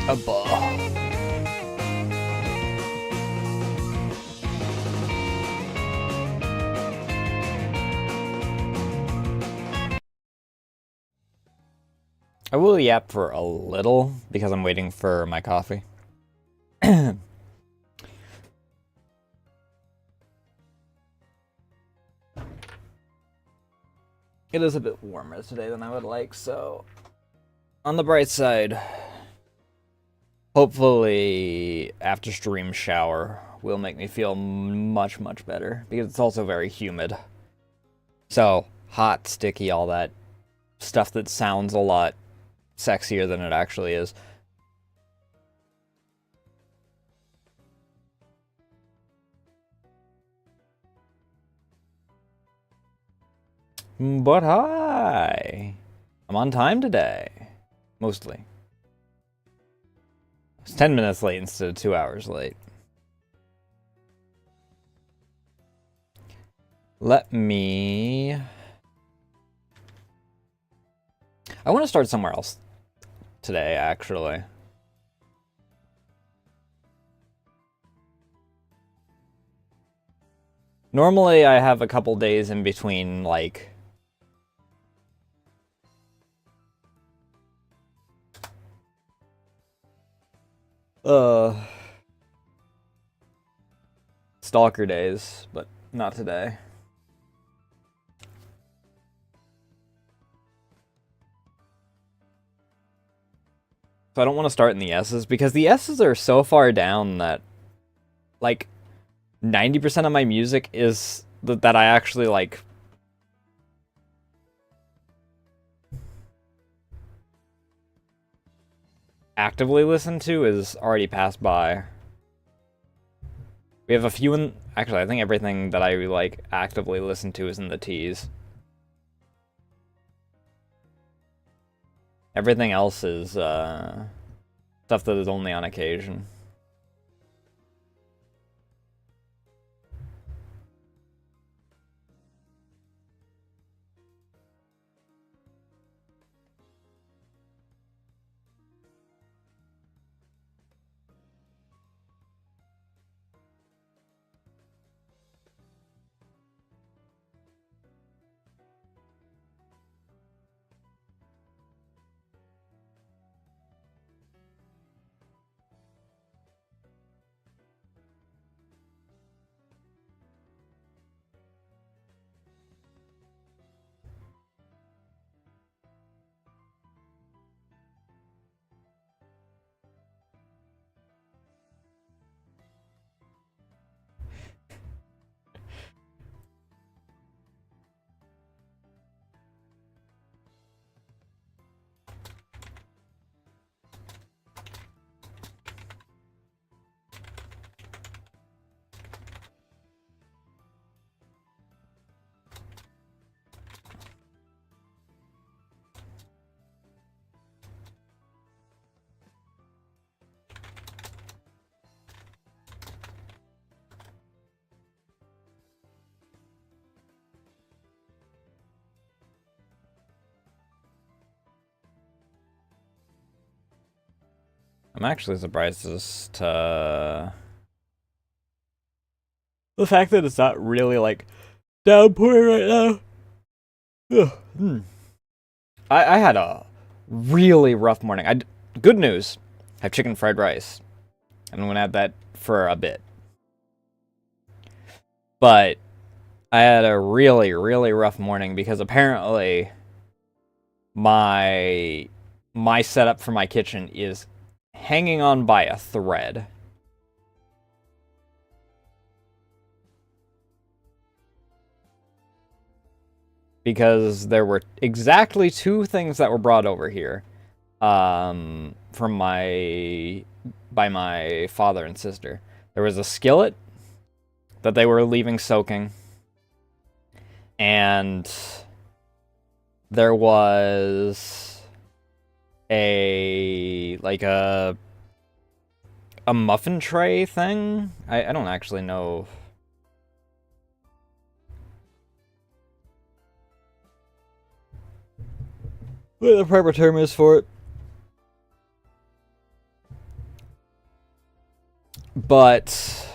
A ball. I will yap for a little because I'm waiting for my coffee. It is a bit warmer today than I would like, so on the bright side, hopefully after stream shower will make me feel much, much better because it's also very humid. So, hot, sticky, all that stuff that sounds a lot sexier than it actually is. But hi! I'm on time today. Mostly. It's 10 minutes late instead of 2 hours late. Let me... I want to start somewhere else today, actually. Normally, I have a couple days in between, like... Stalker days, but not today. So I don't want to start in the S's, because the S's are so far down that, like, 90% of my music is that I actually, like, actively listen to is already passed by. We have a few in... Actually, I think everything that I, like, actively listen to is in the T's. Everything else is, stuff that is only on occasion. I'm actually surprised as to the fact that it's not really, like, downpouring right now. I had a really rough morning. Good news, I have chicken fried rice. And I'm gonna have that for a bit. But I had a really, really rough morning because apparently my setup for my kitchen is hanging on by a thread. Because there were exactly 2 things that were brought over here from by my father and sister. There was a skillet that they were leaving soaking, and there was a muffin tray thing. I don't actually know what the proper term is for it. But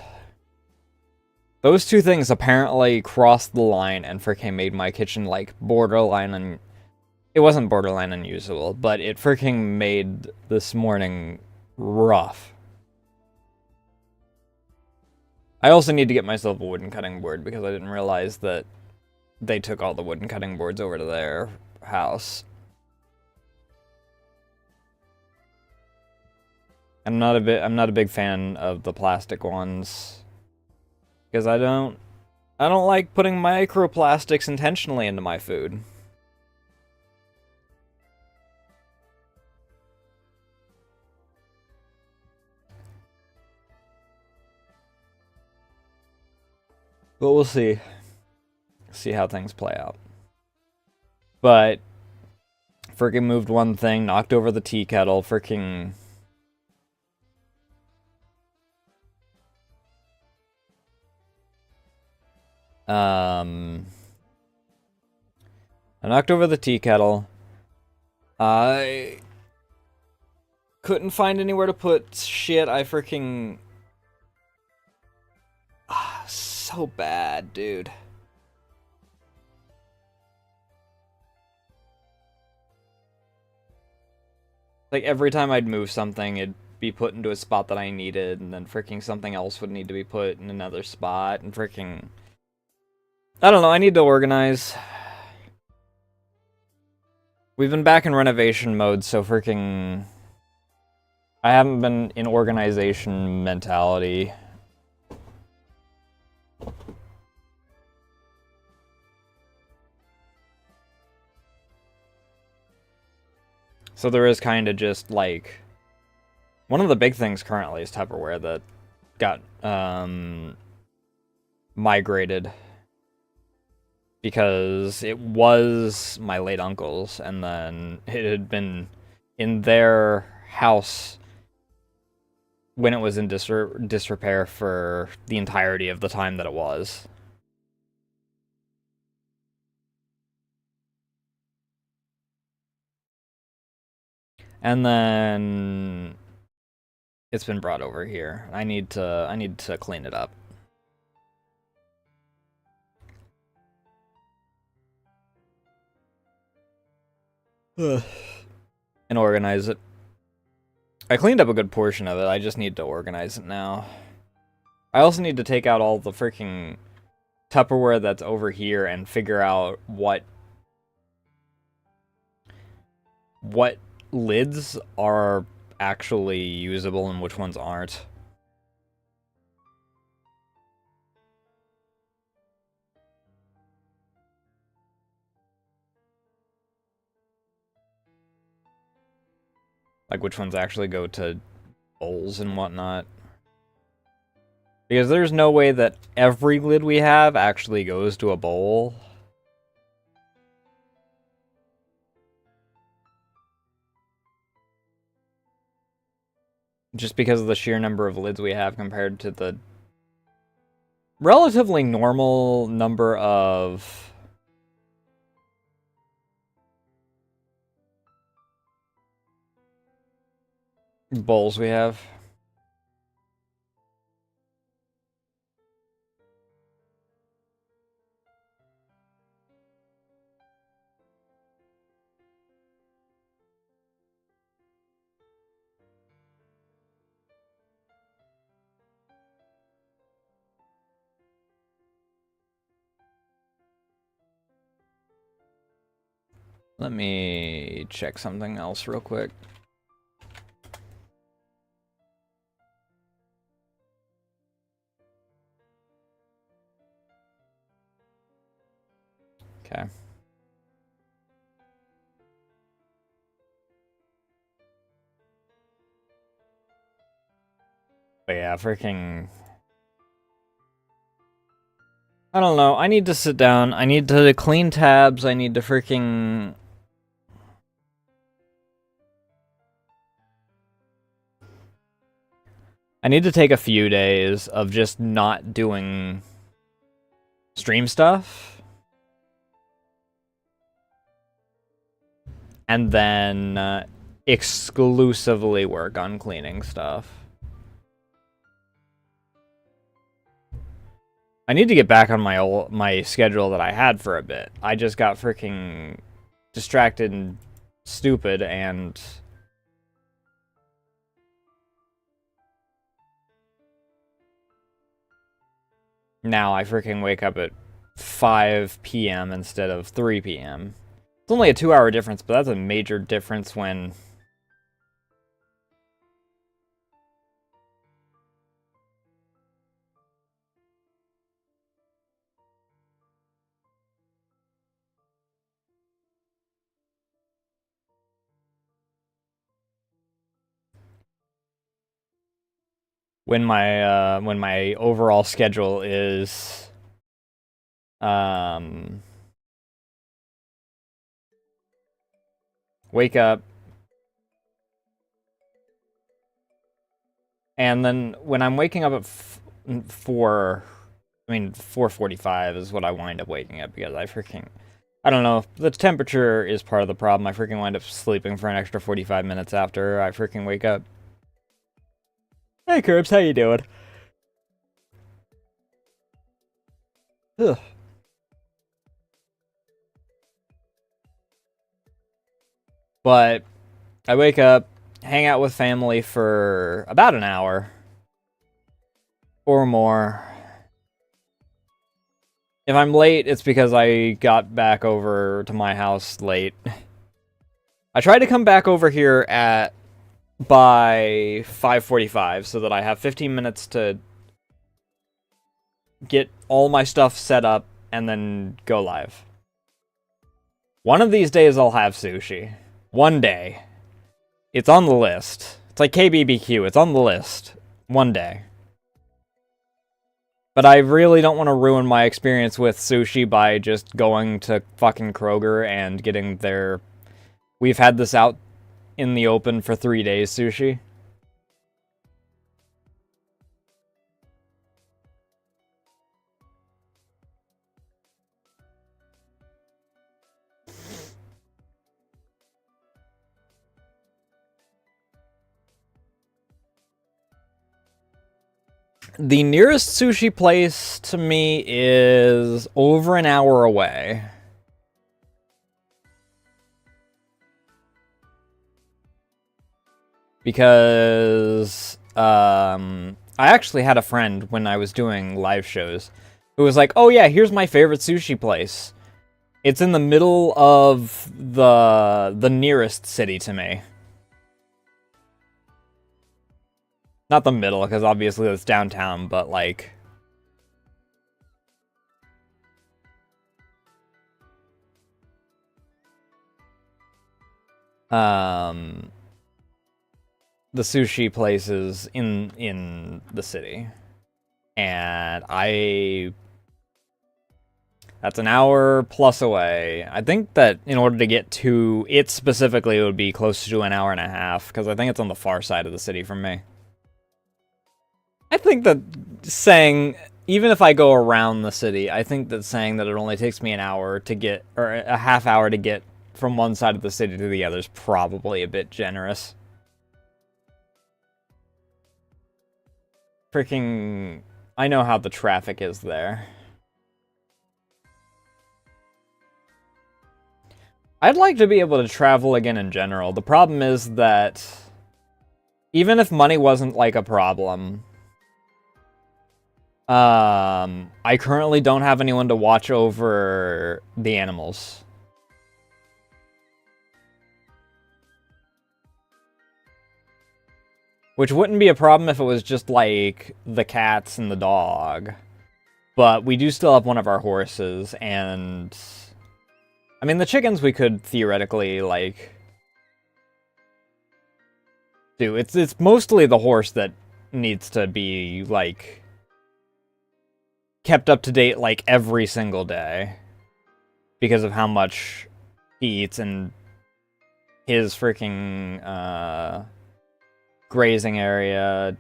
those two things apparently crossed the line and freaking made my kitchen like borderline it wasn't borderline unusable, but it freaking made this morning rough. I also need to get myself a wooden cutting board because I didn't realize that they took all the wooden cutting boards over to their house. I'm not a big fan of the plastic ones because I don't like putting microplastics intentionally into my food. But we'll see. See how things play out. But freaking moved one thing, knocked over the tea kettle, freaking I knocked over the tea kettle. I couldn't find anywhere to put shit. I freaking so bad, dude. Like, every time I'd move something, it'd be put into a spot that I needed, and then freaking something else would need to be put in another spot, and freaking... I don't know, I need to organize. We've been back in renovation mode, so freaking... I haven't been in organization mentality. So there is kind of just, like... One of the big things currently is Tupperware that got, migrated. Because it was my late uncle's, and then it had been in their house when it was in disrepair for the entirety of the time that it was. And then it's been brought over here. I need to clean it up. And organize it. I cleaned up a good portion of it. I just need to organize it now. I also need to take out all the freaking Tupperware that's over here and figure out what lids are actually usable and which ones aren't. Like, which ones actually go to bowls and whatnot. Because there's no way that every lid we have actually goes to a bowl. Just because of the sheer number of lids we have compared to the relatively normal number of bowls we have. Let me check something else real quick. Okay. But yeah, freaking... I don't know, I need to sit down, I need to clean tabs, I need to freaking... I need to take a few days of just not doing stream stuff. And then exclusively work on cleaning stuff. I need to get back on my schedule that I had for a bit. I just got freaking distracted and stupid, and now I freaking wake up at 5 p.m. instead of 3 p.m. It's only a 2-hour difference, but that's a major difference when when my overall schedule is wake up, and then when I'm waking up at 4:45 is what I wind up waking up, because I don't know, the temperature is part of the problem. I freaking wind up sleeping for an extra 45 minutes after I freaking wake up. Hey Curbs, how you doing? Ugh. But I wake up, hang out with family for about an hour or more. If I'm late, it's because I got back over to my house late. I tried to come back over here by 5:45 so that I have 15 minutes to get all my stuff set up and then go live. One of these days I'll have sushi. One day. It's on the list. It's like KBBQ, it's on the list. One day. But I really don't want to ruin my experience with sushi by just going to fucking Kroger and getting their... We've had this out in the open for 3 days sushi. The nearest sushi place to me is over an hour away. Because I actually had a friend when I was doing live shows who was like, "Oh yeah, here's my favorite sushi place. It's in the middle of the nearest city to me." Not the middle, because obviously it's downtown, but like... the sushi places in the city. And that's an hour plus away. I think that in order to get to it specifically, it would be close to an hour and a half, because I think it's on the far side of the city from me. I think that saying, even if I go around the city, I think that saying that it only takes me an hour to get, or a half hour to get from one side of the city to the other is probably a bit generous. Freaking... I know how the traffic is there. I'd like to be able to travel again in general. The problem is that even if money wasn't like a problem, I currently don't have anyone to watch over the animals. Which wouldn't be a problem if it was just like the cats and the dog. But we do still have one of our horses, and I mean, the chickens we could theoretically, like, do. It's mostly the horse that needs to be, like, kept up to date, like, every single day. Because of how much he eats and his freaking, grazing area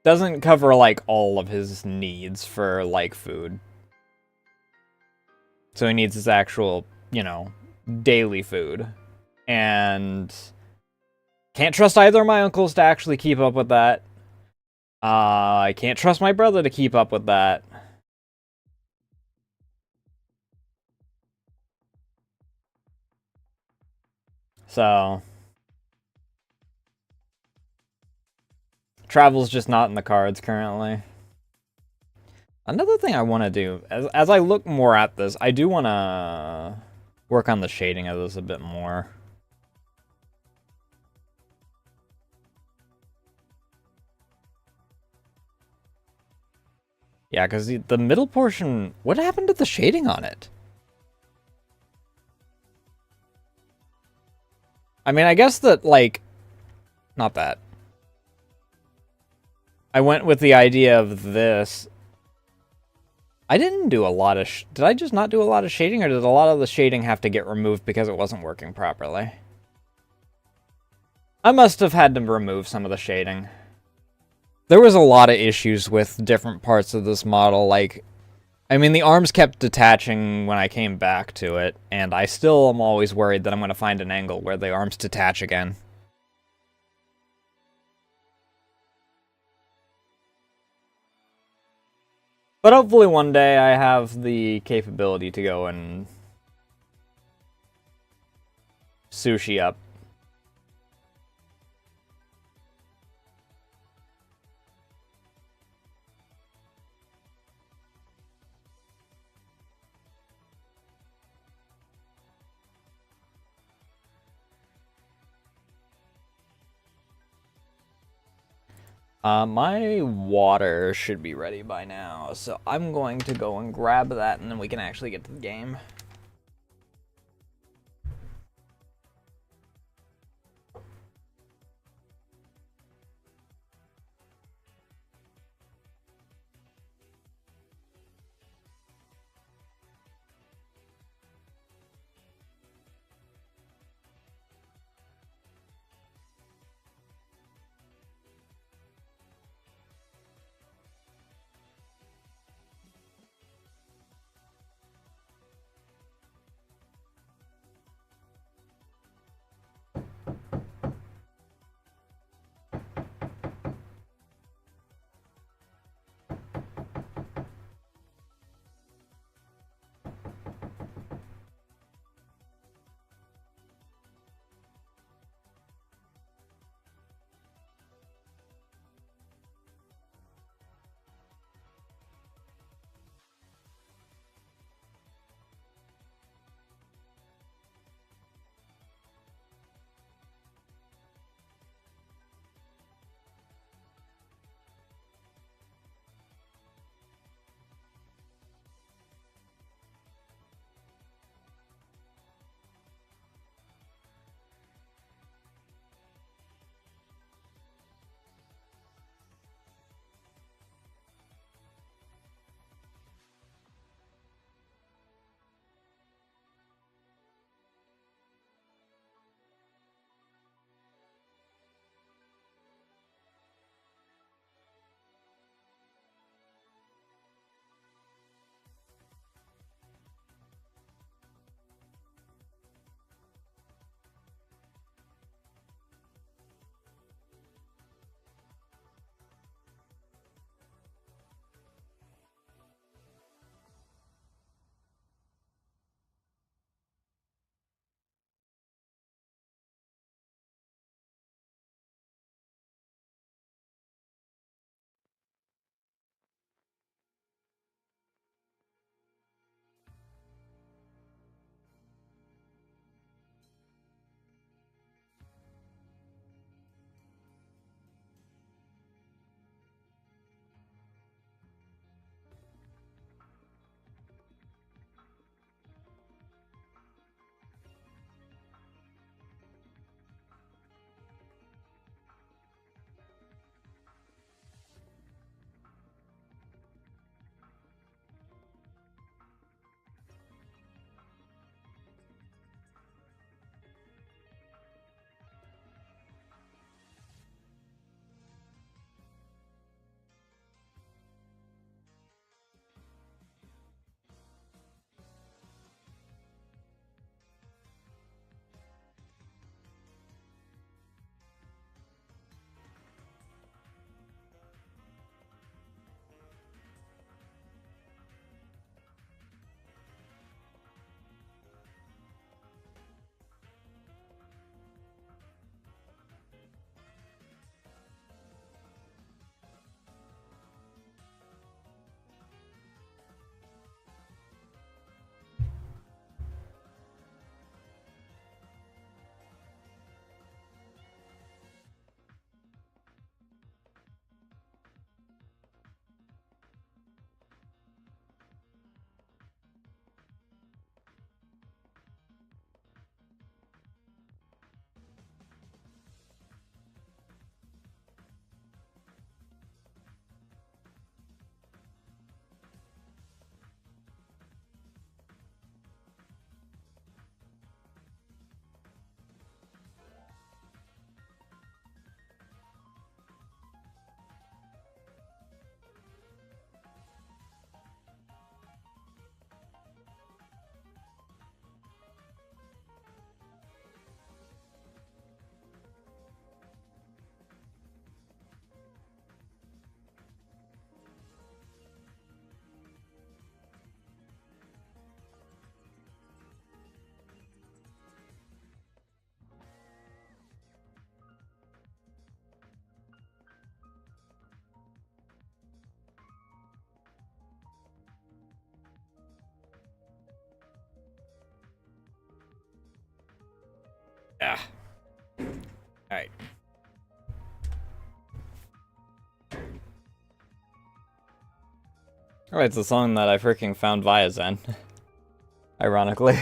doesn't cover, like, all of his needs for, like, food. So he needs his actual, you know, daily food. And can't trust either of my uncles to actually keep up with that. I can't trust my brother to keep up with that. So, travel's just not in the cards currently. Another thing I want to do, as I look more at this, I do want to work on the shading of this a bit more. Yeah, because the middle portion, what happened to the shading on it? I mean, I guess that, like, not that. I went with the idea of this. I didn't do a lot of... Did I just not do a lot of shading, or did a lot of the shading have to get removed because it wasn't working properly? I must have had to remove some of the shading. There was a lot of issues with different parts of this model, like... I mean, the arms kept detaching when I came back to it, and I still am always worried that I'm going to find an angle where the arms detach again. But hopefully one day I have the capability to go and sushi up. My water should be ready by now, so I'm going to go and grab that, and then we can actually get to the game. Alright. Alright, it's a song that I freaking found via Zen. Ironically.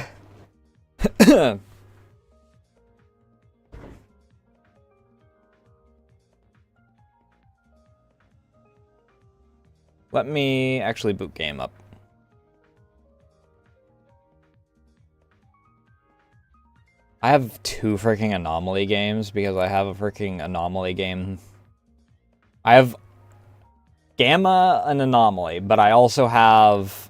Let me actually boot game up. I have 2 freaking anomaly games because I have a freaking anomaly game. I have Gamma and Anomaly, but I also have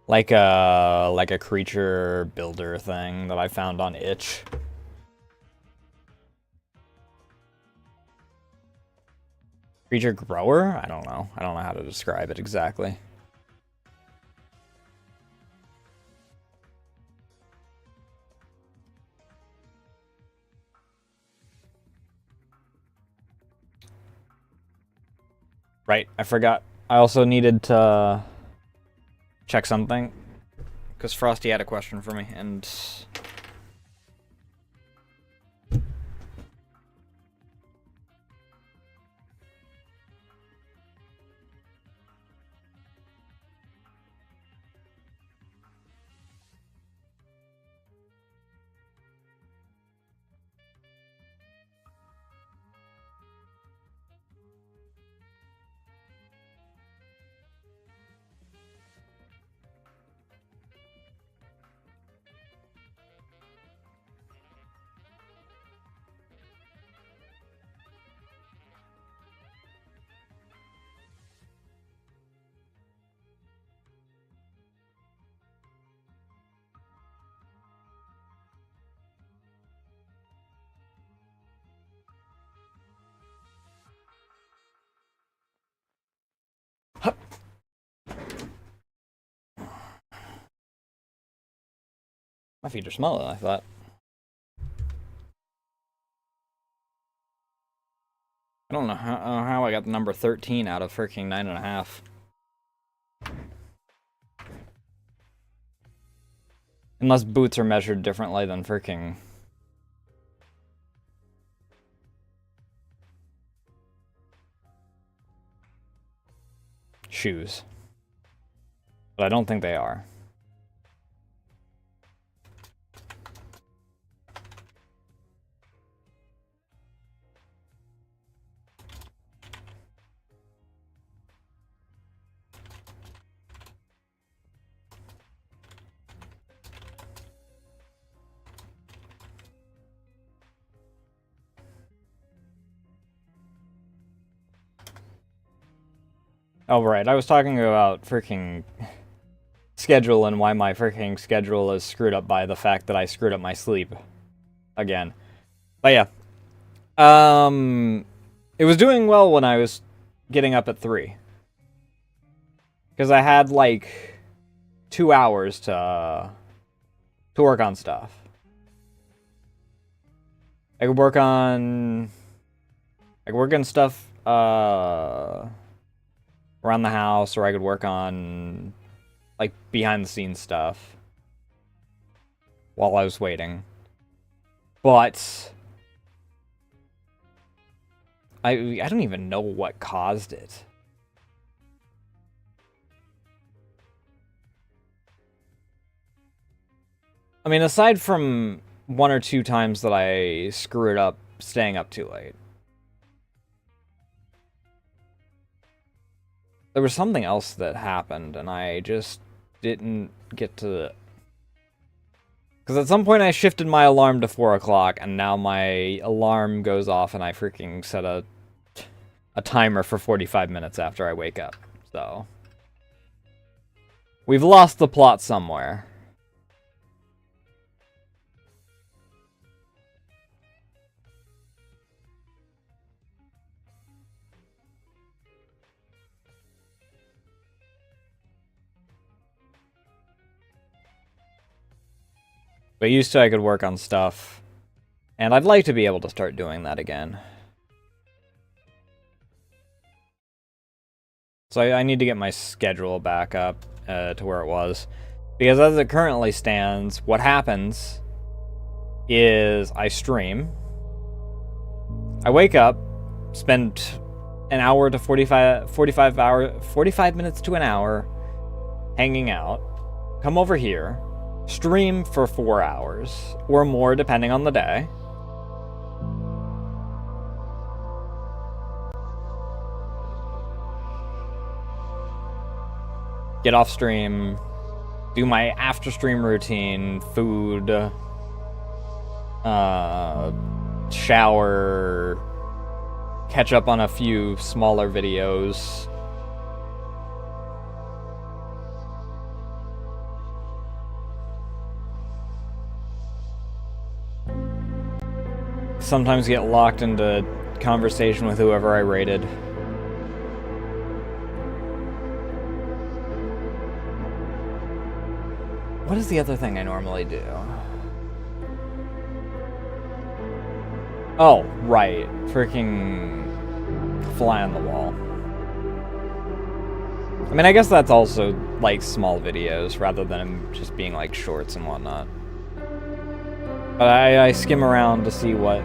like a creature builder thing that I found on Itch. Creature grower? I don't know. I don't know how to describe it exactly. Right, I forgot. I also needed to check something, because Frosty had a question for me, and... My feet are smaller than I thought. I don't know how I got the number 13 out of freaking 9.5. Unless boots are measured differently than freaking... shoes. But I don't think they are. Oh, right. I was talking about freaking schedule and why my freaking schedule is screwed up by the fact that I screwed up my sleep again. But yeah. It was doing well when I was getting up at 3. Because I had, like, 2 hours to work on stuff. I could work on stuff, around the house, or I could work on, like, behind-the-scenes stuff while I was waiting. But I don't even know what caused it. I mean, aside from 1 or 2 times that I screwed up staying up too late. There was something else that happened, and I just didn't get to... Because at some point I shifted my alarm to 4 o'clock, and now my alarm goes off, and I freaking set a timer for 45 minutes after I wake up. So... we've lost the plot somewhere. But used to I could work on stuff, and I'd like to be able to start doing that again. So I need to get my schedule back up to where it was. Because as it currently stands, what happens is I stream. I wake up, spend an hour to 45 minutes to an hour hanging out, come over here, stream for 4 hours or more depending on the day. Get off stream, do my after stream routine, food, shower, catch up on a few smaller videos. Sometimes get locked into conversation with whoever I rated. What is the other thing I normally do? Oh, right. Freaking fly on the wall. I mean, I guess that's also, like, small videos, rather than just being, like, shorts and whatnot. But I skim around to see what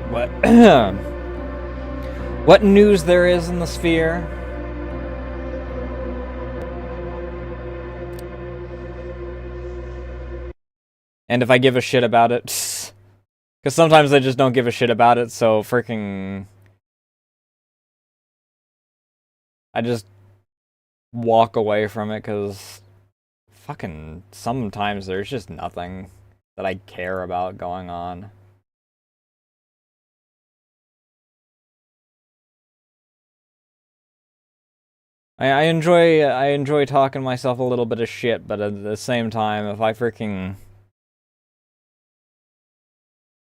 what news there is in the sphere. And if I give a shit about it, because sometimes I just don't give a shit about it, so freaking... I just walk away from it, because fucking sometimes there's just nothing that I care about going on. I enjoy talking myself a little bit of shit, but at the same time, if I freaking...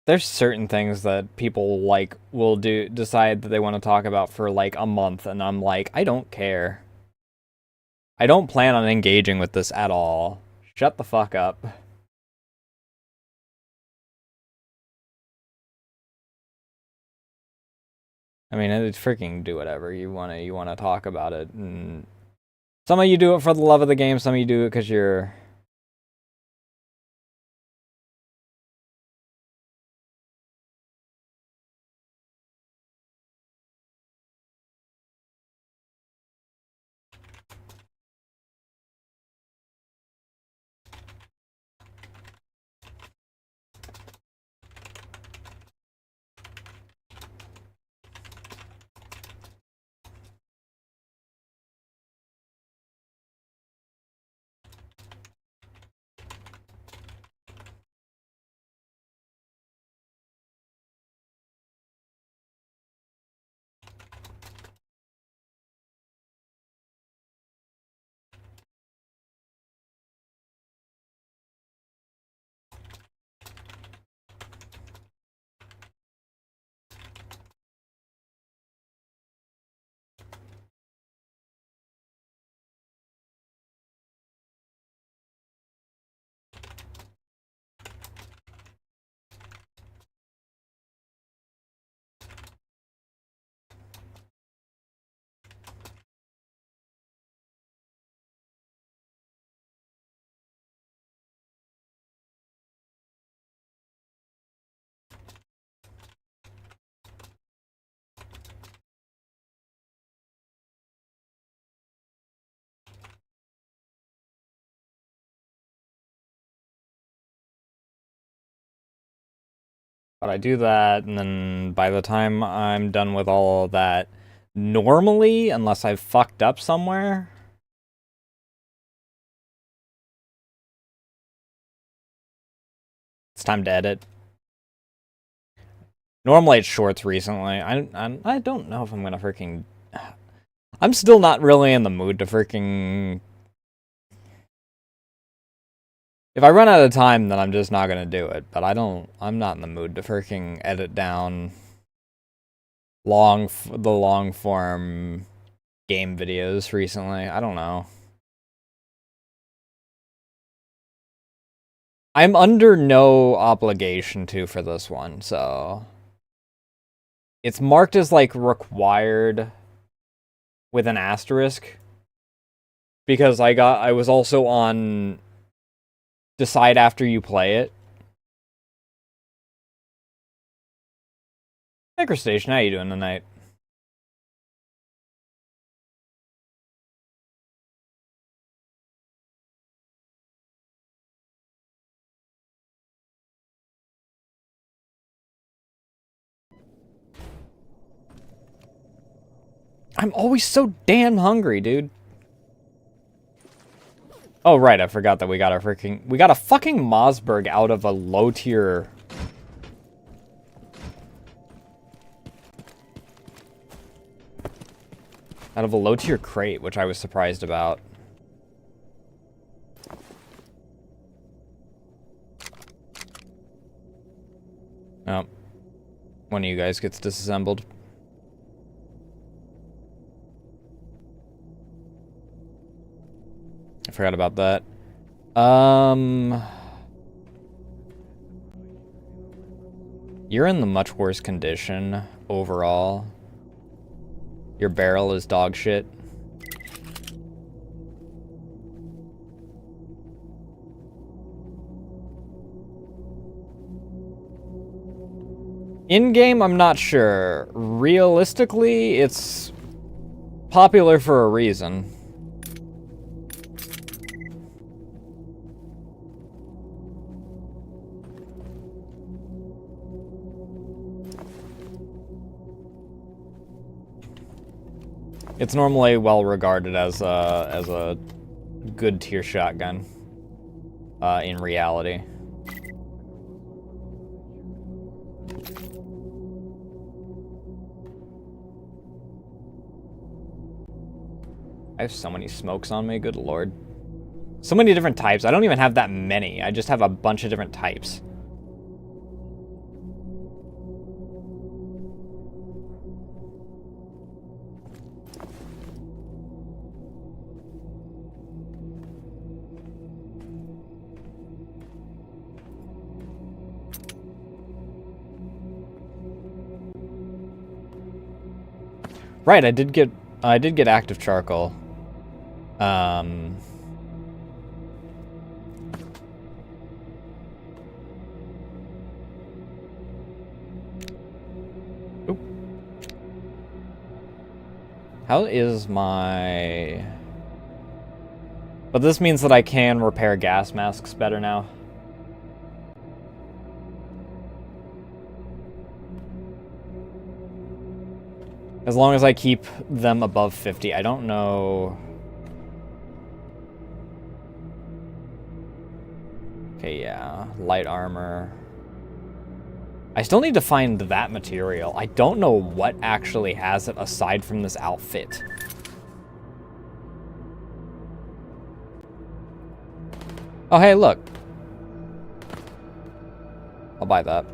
There's certain things that people, like, will decide that they want to talk about for, like, a month, and I'm like, I don't care. I don't plan on engaging with this at all. Shut the fuck up. I mean, it's freaking do whatever you wanna talk about it, and some of you do it for the love of the game, some of you do it because you're... But I do that, and then by the time I'm done with all of that, normally, unless I've fucked up somewhere... It's time to edit. Normally it's shorts recently. I don't know if I'm gonna freaking... I'm still not really in the mood to freaking... If I run out of time, then I'm just not gonna do it. But I'm not in the mood to freaking edit down the long form game videos recently. I don't know. I'm under no obligation to for this one, so... It's marked as, like, required with an asterisk. Because I was also on decide after you play it. Microstation, how you doing tonight? I'm always so damn hungry, dude. Oh, right, I forgot that we got a fucking Mossberg out of a low tier. Out of a low tier crate, which I was surprised about. Oh. One of you guys gets disassembled. I forgot about that. You're in the much worse condition overall. Your barrel is dog shit. In-game, I'm not sure. Realistically, it's popular for a reason. It's normally well regarded as a good tier shotgun. In reality. I have so many smokes on me, good lord. So many different types. I don't even have that many. I just have a bunch of different types. Right, I did get active charcoal. Oop. How is my... But this means that I can repair gas masks better now. As long as I keep them above 50. I don't know... Okay, yeah. Light armor. I still need to find that material. I don't know what actually has it aside from this outfit. Oh, hey, look. I'll buy that.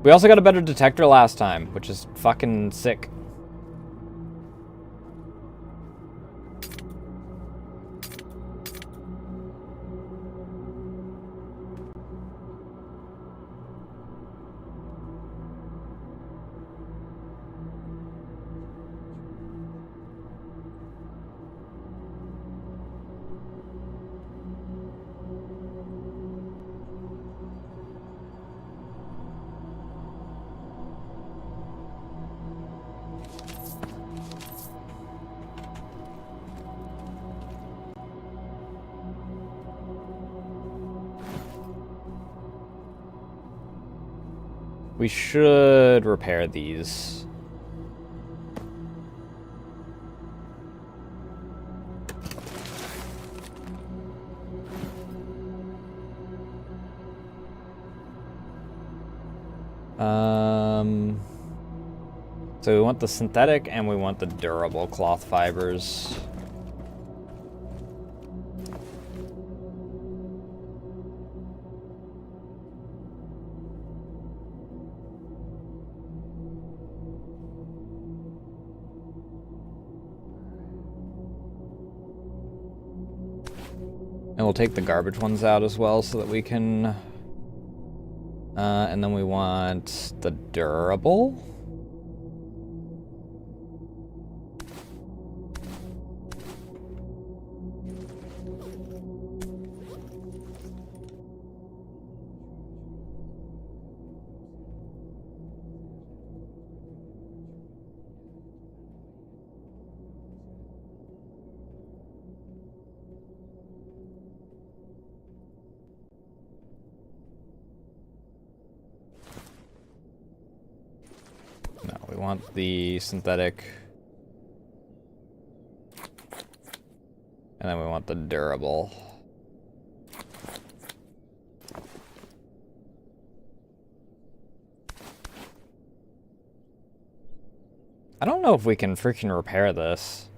We also got a better detector last time, which is fucking sick. We should repair these. So we want the synthetic and we want the durable cloth fibers. And we'll take the garbage ones out as well so that we can And then we want the durable. No, we want the synthetic. And then we want the durable. I don't know if we can freaking repair this.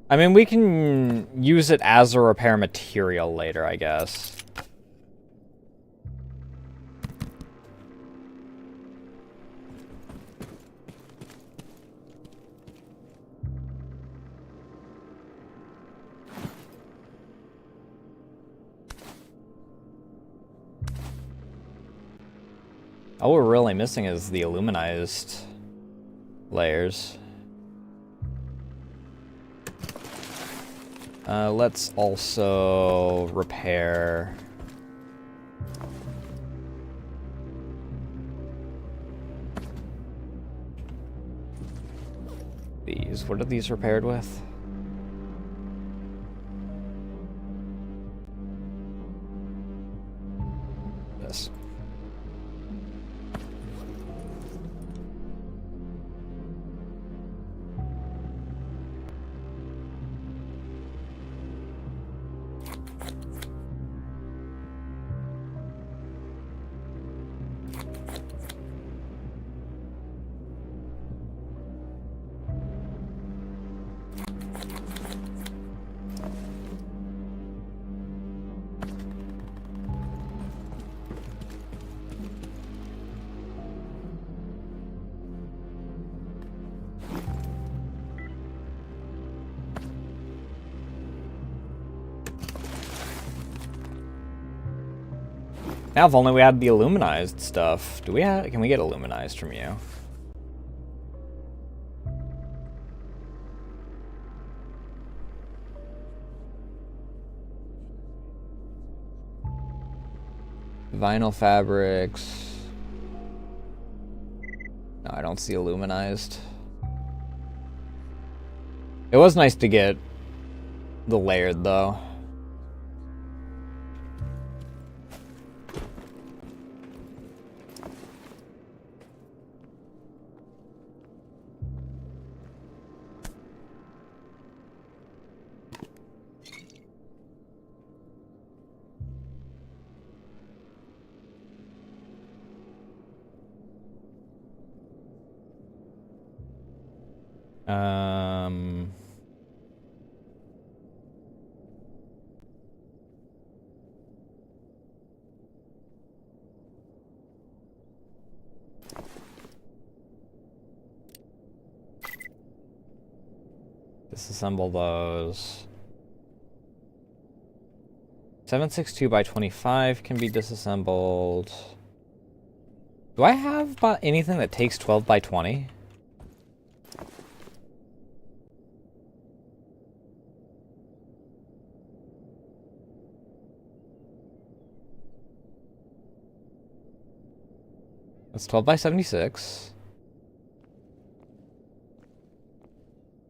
I mean, we can use it as a repair material later, I guess. All we're really missing is the aluminized layers. Let's also repair these. What are these repaired with? This. Now, if only we had the aluminized stuff. Do we have? Can we get aluminized from you? Vinyl fabrics. No, I don't see aluminized. It was nice to get the layered, though. Disassemble those. 762 by 25 can be disassembled. Do I have anything that takes 12 by 20? That's 12 by 76.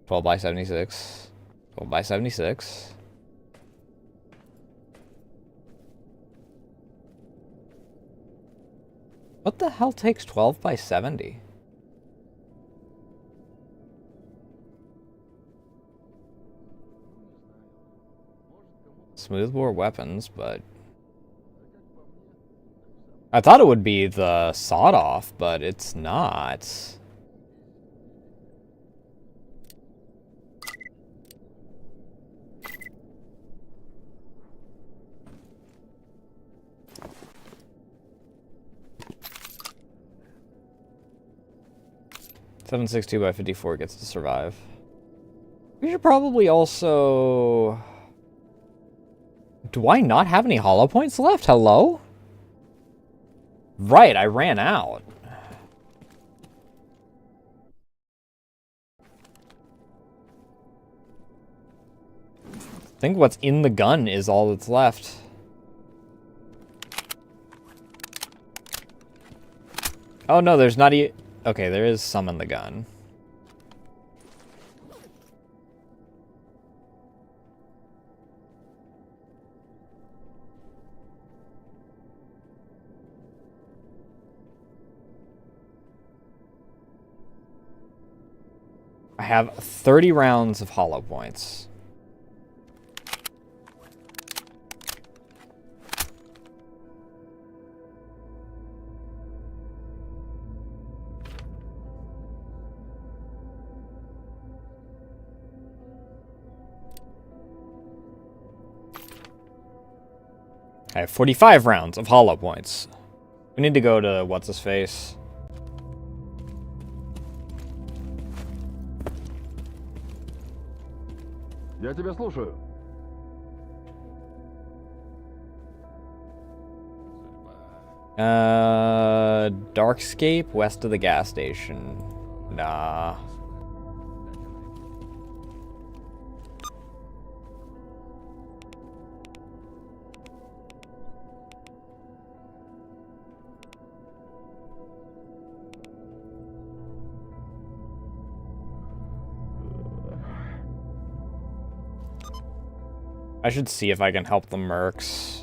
12 by 76. 12 by 76. What the hell takes 12 by 70? Smoothbore weapons, but I thought it would be the sawed-off, but it's not. $762 by 54 gets to survive. We should probably also Do I not have any hollow points left? Hello? Right, I ran out. I think what's in the gun is all that's left. Oh no, there's not e- Okay, there is some in the gun. I have 30 rounds of hollow points. I have 45 rounds of hollow points. We need to go to what's-his-face. Я тебя слушаю. Darkscape, west of the gas station. Nah. I should see if I can help the mercs.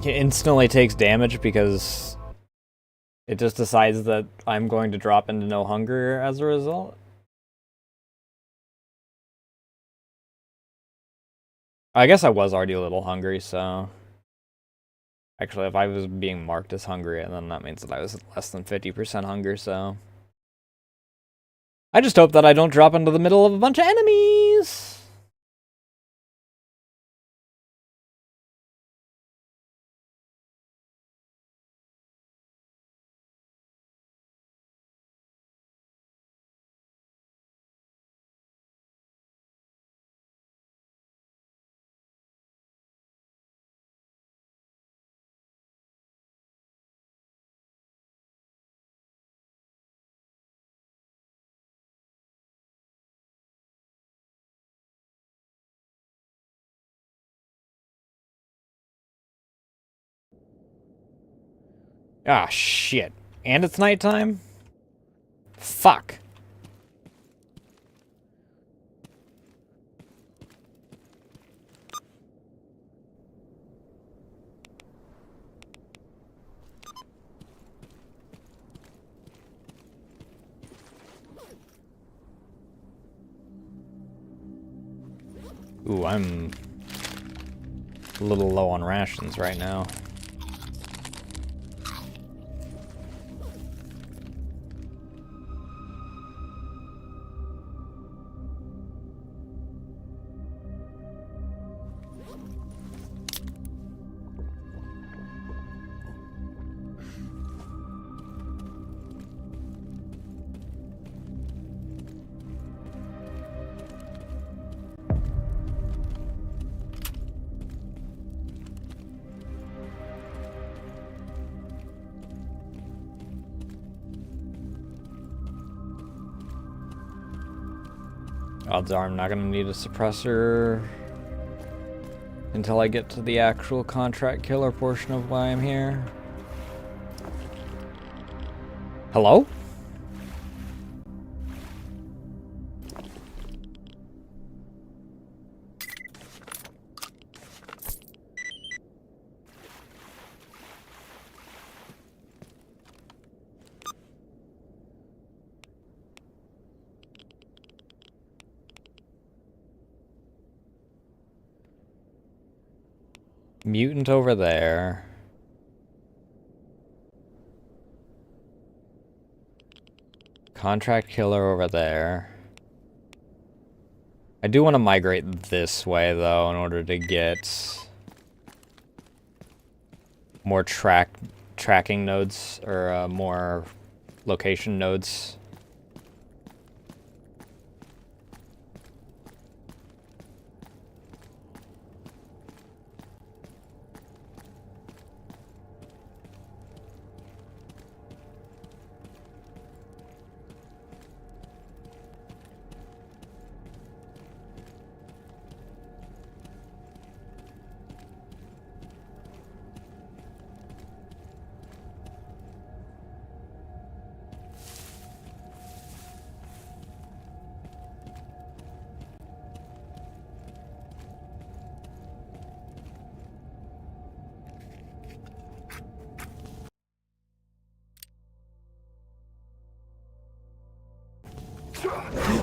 It instantly takes damage because it just decides that I'm going to drop into no hunger as a result. I guess I was already a little hungry, so... Actually, if I was being marked as hungry, then that means that I was less than 50% hunger, so... I just hope that I don't drop into the middle of a bunch of enemies! Ah, shit. And it's nighttime? Fuck. Ooh, I'm a little low on rations right now. Odds are I'm not going to need a suppressor until I get to the actual contract killer portion of why I'm here. Hello? Mutant over there. Contract killer over there. I do want to migrate this way, though, in order to get more tracking nodes, or more location nodes.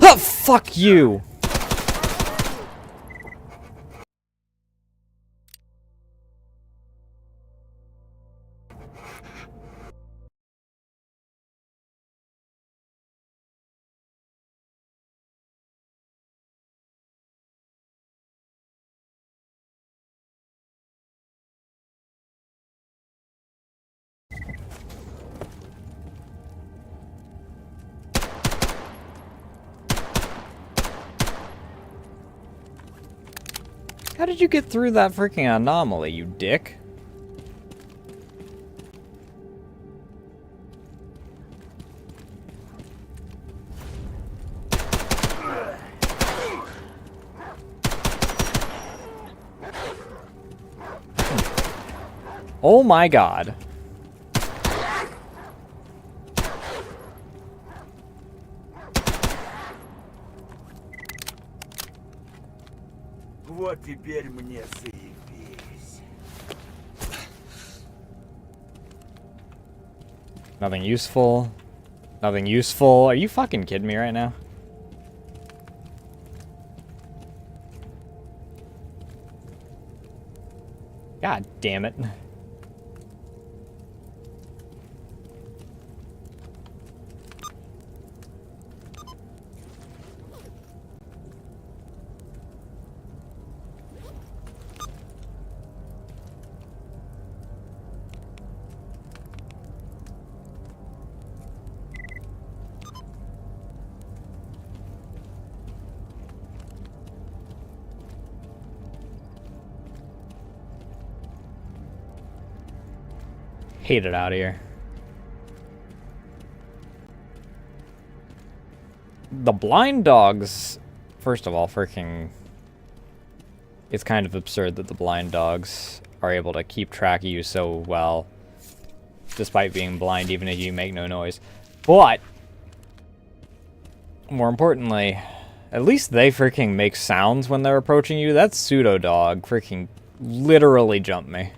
Oh, fuck you! How did you get through that freaking anomaly, you dick? Oh my god. Вот теперь мне заебись. Nothing useful. Nothing useful. Are you fucking kidding me right now? God damn it. Hate it out here. The blind dogs, first of all, freaking... It's kind of absurd that the blind dogs are able to keep track of you so well, despite being blind, even if you make no noise. But, more importantly, at least they freaking make sounds when they're approaching you. That pseudo dog freaking literally jumped me.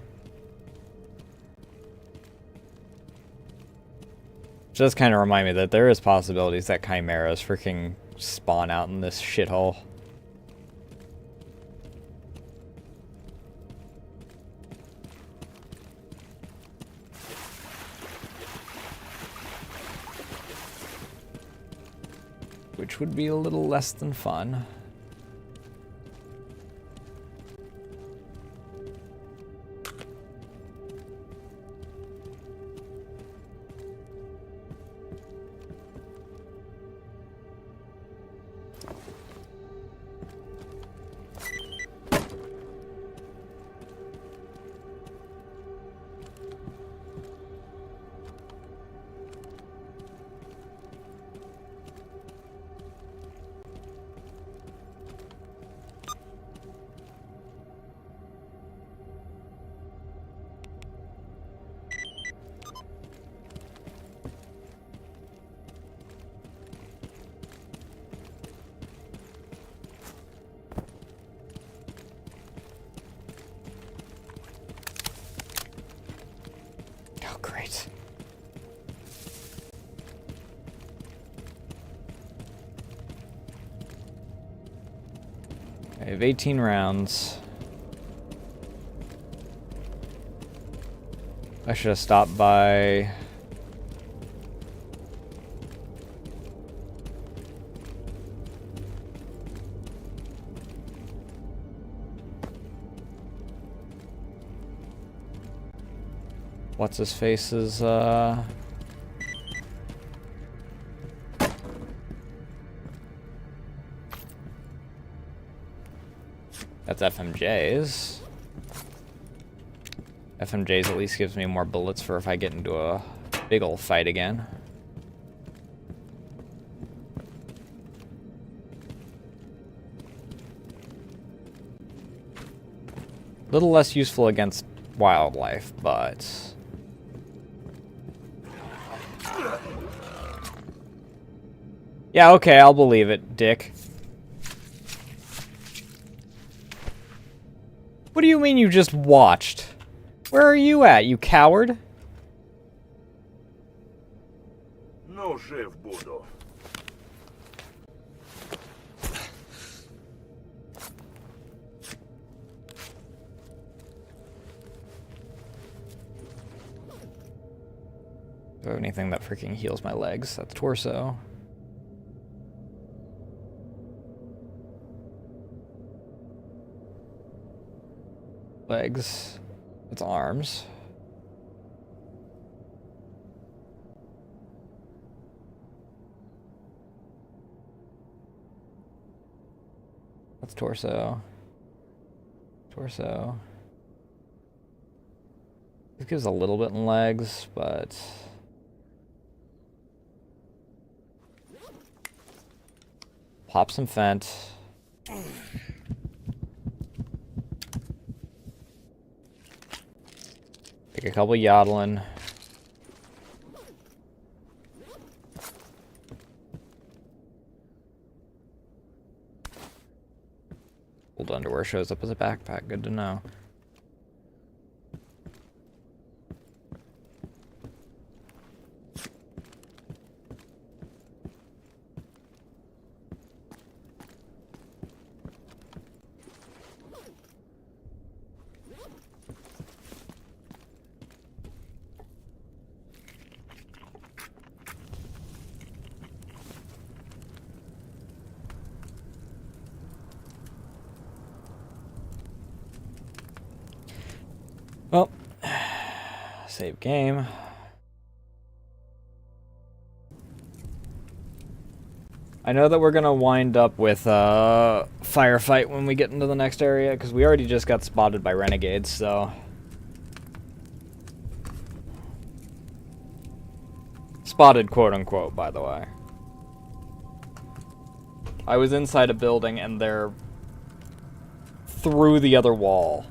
Just kind of remind me that there is possibilities that chimeras freaking spawn out in this shithole. Which would be a little less than fun. Oh, great. I have 18 rounds. I should have stopped by... What's his face's, That's FMJ's. FMJ's at least gives me more bullets for if I get into a big ol' fight again. Little less useful against wildlife, but... Yeah, okay, I'll believe it, dick. What do you mean you just watched? Where are you at, you coward? Ну, жив буду. Do I have anything that freaking heals my legs? That's torso. Legs. It's arms. That's torso. Torso. This gives a little bit in legs, but... Pop some Fent. Take a couple yodeling. Old underwear shows up as a backpack. Good to know. Well, save game. I know that we're gonna wind up with a firefight when we get into the next area, because we already just got spotted by renegades, so... Spotted, quote-unquote, by the way. I was inside a building, and they're through the other wall.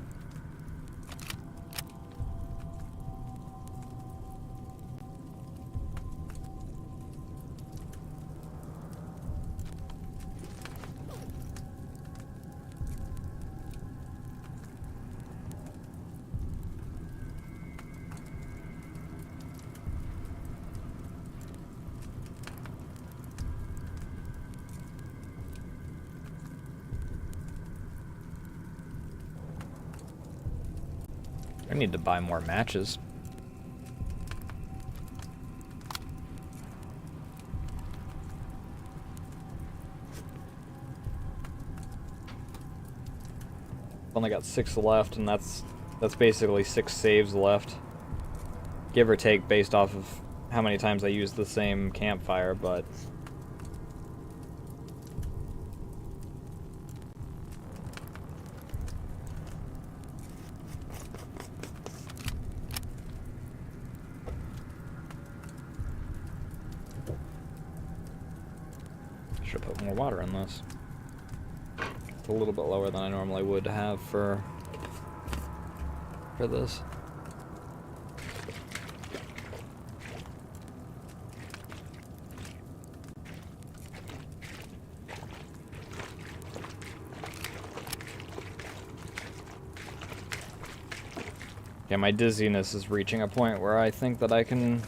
I need to buy more matches. Only got 6 left, and that's basically 6 saves left. Give or take based off of how many times I use the same campfire, but... Should put more water in this. It's a little bit lower than I normally would have for this. Yeah, my dizziness is reaching a point where I think that I can...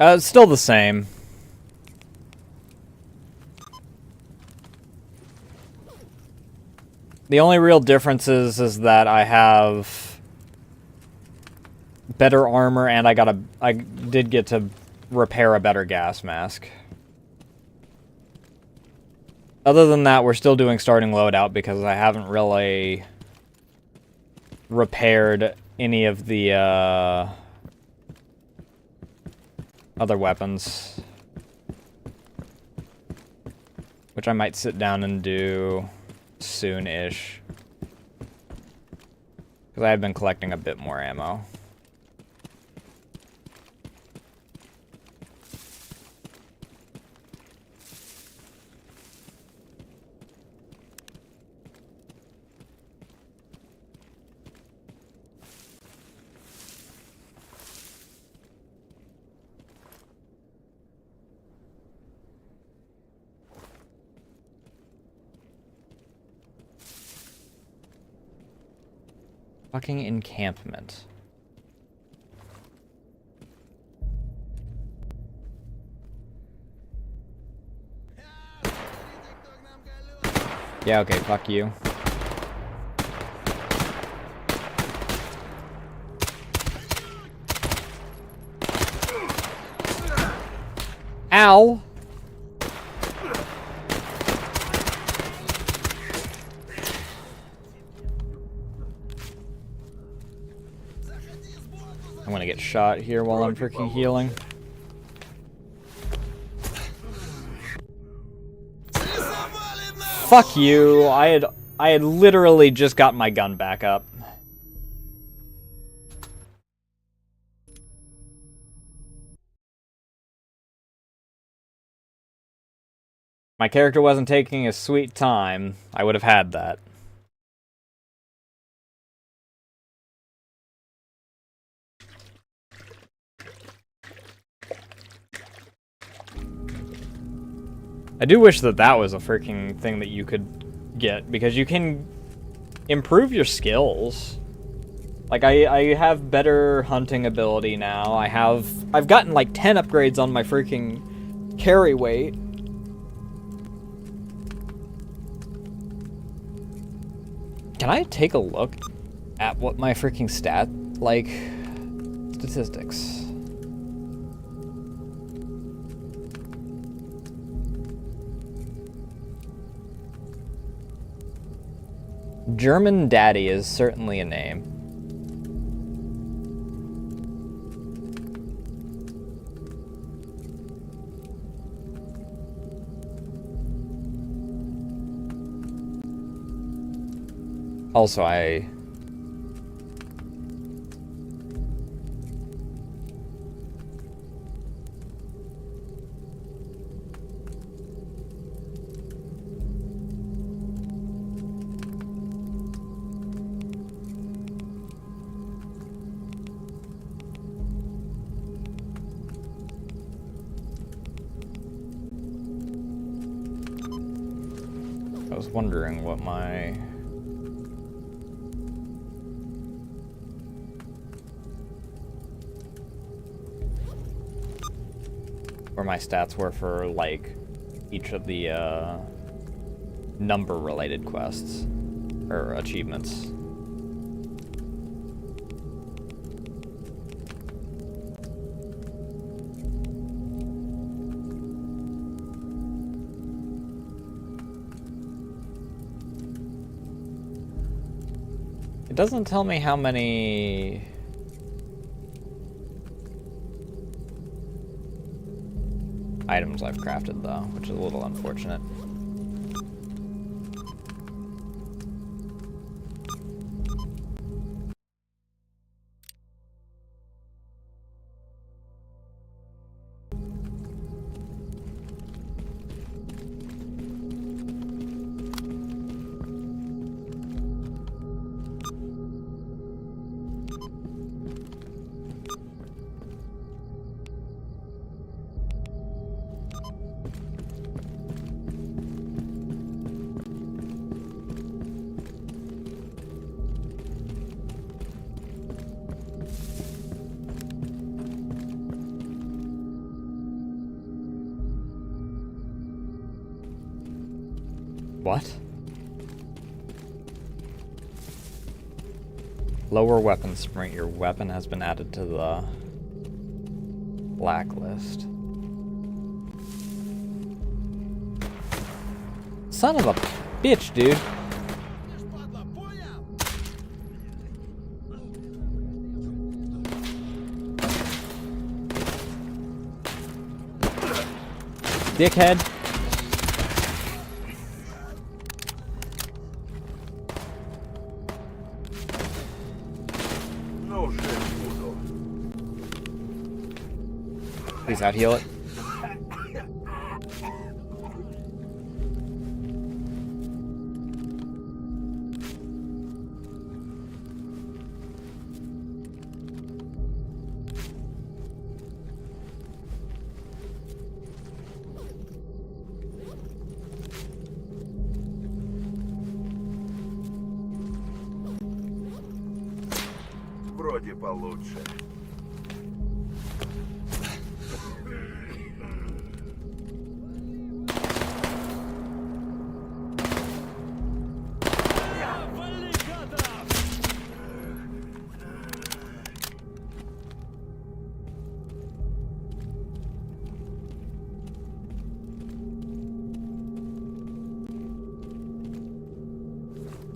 It's still the same. The only real difference is that I have better armor and I did get to repair a better gas mask. Other than that, we're still doing starting loadout because I haven't really repaired any of the other weapons. Which I might sit down and do soon-ish. Because I have been collecting a bit more ammo. Fucking encampment. Yeah, okay, fuck you. Ow! I'm gonna get shot here while I'm freaking healing. Fuck you! I had literally just got my gun back up. My character wasn't taking his sweet time, I would have had that. I do wish that that was a freaking thing that you could get, because you can improve your skills. Like, I have better hunting ability now. I've gotten like 10 upgrades on my freaking carry weight. Can I take a look at what my freaking statistics? German Daddy is certainly a name. Also, I was wondering what my... where my stats were for, like, each of the, number-related quests, or achievements. It doesn't tell me how many... items I've crafted, though, which is a little unfortunate. What? Lower weapon sprint. Your weapon has been added to the blacklist. Son of a bitch, dude. Dickhead. No szef budo. Please out heal it. Вроде получше.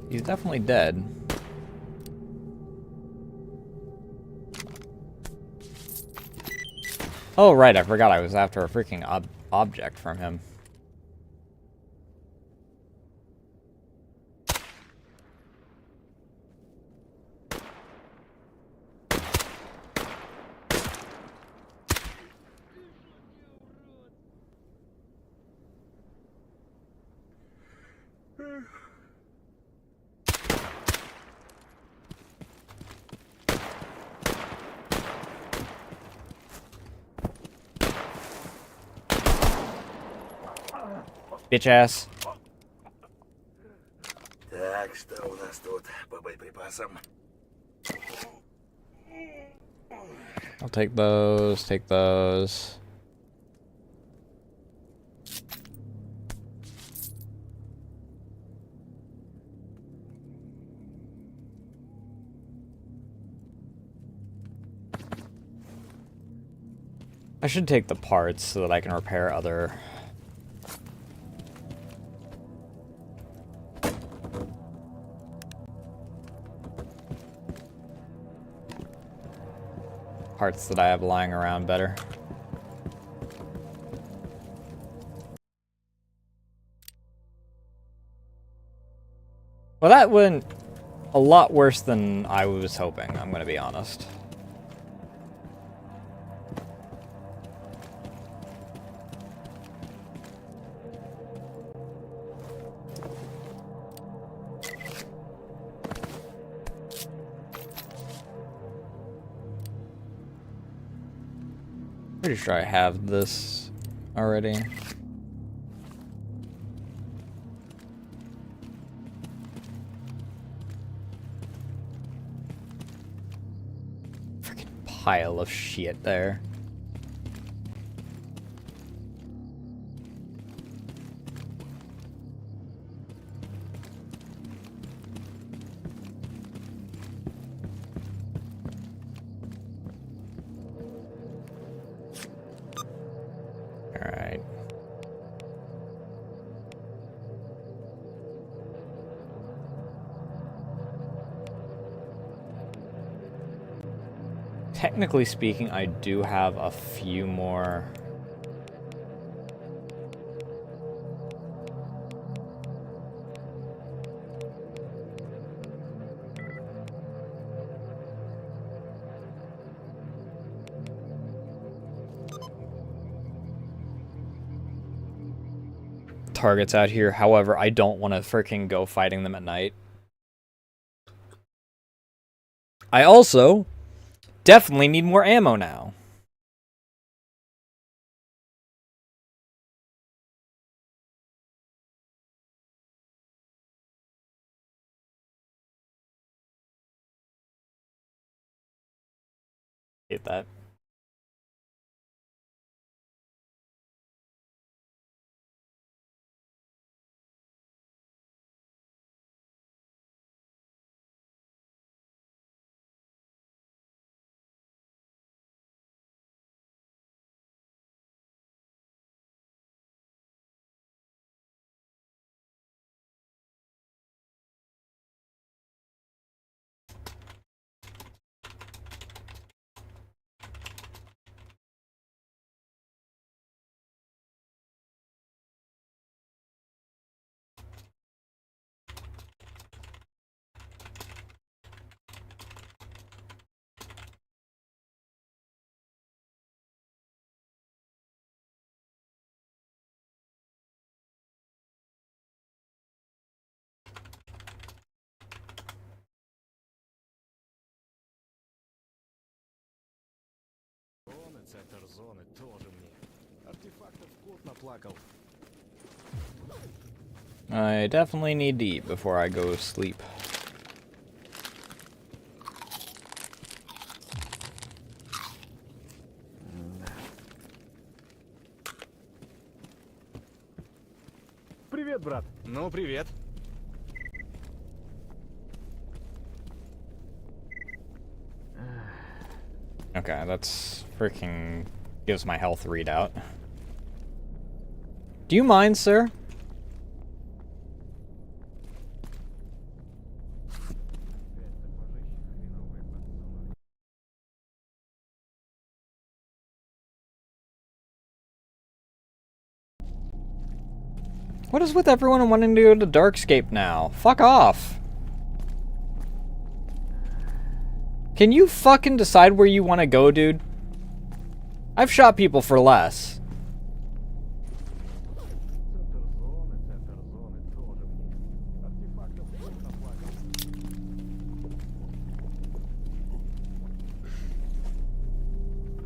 He's definitely dead. Oh, right, I forgot I was after a freaking object from him. Bitch ass. Так, что у нас тут по боеприпасам? I'll take those, take those. I should take the parts so that I can repair other... parts that I have lying around better. Well, that went a lot worse than I was hoping, I'm gonna be honest. Pretty sure I have this already. Freaking pile of shit there. Alright. Technically speaking, I do have a few more. Targets out here. However, I don't want to freaking go fighting them at night. I also definitely need more ammo now. Hate that. Центр зоны тоже мне. Артефактов кот наплакал. I definitely need to eat before I go to sleep. Привет, брат. Ну, привет. Okay, that's freaking gives my health readout. Do you mind, sir? What is with everyone wanting to go to Darkscape now? Fuck off. Can you fucking decide where you want to go, dude? I've shot people for less. Центр зоны тоже мне. Артефактов кот наплакал.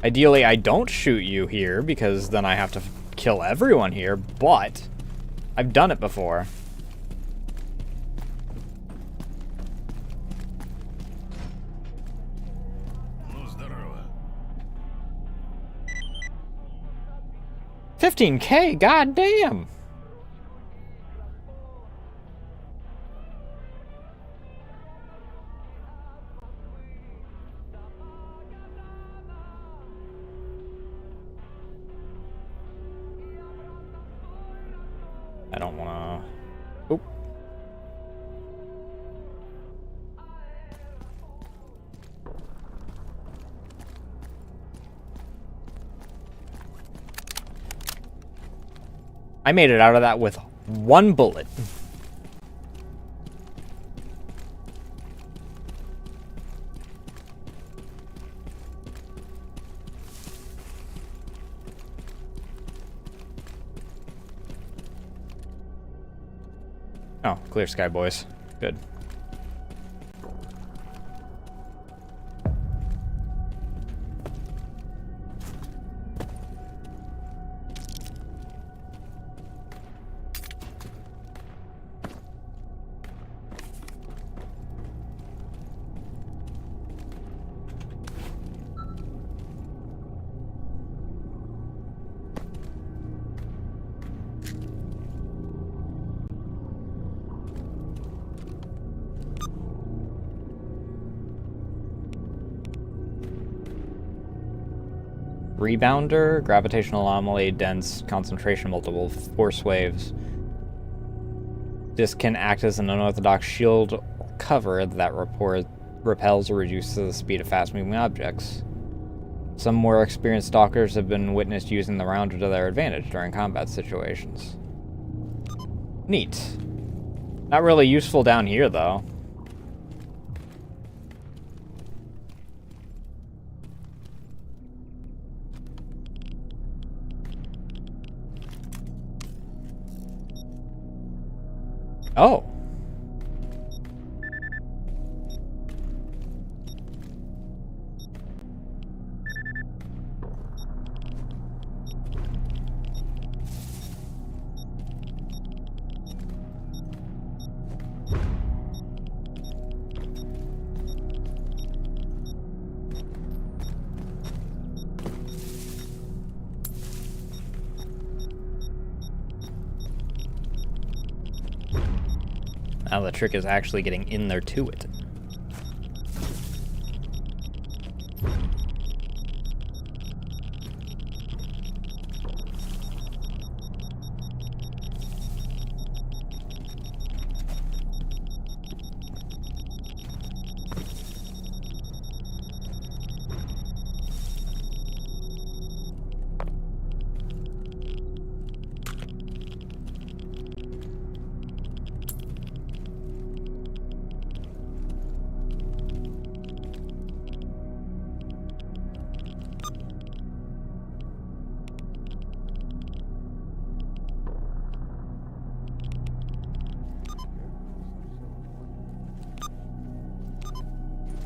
Ideally, I don't shoot you here, because then I have to kill everyone here, but I've done it before. Ну, здорово. 15K, goddamn! I don't wanna... Oop. I made it out of that with one bullet. Oh, clear sky, boys. Good. Rebounder, gravitational anomaly, dense, concentration, multiple force waves. This can act as an unorthodox shield cover that repels or reduces the speed of fast-moving objects. Some more experienced stalkers have been witnessed using the rounder to their advantage during combat situations. Neat. Not really useful down here, though. Oh. Now the trick is actually getting in there to it.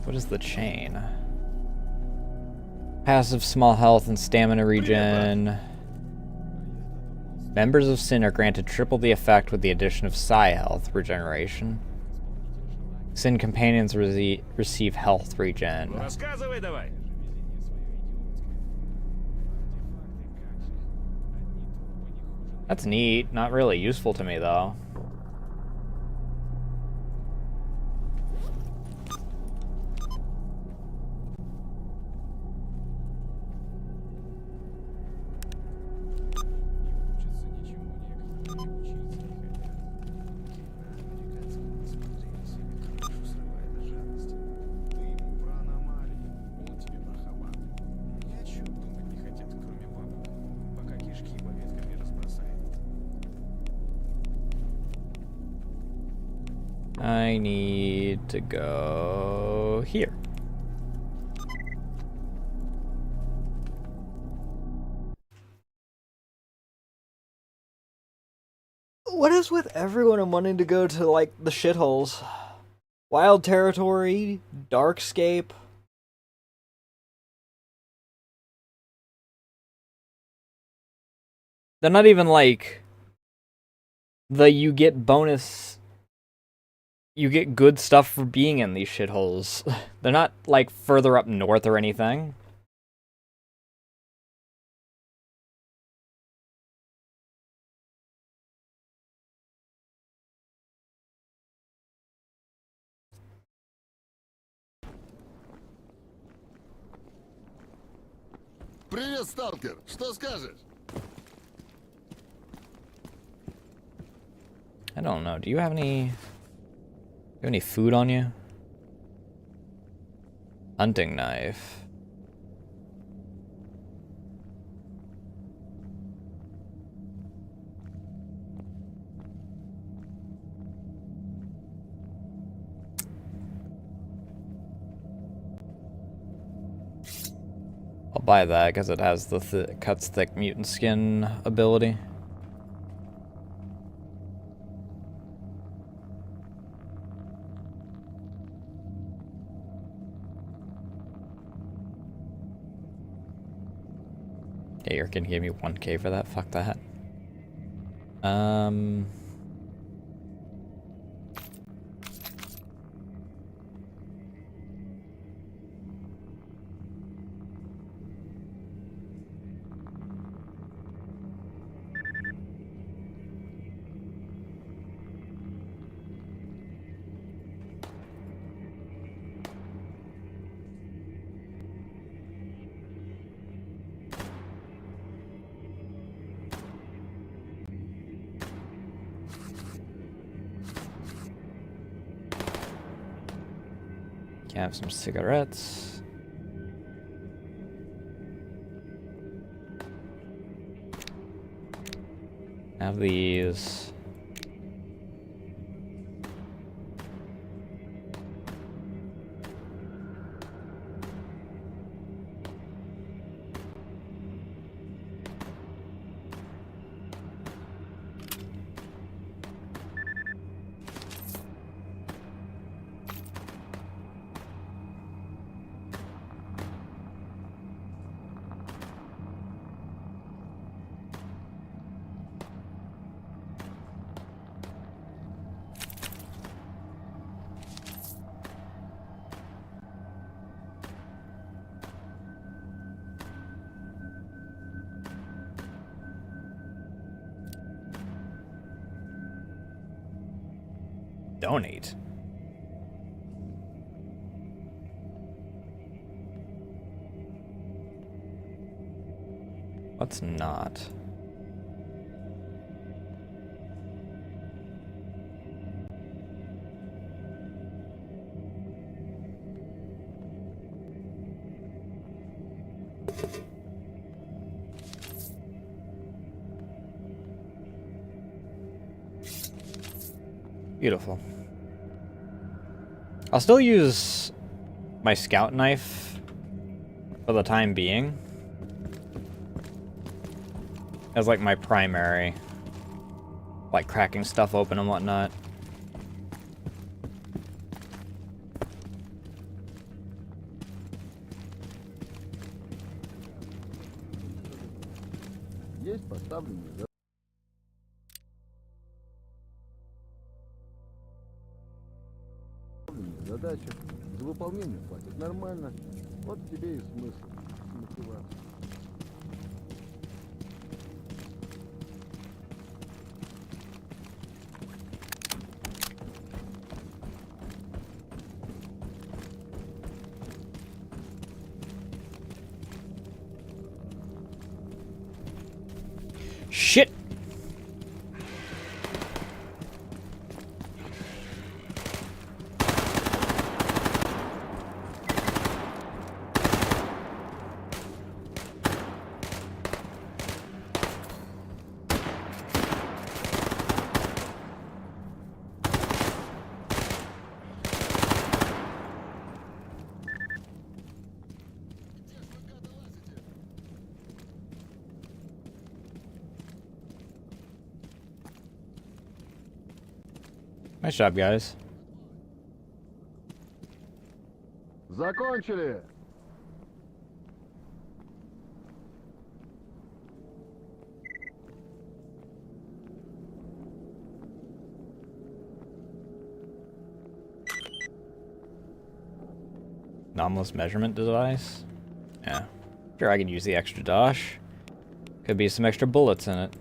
What is the chain? Passive small health and stamina regen. Members of Sin are granted triple the effect with the addition of Psi health regeneration. Sin companions receive health regen. Рассказывай давай. That's neat. Not really useful to me, though. I need to go here. What is with everyone wanting to go to, like, the shitholes? Wild Territory, Darkscape. They're not even, like, you get bonus... You get good stuff for being in these shitholes. They're not, like, further up north or anything. Привет, сталкер. Что скажешь? I don't know. Do you have any food on you? Hunting knife. I'll buy that because it has the cuts thick mutant skin ability. Yeah, you're gonna give me 1K for that? Fuck that. Can have some cigarettes. Have these. Donate. What's not? Beautiful. I'll still use my scout knife for the time being as like my primary, like cracking stuff open and whatnot. задачу, за выполнение платят нормально. Вот тебе и смысл мотивации. Shit! Nice job, guys. Закончили! Anomalous measurement device? Yeah. Sure, I could use the extra dosh. Could be some extra bullets in it.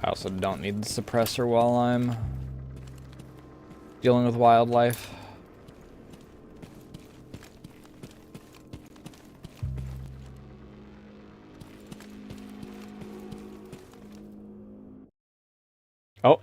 I also don't need the suppressor while I'm dealing with wildlife. Oh.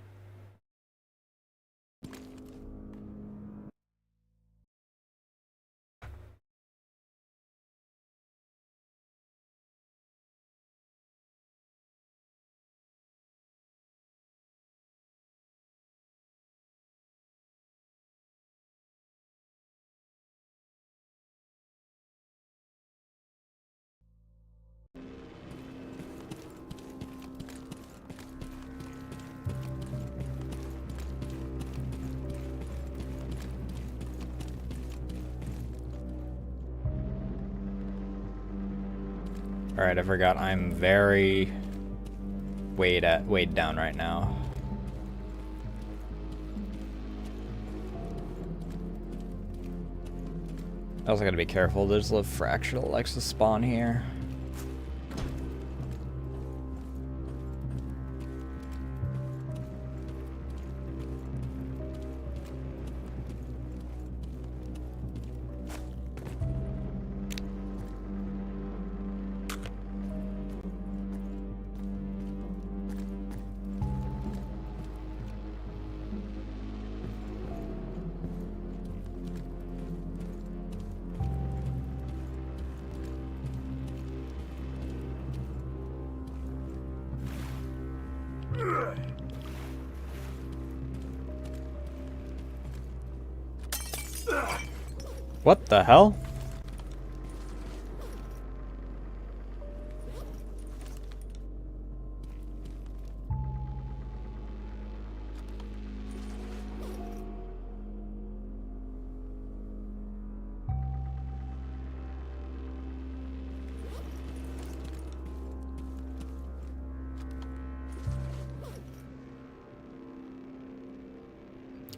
Alright, I forgot I'm very weighed down right now. I also gotta be careful, there's a little fracture that likes to spawn here. What the hell?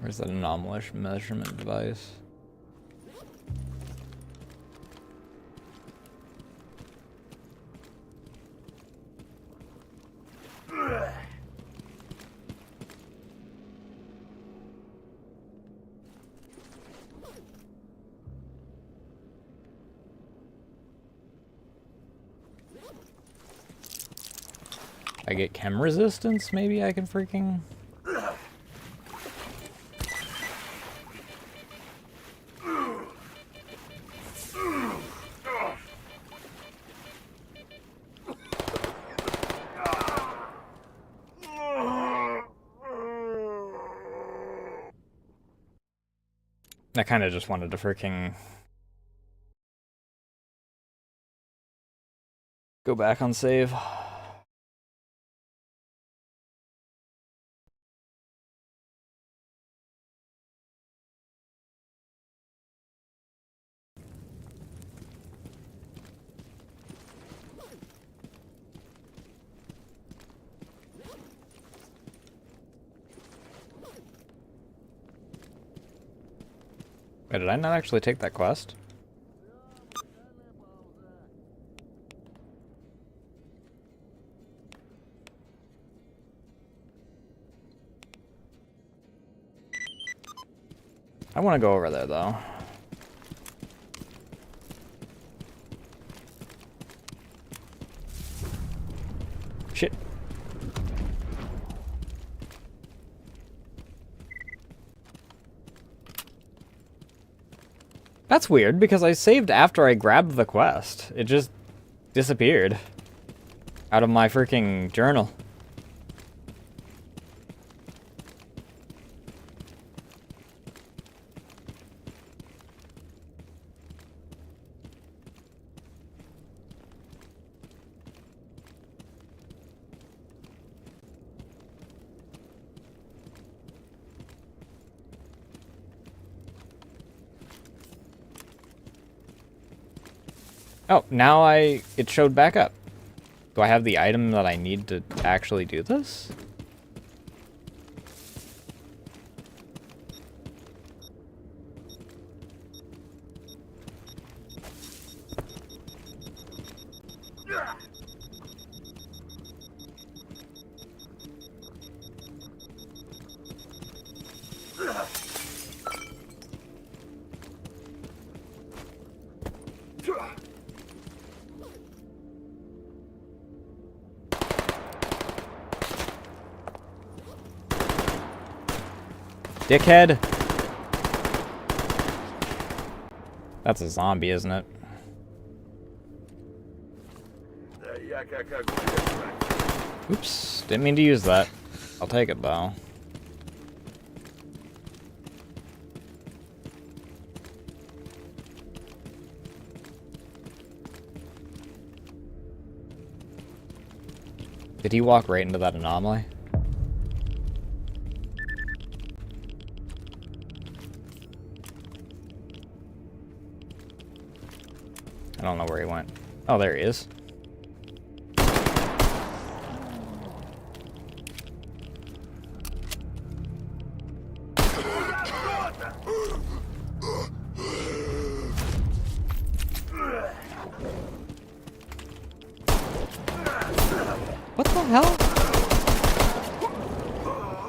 Where's that anomalous measurement device? I get chem resistance, maybe I can freaking... I kind of just wanted to freaking go back on save. Wait, did I not actually take that quest? I want to go over there, though. Shit. That's weird, because I saved after I grabbed the quest. It just disappeared out of my freaking journal. Oh, now it showed back up. Do I have the item that I need to actually do this? Dickhead! That's a zombie, isn't it? Oops, didn't mean to use that. I'll take it, though. Did he walk right into that anomaly? I don't know where he went. Oh, there he is. What the hell?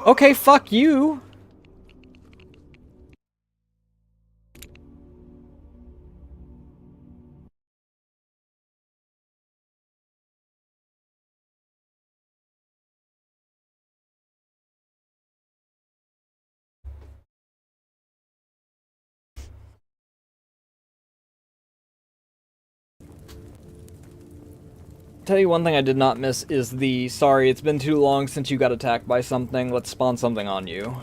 Okay, fuck you. Tell you one thing I did not miss is the sorry, it's been too long since you got attacked by something, let's spawn something on you.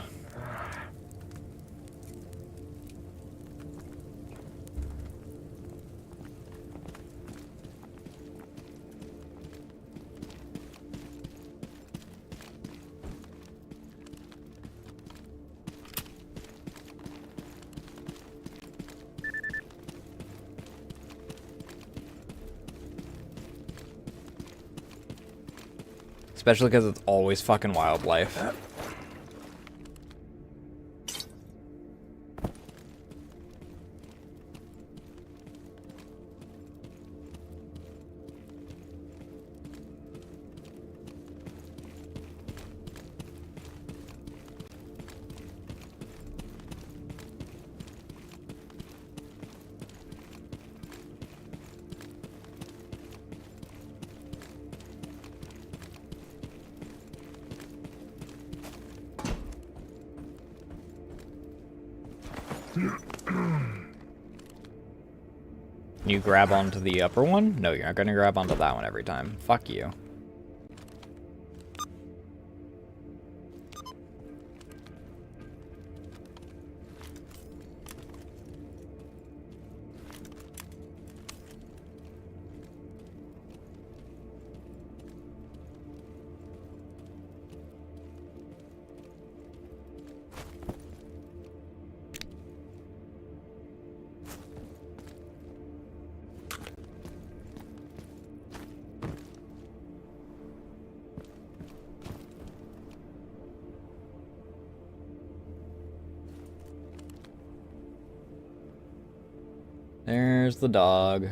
Especially because it's always fucking wildlife. You grab onto the upper one? No, you're not gonna grab onto that one every time. Fuck you. There's the dog.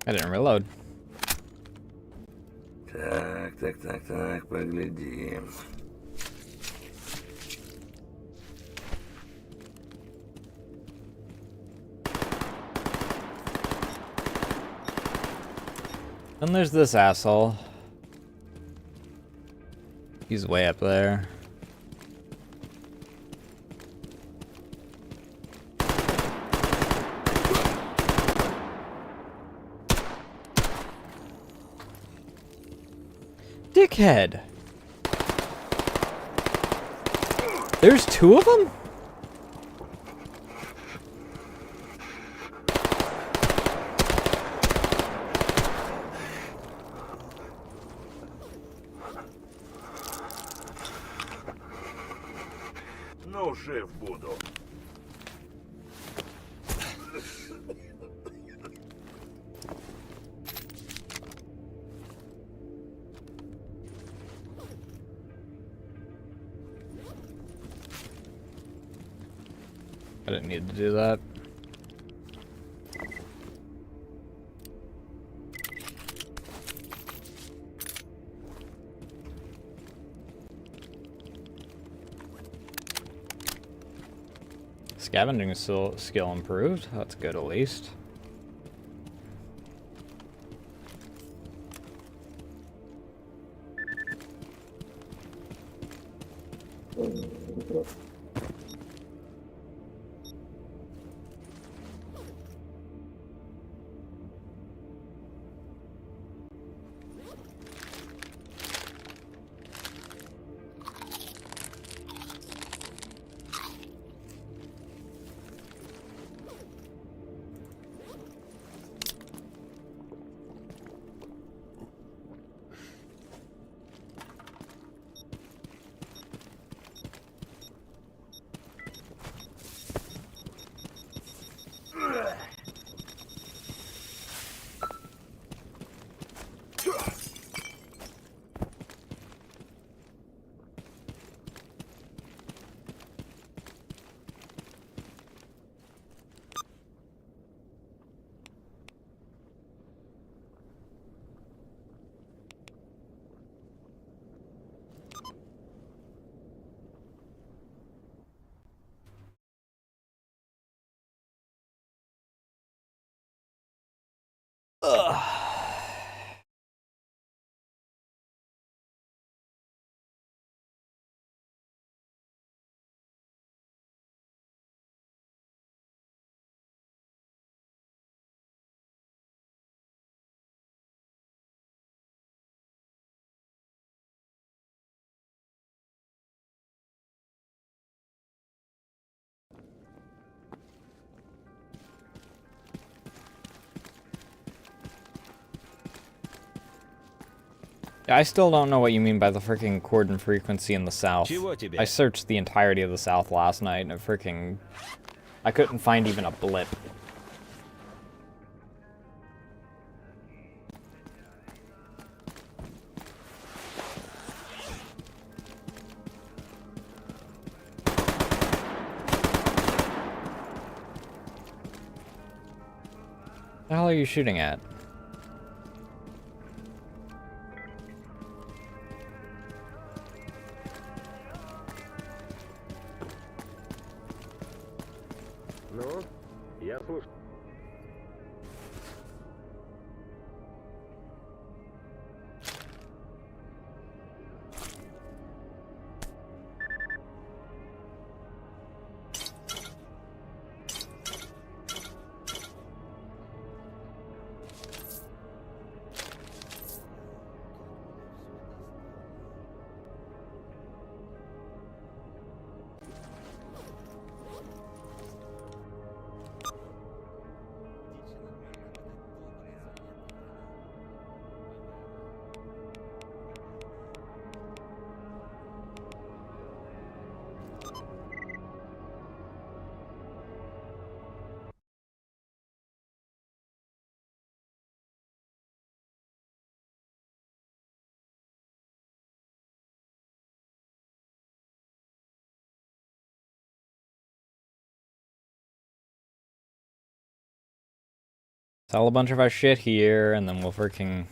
I didn't reload. Так, поглядим. And there's this asshole. He's way up there. Dickhead! There's two of them? Ну, жив буду. I didn't need to do that. Scavenging skill improved. That's good at least. I still don't know what you mean by the freaking cordon frequency in the south. I searched the entirety of the south last night and I couldn't find even a blip. What the hell are you shooting at? Ну, я слушаю. Sell a bunch of our shit here, and then we'll freaking...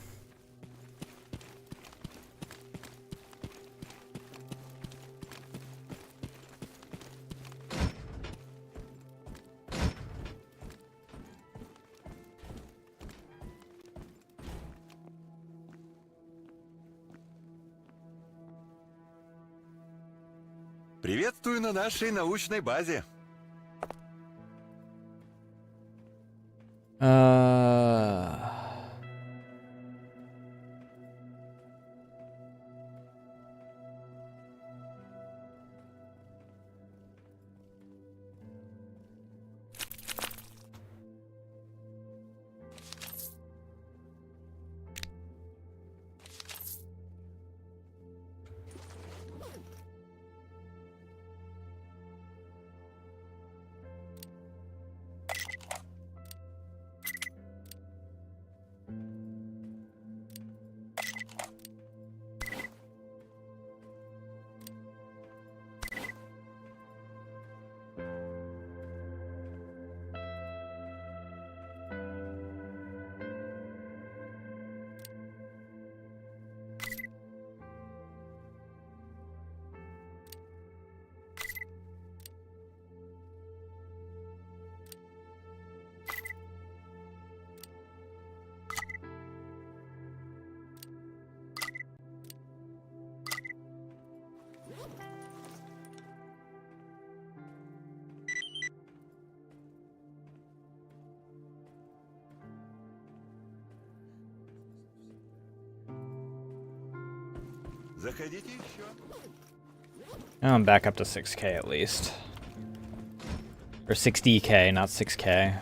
Приветствую на нашей научной базе. Заходите еще. I'm back up to 6k at least. Or 60k, not 6k.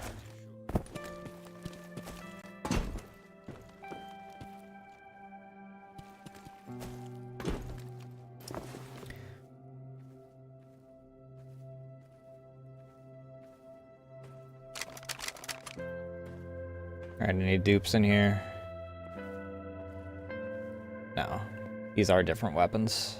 Alright, any dupes in here? No. These are different weapons.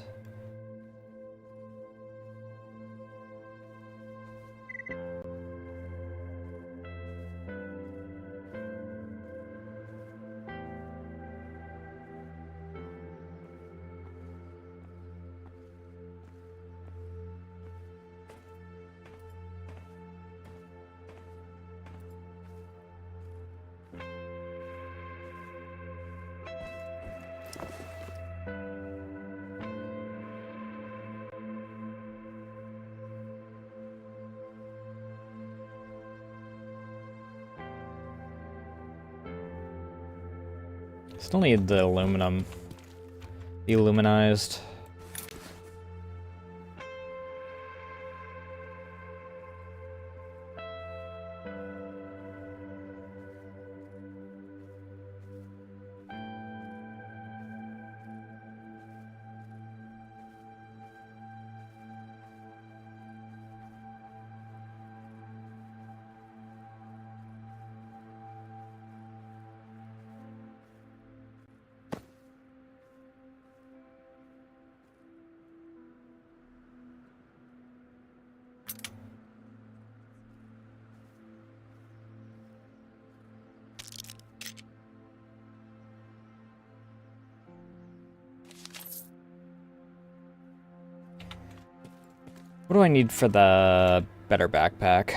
Still need the aluminum illuminized. What do I need for the better backpack?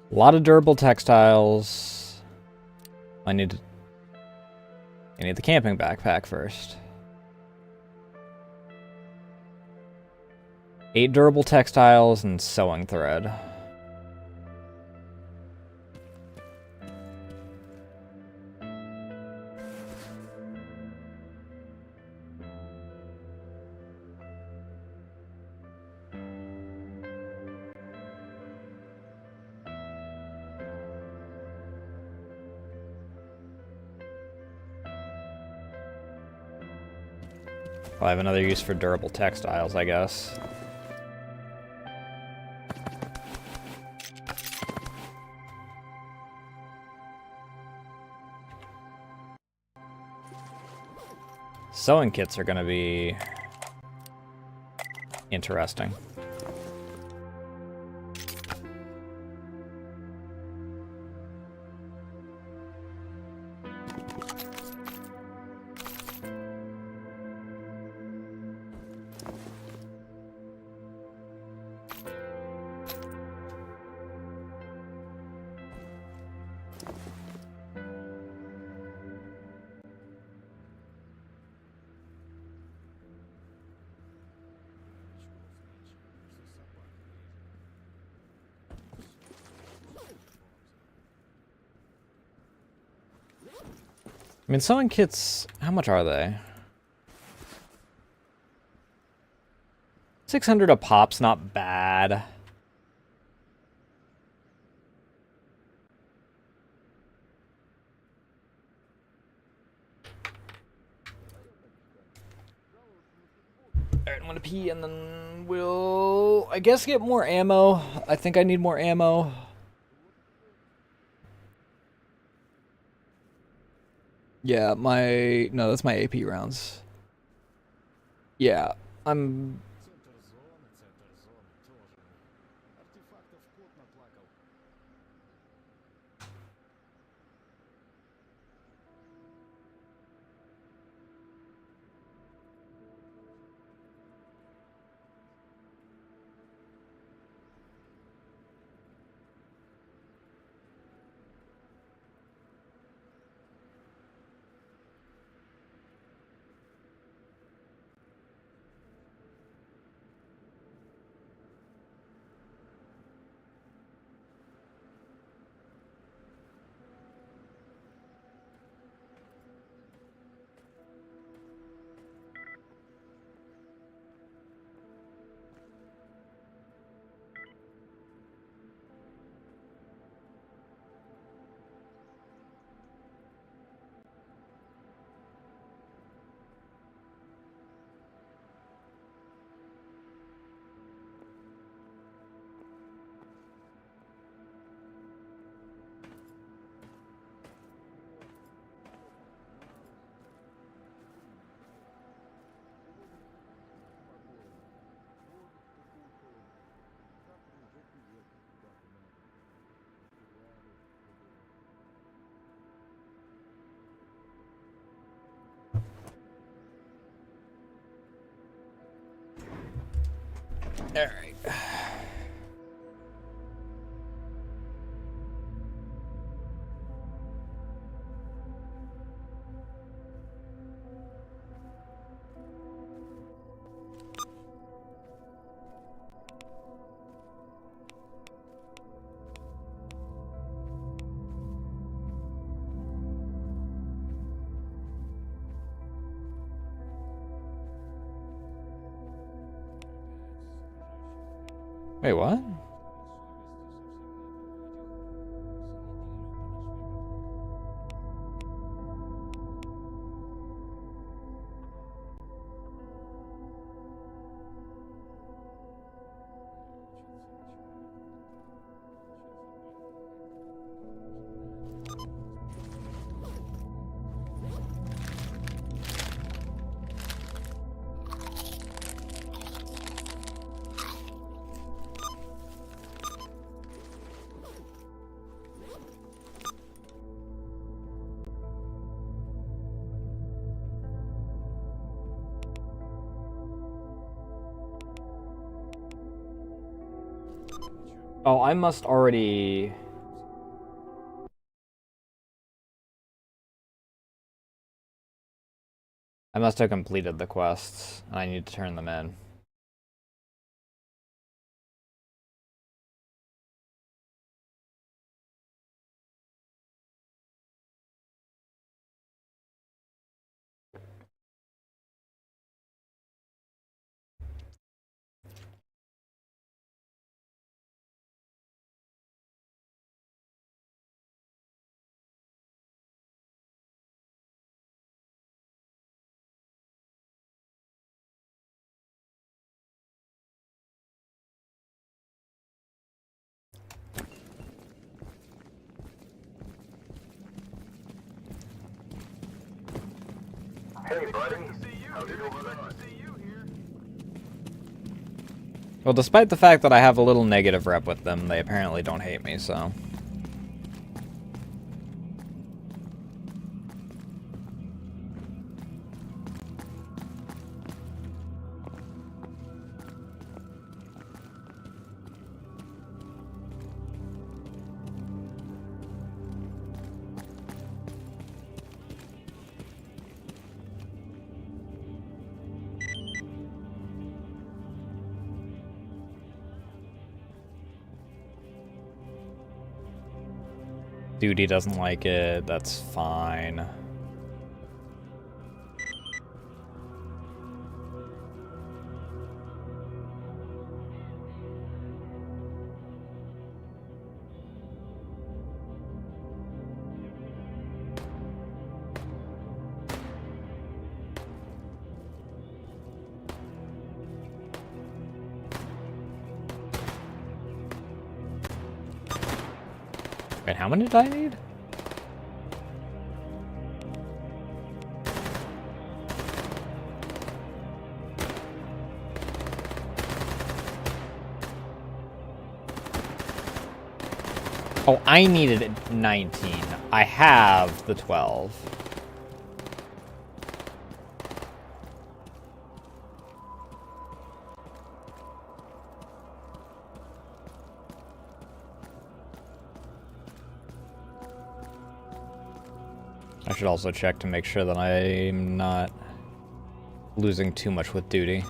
A lot of durable textiles. I need the camping backpack first. 8 durable textiles and sewing thread. Well, I have another use for durable textiles, I guess. Sewing kits are gonna be interesting. I mean, sewing kits, how much are they? 600 a pop's not bad. Alright, I'm gonna pee and then we'll, I guess, get more ammo. I think I need more ammo. Yeah, no, that's my AP rounds. Yeah, I'm... Alright. Wait, what? Oh, I must already... I must have completed the quests, and I need to turn them in. Well, despite the fact that I have a little negative rep with them, they apparently don't hate me, so... Duty doesn't like it, that's fine. Wait, how many did I need? Oh, I needed 19. I have the 12. I should also check to make sure that I'm not losing too much with duty.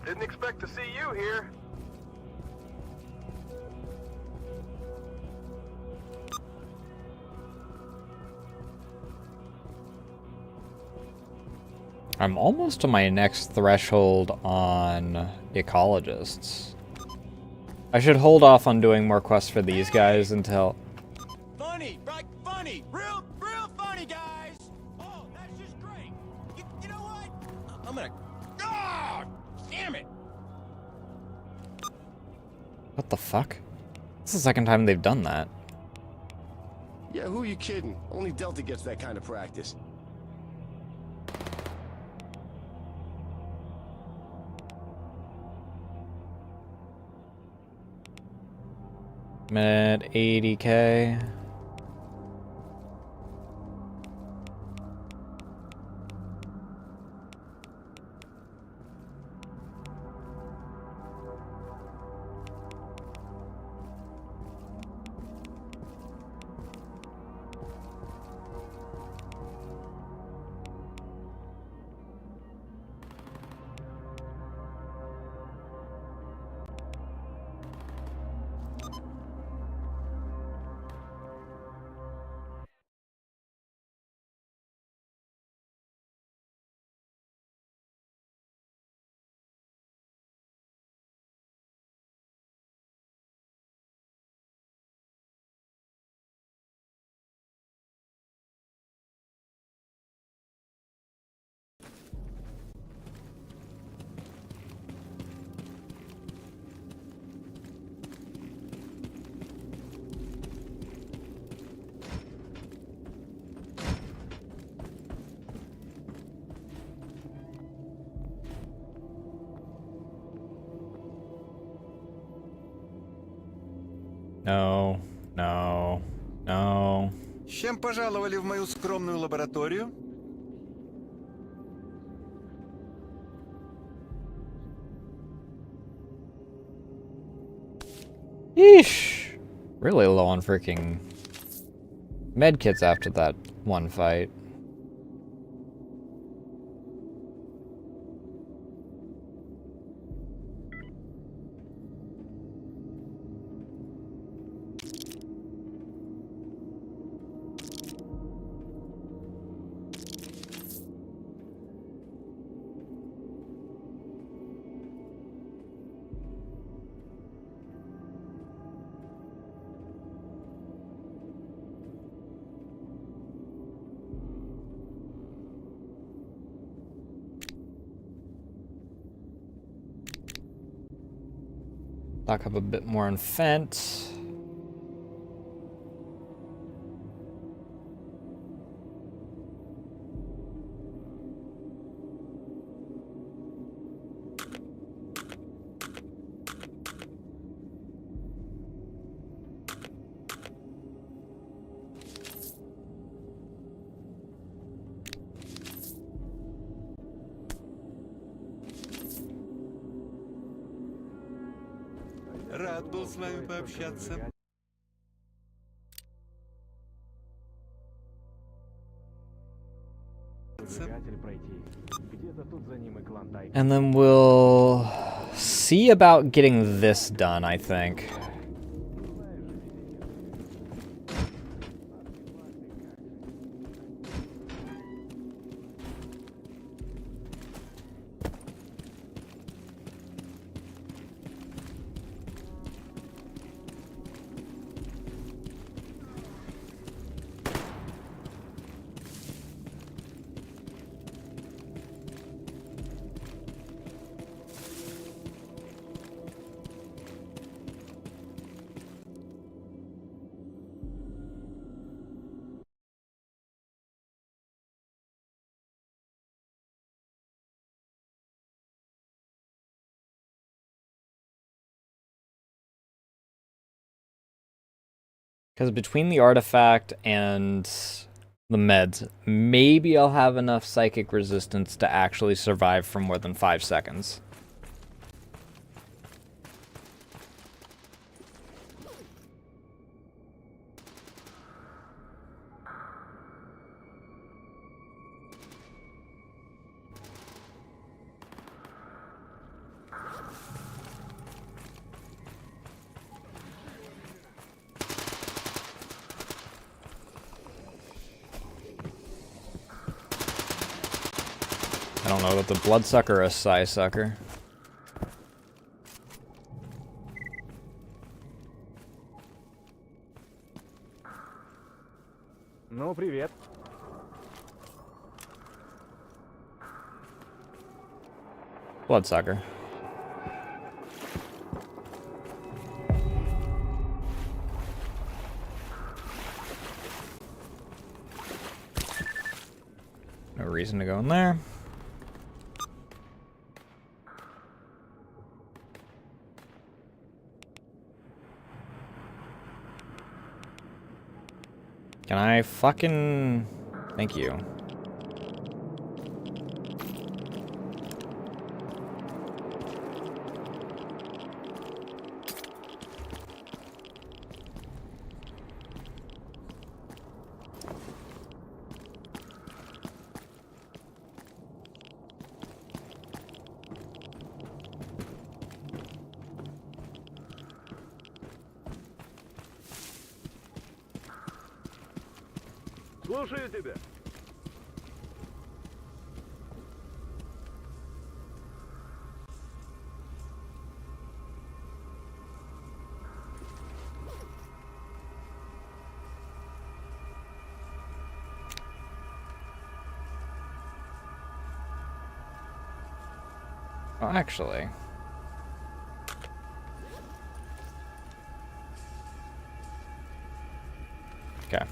Didn't expect to see you here. I'm almost to my next threshold on ecologists. I should hold off on doing more quests for these guys until... Funny, right? Funny, real funny, guys. Oh, that's just great. You know what? I'm gonna. Oh, damn it! What the fuck? This is the second time they've done that. Yeah, who are you kidding? Only Delta gets that kind of practice. I'm at 80k. No, no, no. С чем пожаловали в мою скромную лабораторию? Yeesh. Really low on freaking medkits after that one fight. Stock up a bit more on Fent. Рад был с вами пообщаться. And then we'll see about getting this done, I think. Because between the artifact and the meds, maybe I'll have enough psychic resistance to actually survive for more than 5 seconds. I don't know, that the bloodsucker or a psi sucker. Ну, привет. Bloodsucker. No reason to go in there. Can I fucking... Thank you. Слушаю тебя. Oh, actually... Okay.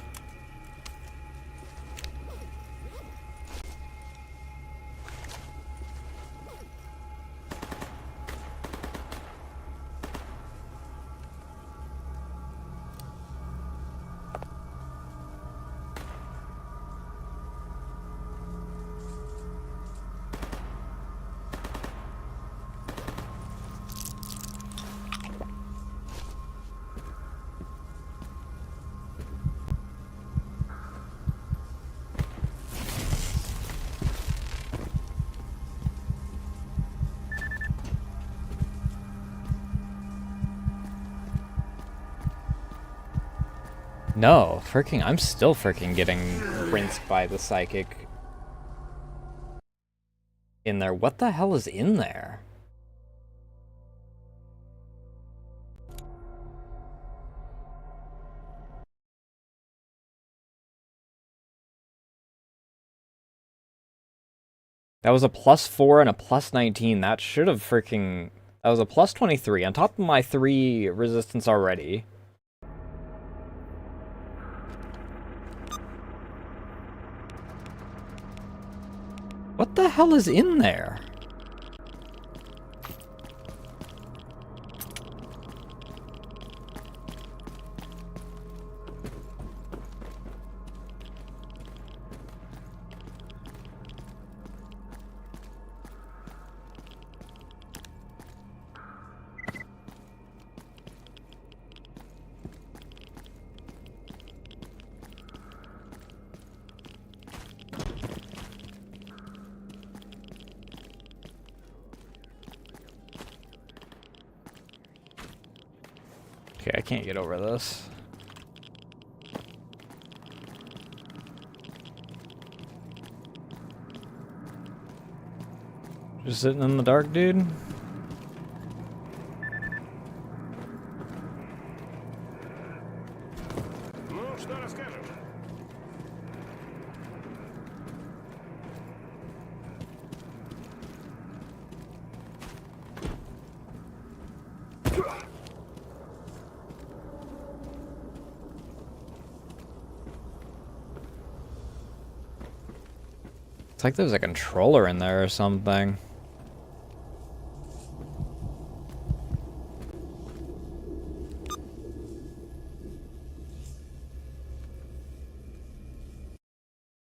No, freaking, I'm still freaking getting rinsed by the psychic in there. What the hell is in there? That was a +4 and a +19. That should have freaking That was a plus 23 on top of my 3 resistance already. What the hell is in there? Okay, I can't get over this. Just sitting in the dark, dude. Ну, что расскажешь? It's like there's a controller in there or something.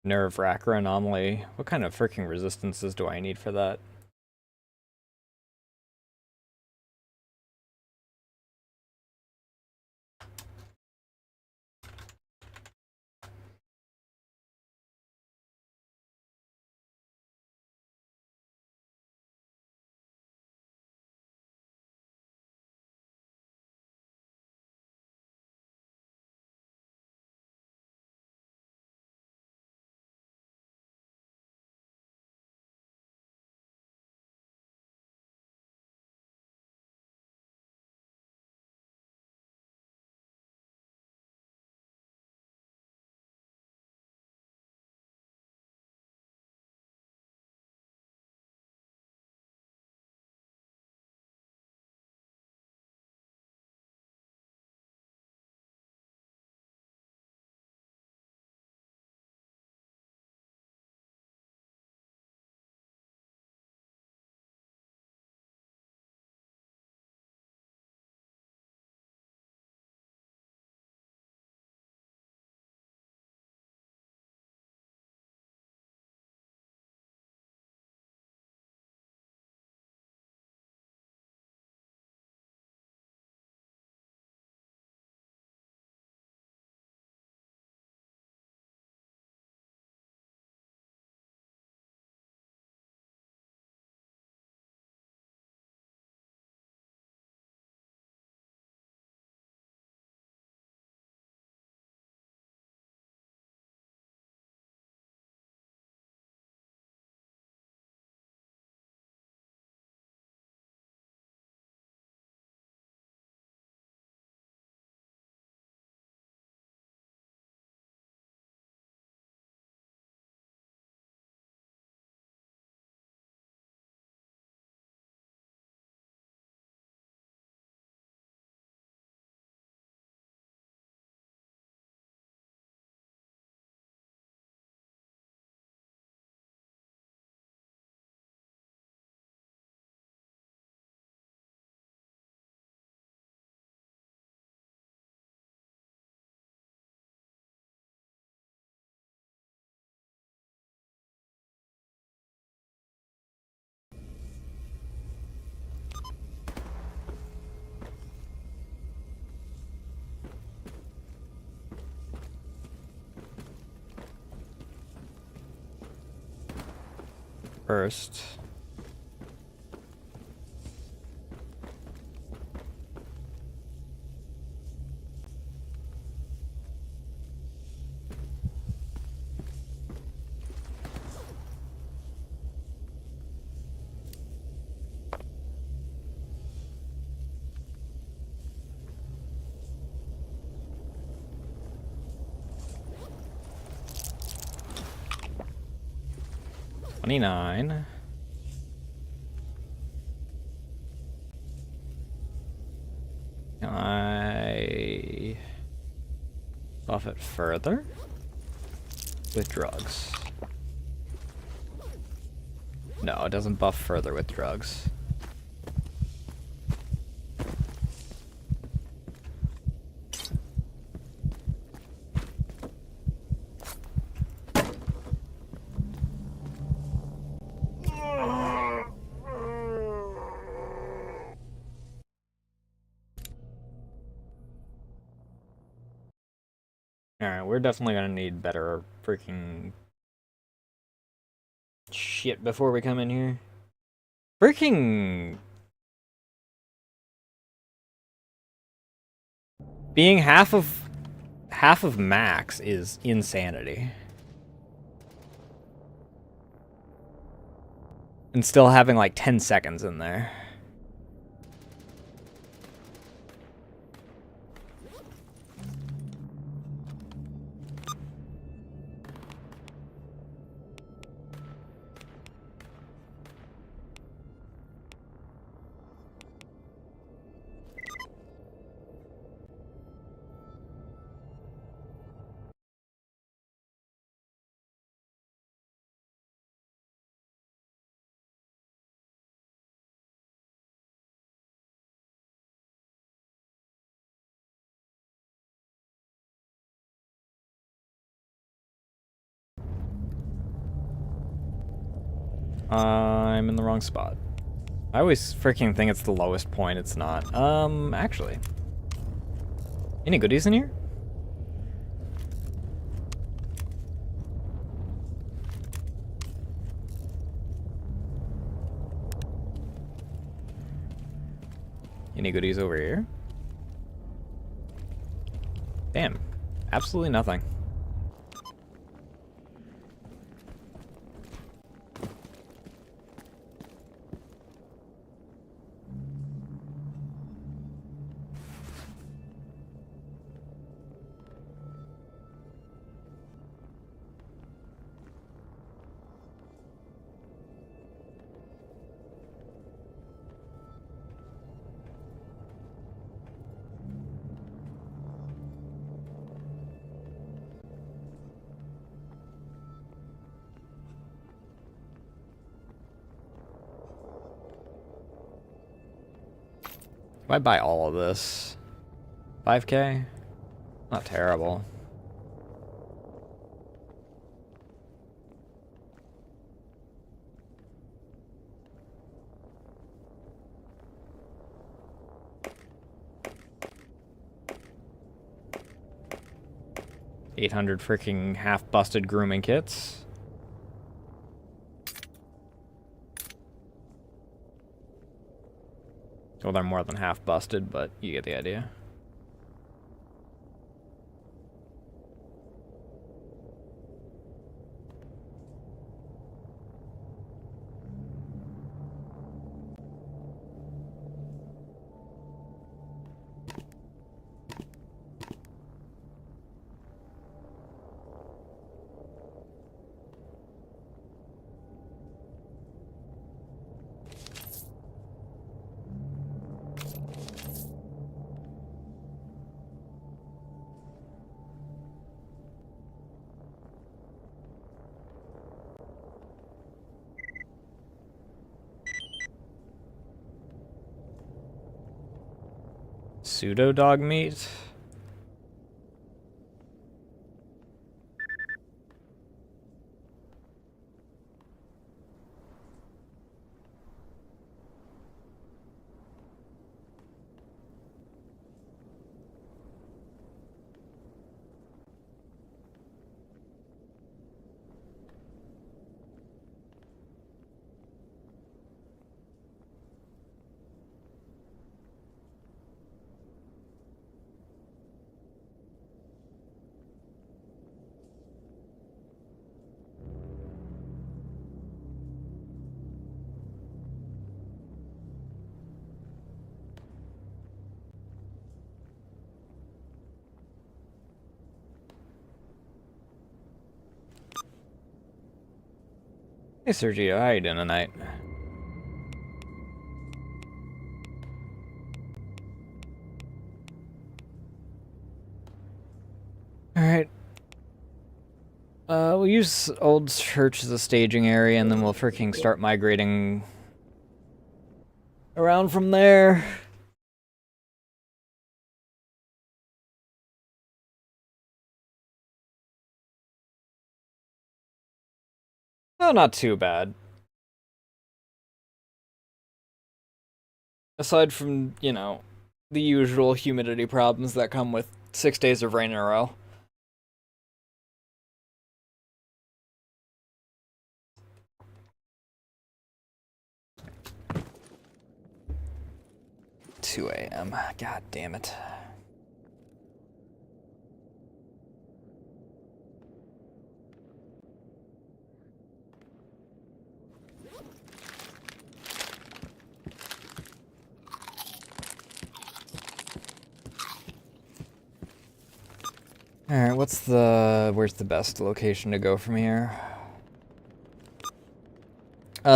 Nerve wracker anomaly. What kind of freaking resistances do I need for that? First. $29. Buff it further with drugs. No, it doesn't buff further with drugs. Alright, we're definitely gonna need better freaking shit before we come in here. Freaking being half of max is insanity. And still having like 10 seconds in there. I'm in the wrong spot. I always freaking think it's the lowest point. It's not. Actually. Any goodies in here? Any goodies over here? Damn. Absolutely nothing. If I buy all of this, 5K? Not terrible. $800 freaking half-busted grooming kits. Well, they're more than half busted, but you get the idea. Pseudo dog meat? Hey Sergio, how you doing tonight? Alright. We'll use Old Church as a staging area, and then we'll freaking start migrating around from there. Oh, not too bad. Aside from, you know, the usual humidity problems that come with 6 days of rain in a row. $2 a.m. God damn it. Alright, where's the best location to go from here?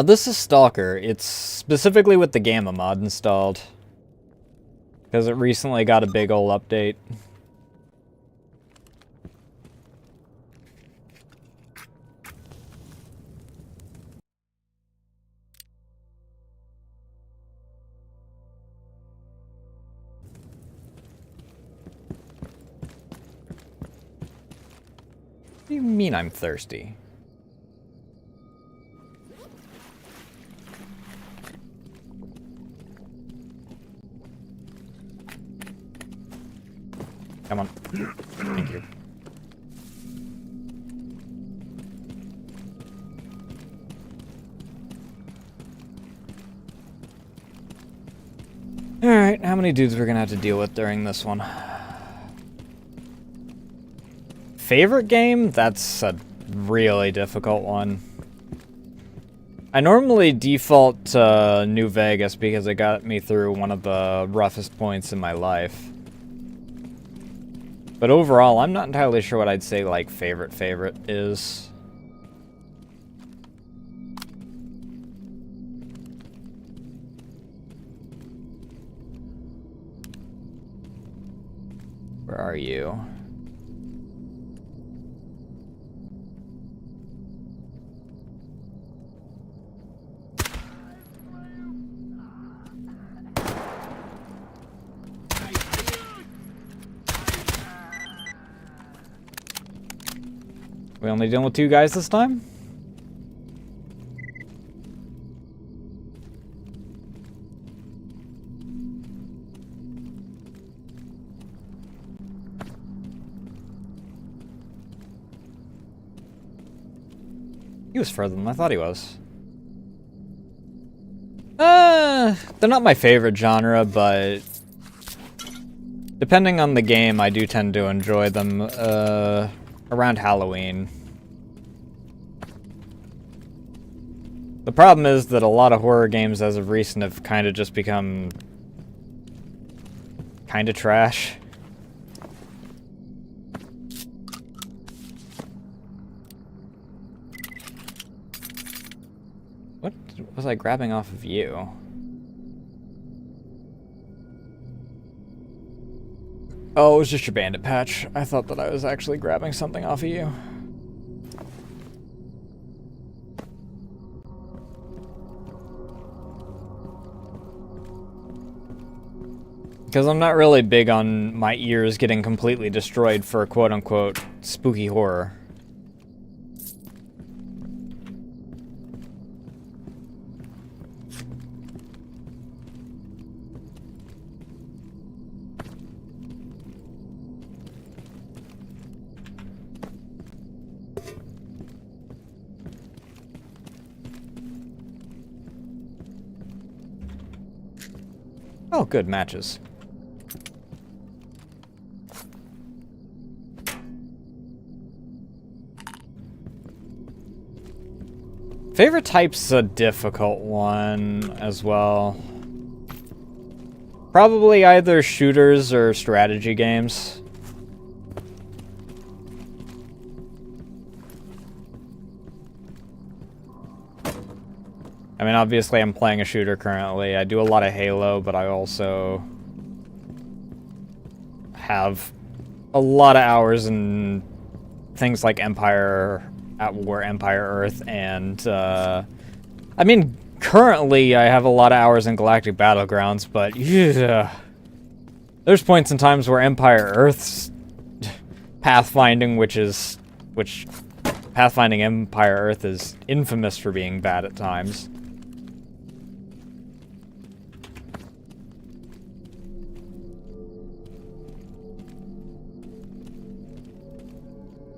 This is Stalker. It's specifically with the Gamma mod installed. Because it recently got a big ol' update. What do you mean I'm thirsty? Come on. Thank you. Alright, how many dudes we're gonna have to deal with during this one? Favorite game? That's a really difficult one. I normally default to New Vegas because it got me through one of the roughest points in my life. But overall, I'm not entirely sure what I'd say, like, favorite is. Where are you? We only dealing with 2 guys this time? He was further than I thought he was. They're not my favorite genre, but depending on the game, I do tend to enjoy them, around Halloween. The problem is that a lot of horror games as of recent have kind of just become kind of trash. What was I grabbing off of you? Oh, it was just your bandit patch. I thought that I was actually grabbing something off of you. Because I'm not really big on my ears getting completely destroyed for quote-unquote spooky horror. Oh, good matches. Favorite type's a difficult one as well. Probably either shooters or strategy games. I mean, obviously I'm playing a shooter currently. I do a lot of Halo, but I also have a lot of hours in things like Empire at War, Empire Earth, and I mean, currently I have a lot of hours in Galactic Battlegrounds, but yeah, there's points in times where Empire Earth's pathfinding, which pathfinding Empire Earth is infamous for being bad at times.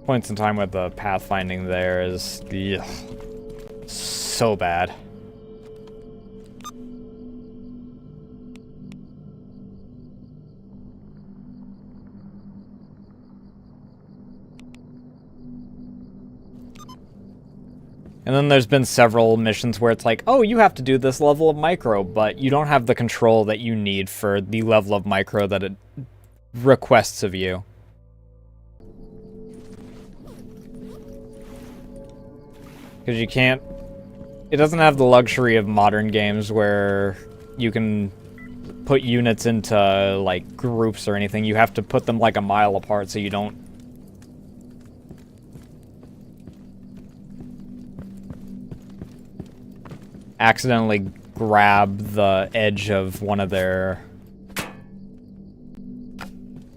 Points in time where the pathfinding there is ugh, so bad. And then there's been several missions where it's like, oh, you have to do this level of micro, but you don't have the control that you need for the level of micro that it requests of you. Because you can't... It doesn't have the luxury of modern games where you can put units into, like, groups or anything. You have to put them, like, a mile apart so you don't... accidentally grab the edge of one of their...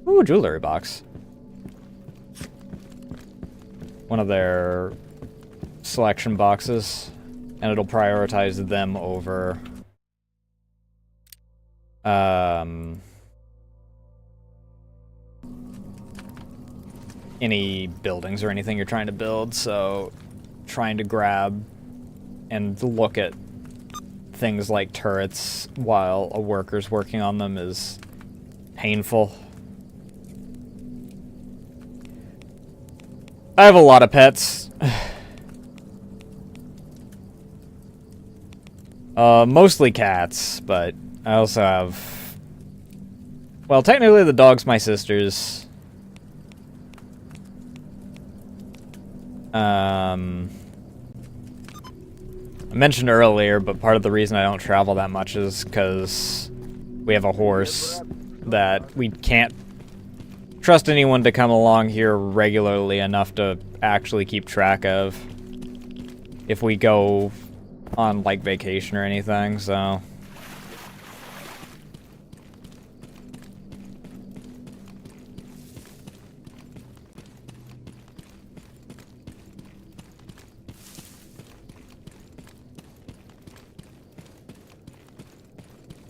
Ooh, jewelry box. One of their selection boxes, and it'll prioritize them over any buildings or anything you're trying to build. So trying to grab and look at things like turrets while a worker's working on them is painful. I have a lot of pets. Mostly cats, but I also have... Well, technically the dog's my sister's. I mentioned earlier, but part of the reason I don't travel that much is because we have a horse that we can't trust anyone to come along here regularly enough to actually keep track of if we go on, like, vacation or anything, so...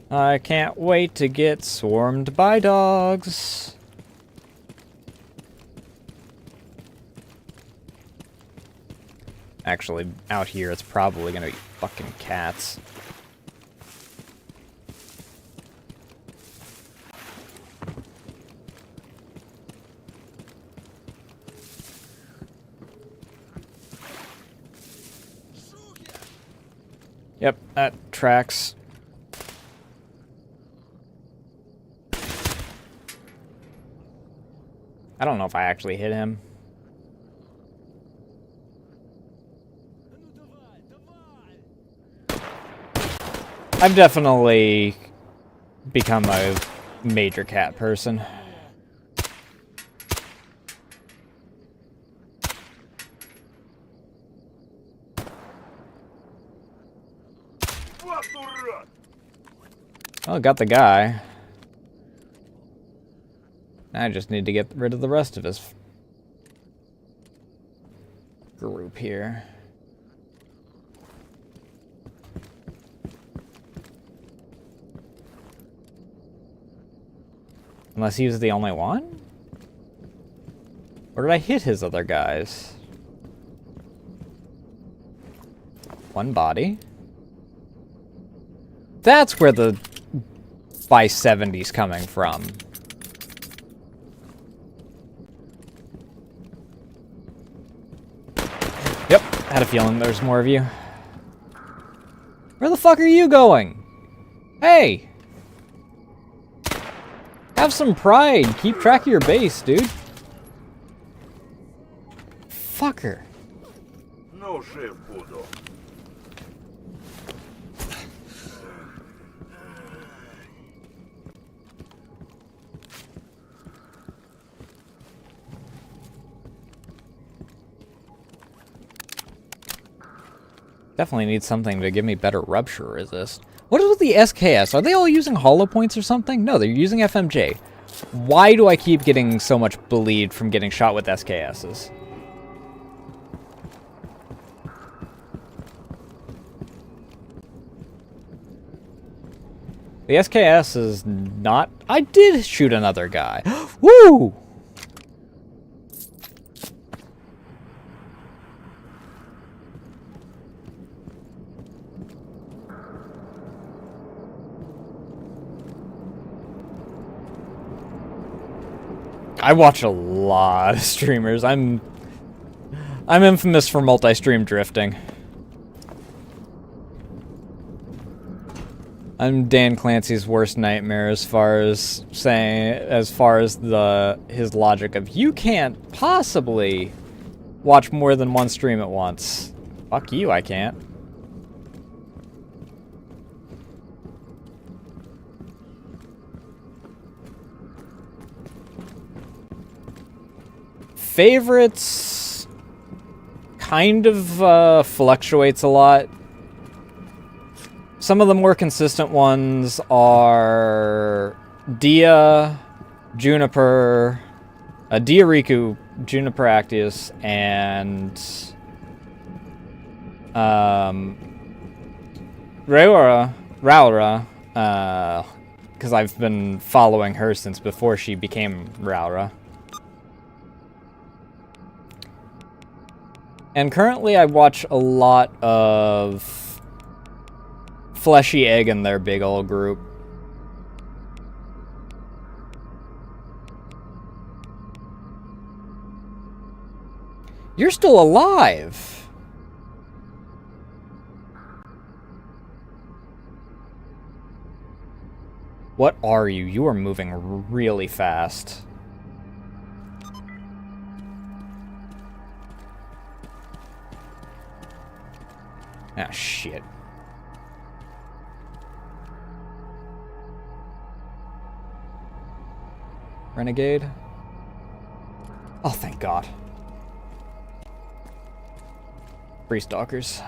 I can't wait to get swarmed by dogs. Actually, out here it's probably gonna be fucking cats. Yep, that tracks. I don't know if I actually hit him. I've definitely become a major cat person. Oh, got the guy. I just need to get rid of the rest of his group here. Unless he was the only one? Or did I hit his other guys? One body. That's where the by 70's coming from. Yep, had a feeling there's more of you. Where the fuck are you going? Hey! Have some pride. Keep track of your base, dude. Fucker. No, шеф буду. Definitely need something to give me better rupture resist. What is with the SKS? Are they all using hollow points or something? No, they're using FMJ. Why do I keep getting so much bleed from getting shot with SKSs? The SKS is not... I did shoot another guy. Woo! I watch a lot of streamers. I'm infamous for multi-stream drifting. I'm Dan Clancy's worst nightmare as far as his logic of you can't possibly watch more than one stream at once. Fuck you, I can't. Favorites kind of fluctuates a lot. Some of the more consistent ones are Dia, Juniper, Diariku, Juniper Actius, and Raura, because I've been following her since before she became Raura. And currently I watch a lot of Fleshy Egg and their big old group. You're still alive! What are you? You are moving really fast. Ah, shit. Renegade? Oh, thank God. Free stalkers.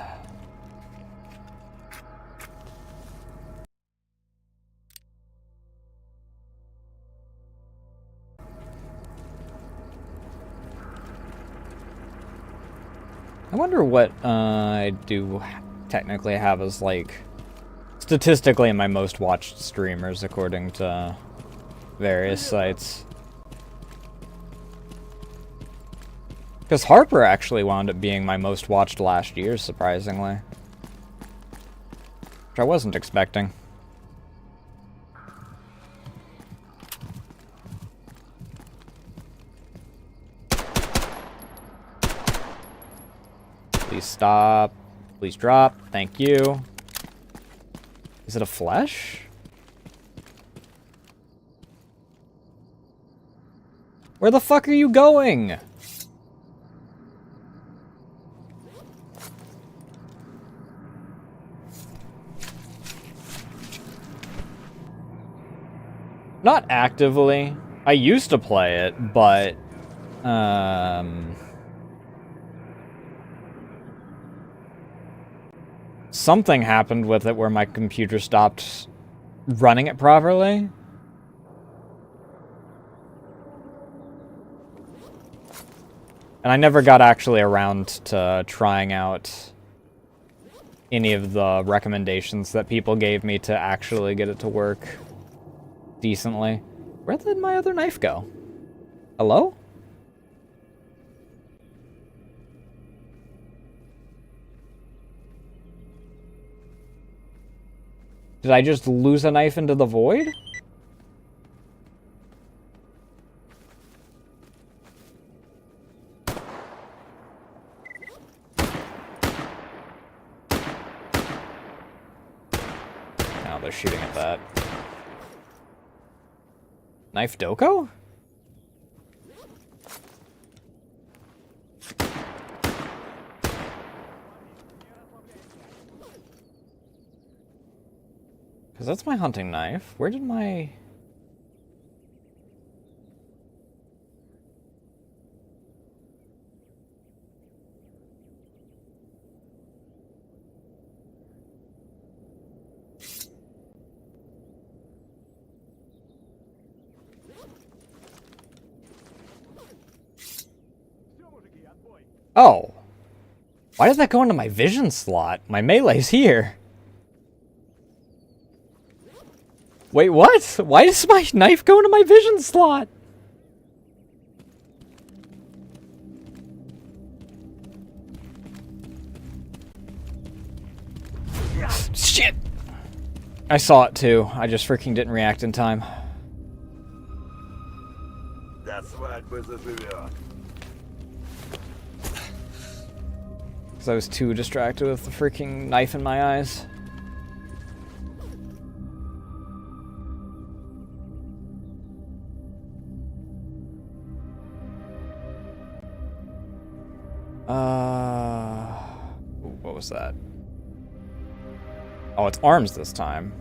I wonder what I do technically have as, like, statistically my most watched streamers according to various sites. Because Harper actually wound up being my most watched last year, surprisingly. Which I wasn't expecting. Please stop. Please drop. Thank you. Is it a flesh? Where the fuck are you going? Not actively. I used to play it, but something happened with it where my computer stopped running it properly. And I never got actually around to trying out any of the recommendations that people gave me to actually get it to work decently. Where did my other knife go? Hello? Did I just lose a knife into the void? Now they're shooting at that. Knife Doko? Because that's my hunting knife. Where did my... Oh. Why did that go into my vision slot? My melee's here. Wait, what? Why does my knife go into my vision slot? Shit! I saw it too. I just freaking didn't react in time. До свадьбы заживет. Because I was too distracted with the freaking knife in my eyes. What was that? Oh, it's arms this time.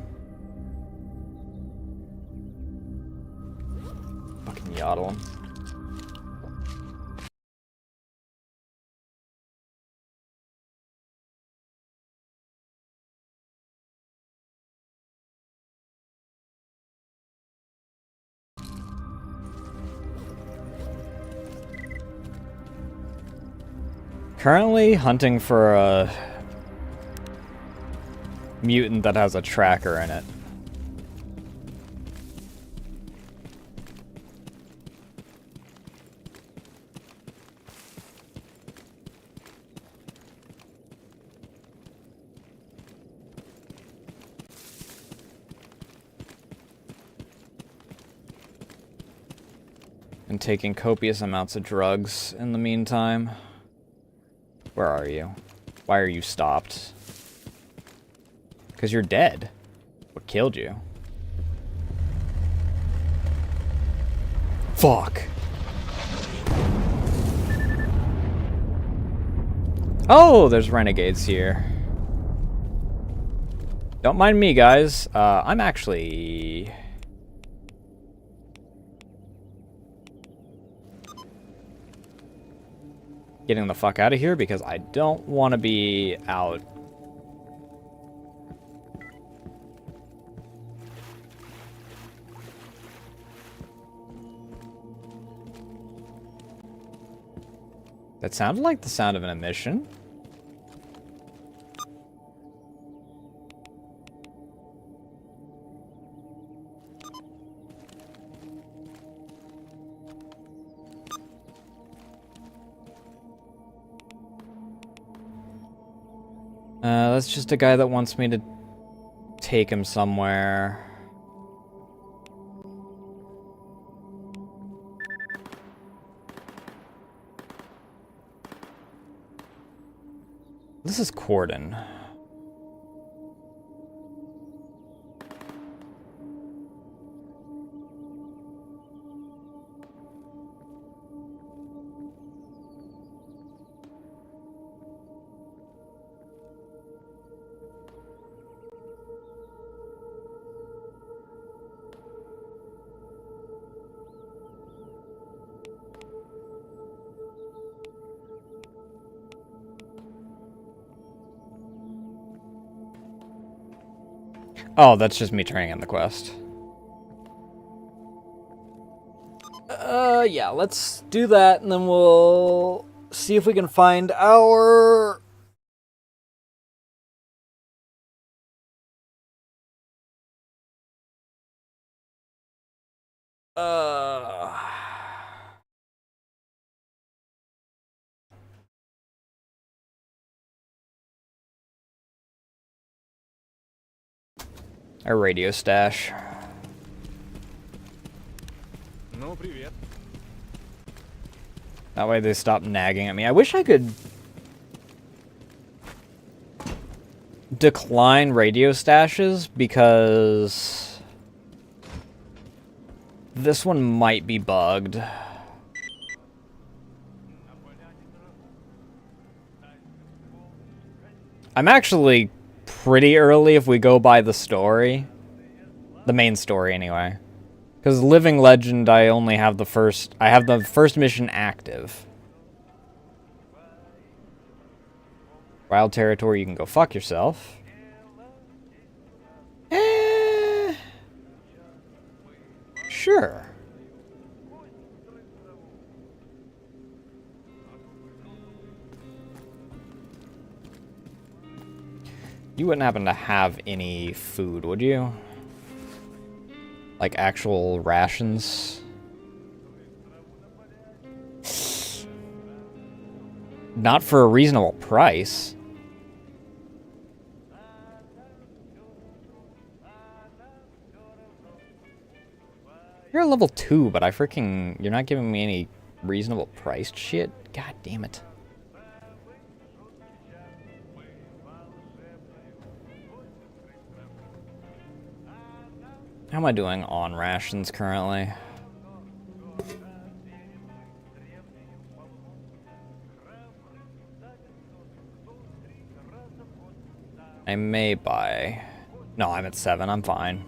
Fucking yodel him. Currently hunting for a mutant that has a tracker in it. And taking copious amounts of drugs in the meantime. Where are you? Why are you stopped? Because you're dead. What killed you? Fuck. Oh, there's renegades here. Don't mind me, guys. I'm actually... getting the fuck out of here because I don't want to be out. That sounded like the sound of an emission. That's just a guy that wants me to take him somewhere. This is Corden. Oh, that's just me turning in the quest. Yeah, let's do that, and then we'll see if we can find our... our radio stash. Ну, привет. That way they stop nagging at me. I wish I could decline radio stashes because this one might be bugged. I'm actually pretty early if we go by the story. The main story, anyway. Because Living Legend, I only have the first... I have the first mission active. Wild Territory, you can go fuck yourself. Sure. You wouldn't happen to have any food, would you? Like actual rations? Not for a reasonable price. You're a level 2, but you're not giving me any reasonable priced shit? God damn it. How am I doing on rations currently? I may buy... No, I'm at 7. I'm fine.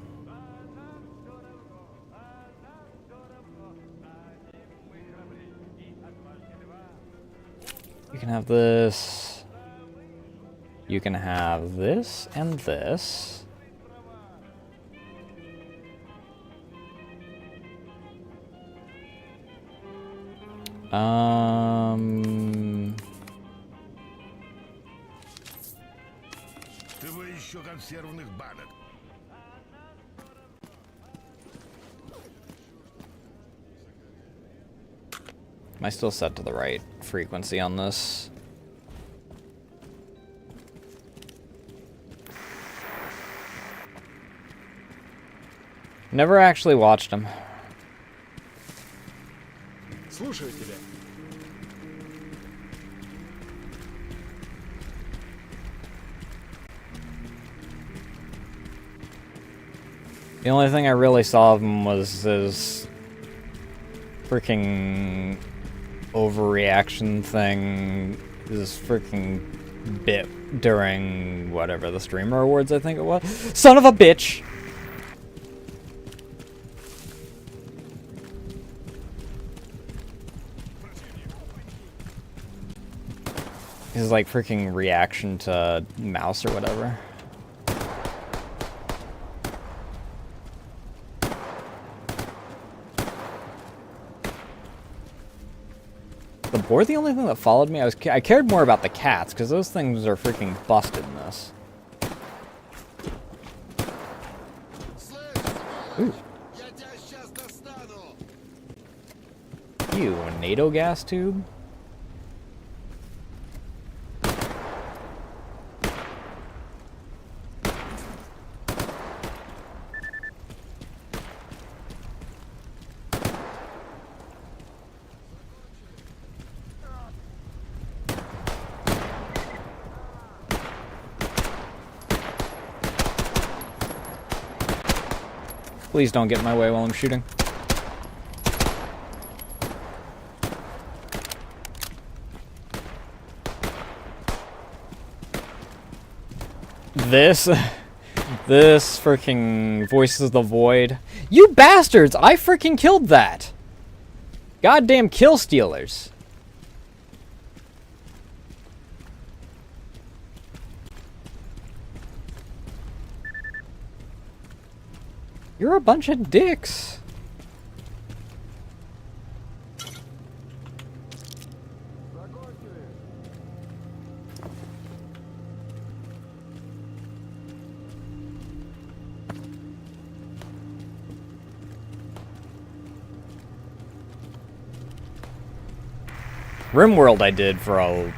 You can have this. You can have this and this. Am I still set to the right frequency on this? Never actually watched him. Слушаю тебя. The only thing I really saw of him was his freaking overreaction thing, his freaking bit during whatever the Streamer Awards I think it was. Son of a bitch! His like freaking reaction to mouse or whatever. The boar the only thing that followed me? I cared more about the cats, because those things are freaking busted in this. Ooh. You, a NATO gas tube? Please don't get in my way while I'm shooting. This freaking Voices of the Void. You bastards! I freaking killed that! Goddamn kill stealers. You're a bunch of dicks. RimWorld I did for a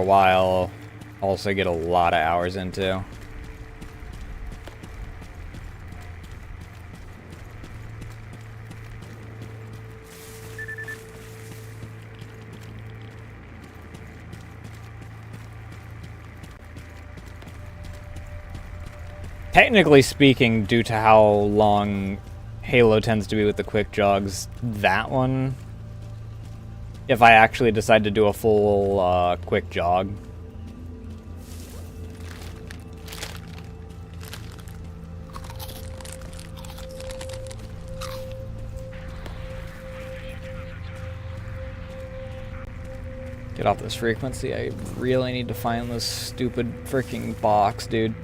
while, also get a lot of hours into. Technically speaking, due to how long Halo tends to be with the quick jogs, that one, if I actually decide to do a full quick jog. Get off this frequency. I really need to find this stupid freaking box, dude.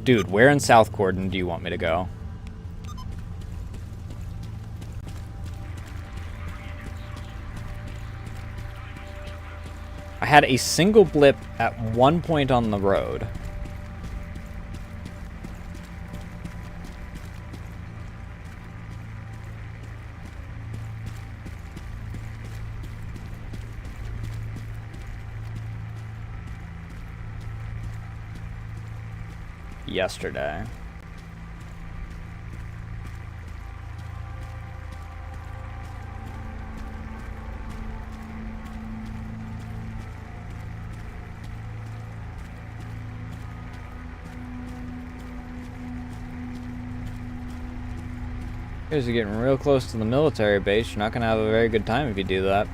Dude, where in South Cordon do you want me to go? I had a single blip at one point on the road. Yesterday. You guys are getting real close to the military base. You're not gonna have a very good time if you do that.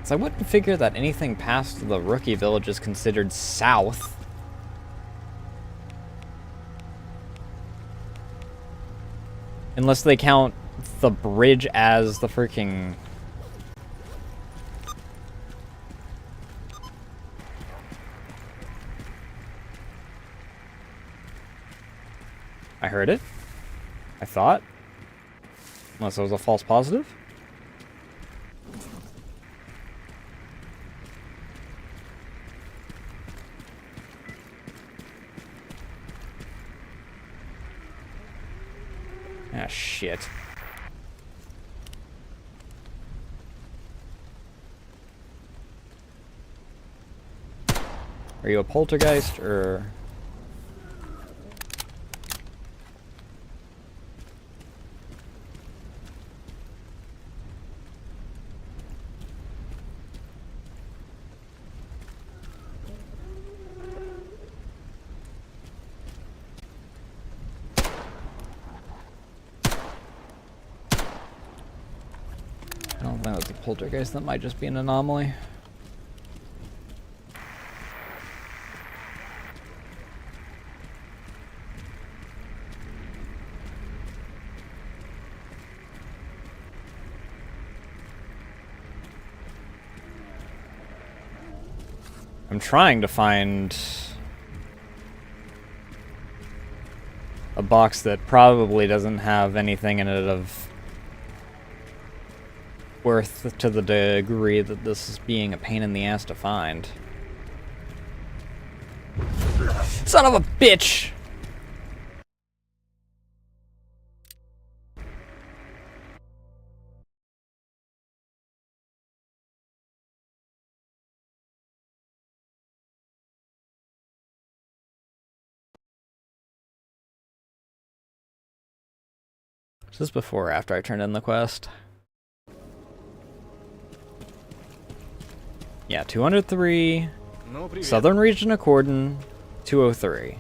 I wouldn't figure that anything past the rookie village is considered south. Unless they count the bridge as the freaking... I heard it. I thought. Unless it was a false positive. Ah, shit. Are you a poltergeist, or... I don't think that's a poltergeist. That might just be an anomaly. I'm trying to find a box that probably doesn't have anything in it of worth to the degree that this is being a pain in the ass to find. Son of a bitch! Is this before or after I turned in the quest? Yeah, 203, Southern Region of Cordon, 203.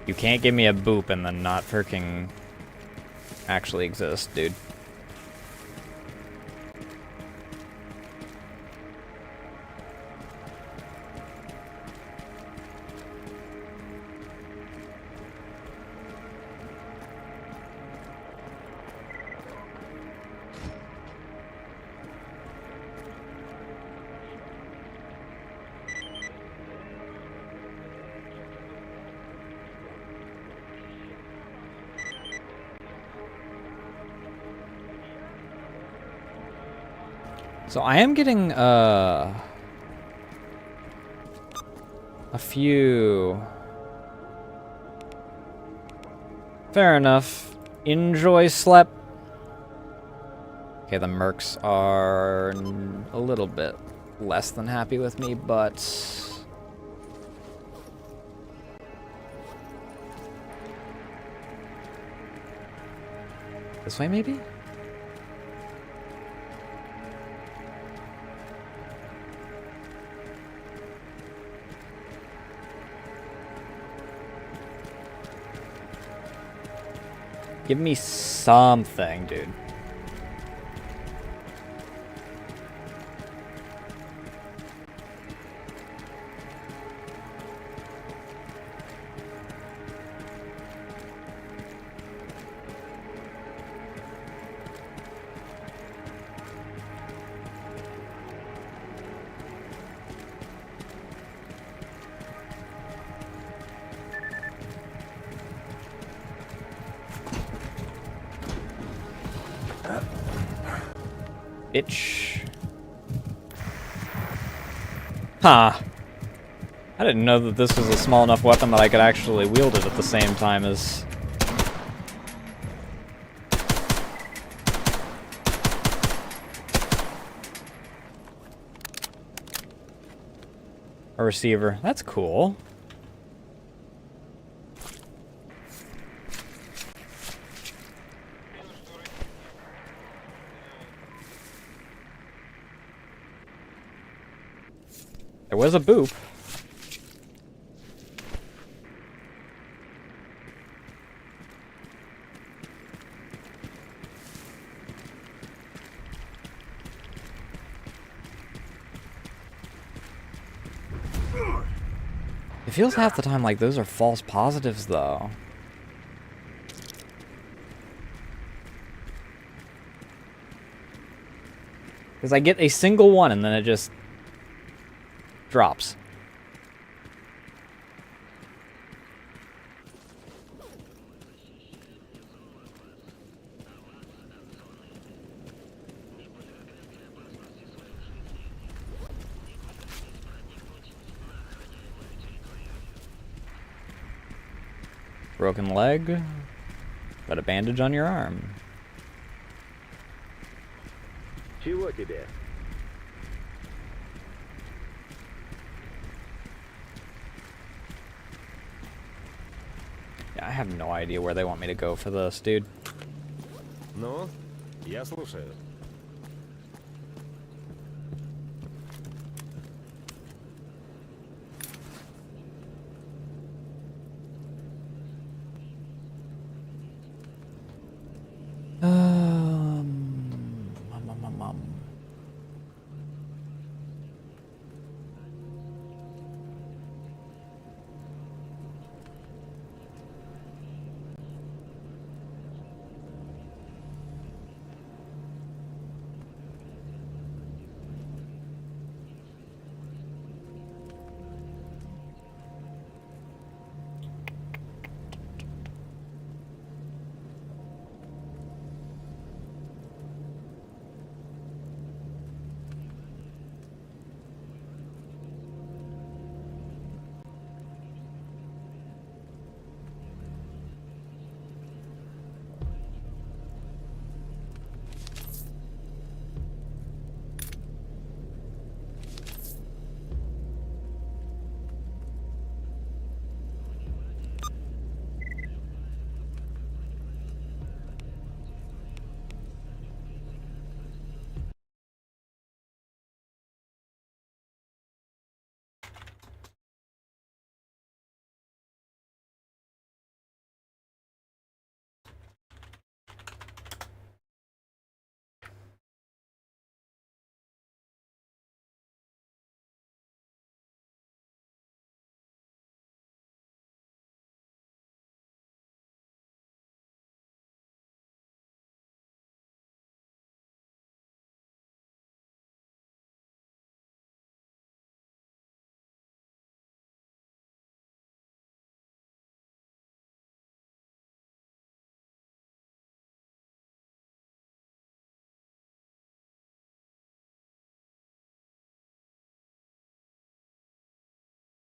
You can't give me a boop and then not freaking actually exist, dude. So I am getting a few. Fair enough. Enjoy slep. Okay, the mercs are a little bit less than happy with me, but this way maybe? Give me something, dude. Itch. Huh. I didn't know that this was a small enough weapon that I could actually wield it at the same time as... a receiver. That's cool. There was a boop. It feels half the time like those are false positives, though. Because I get a single one and then it just drops. Broken leg. Got a bandage on your arm. Чего тебе? Yeah, I have no idea where they want me to go for this, dude. Ну, я слушаю. Um,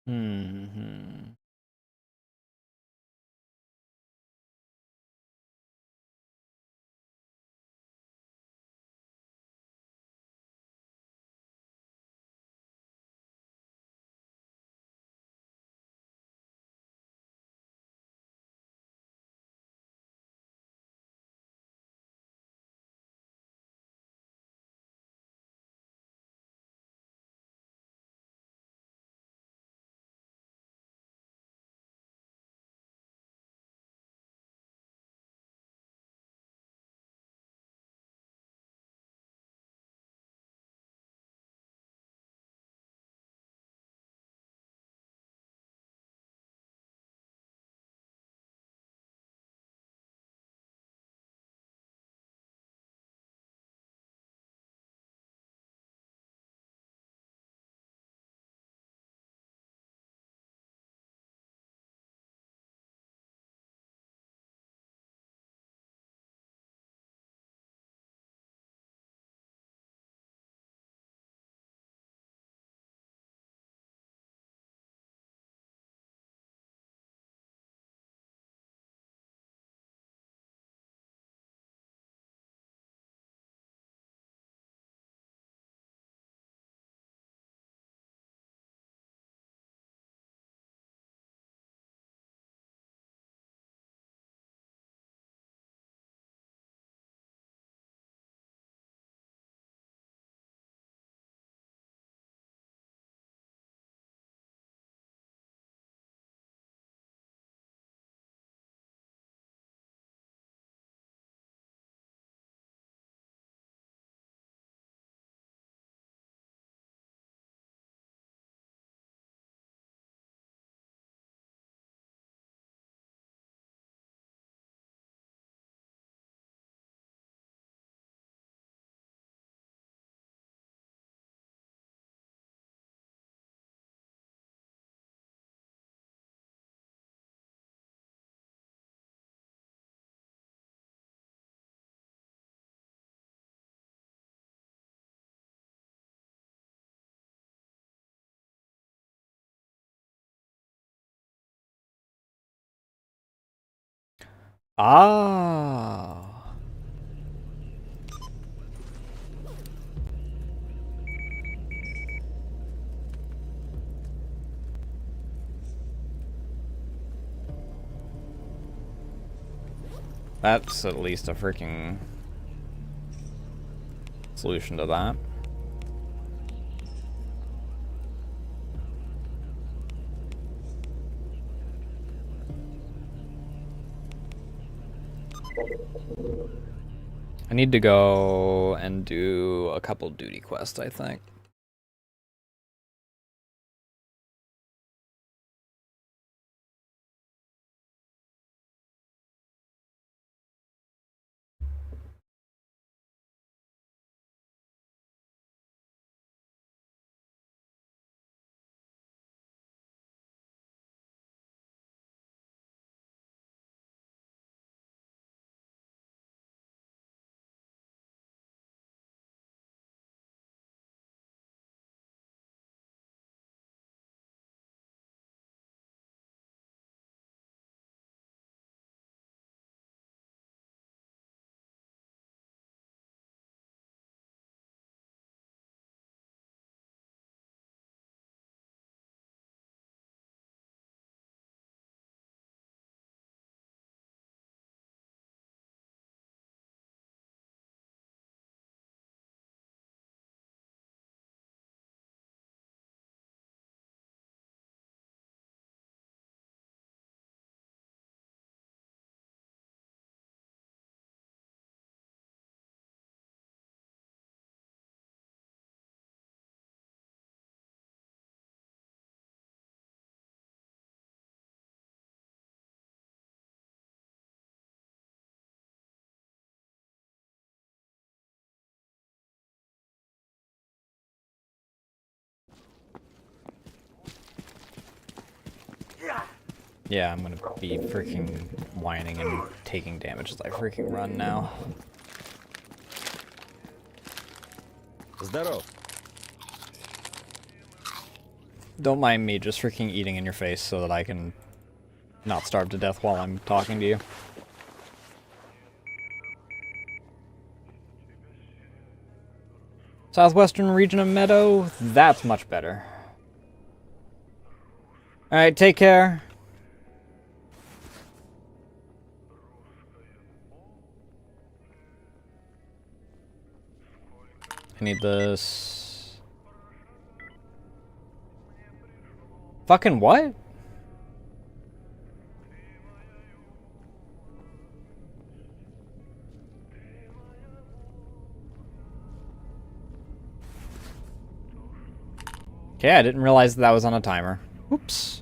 Hmm. Ah. That's at least a freaking solution to that. I need to go and do a couple duty quests, I think. Yeah, I'm gonna be freaking whining and taking damage as I freaking run now. Здоров. Don't mind me just freaking eating in your face so that I can not starve to death while I'm talking to you. Southwestern region of Meadow? That's much better. Alright, take care. I need this. Fucking what? Okay, I didn't realize that was on a timer. Oops.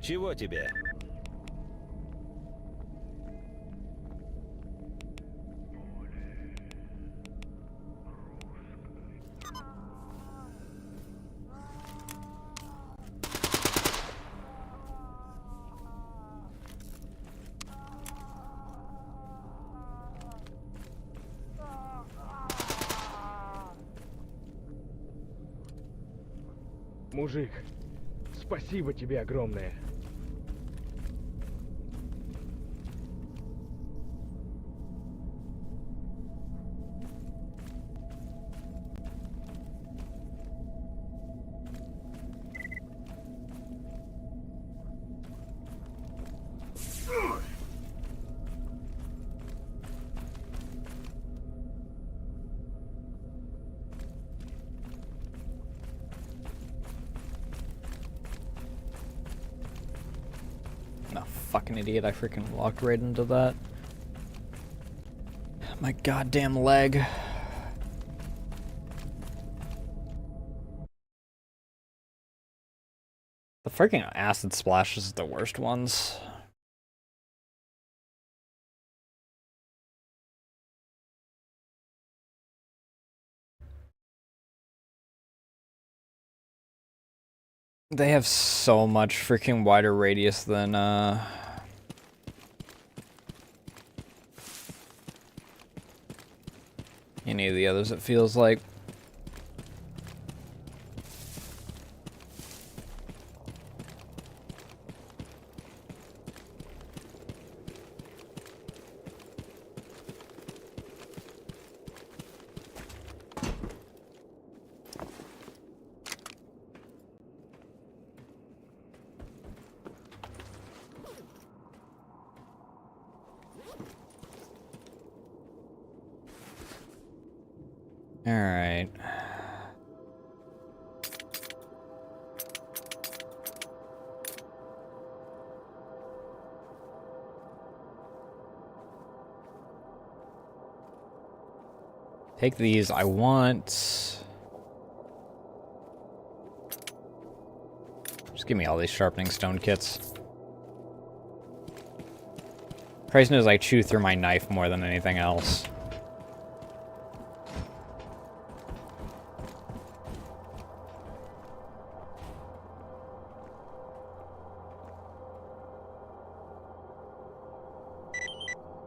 Чего тебе? Мужик, спасибо тебе огромное. I'm a fucking idiot, I freaking walked right into that. My goddamn leg. The freaking acid splashes are the worst ones. They have so much freaking wider radius than any of the others, it feels like. Alright. Take these. I want... Just give me all these sharpening stone kits. Christ knows I chew through my knife more than anything else.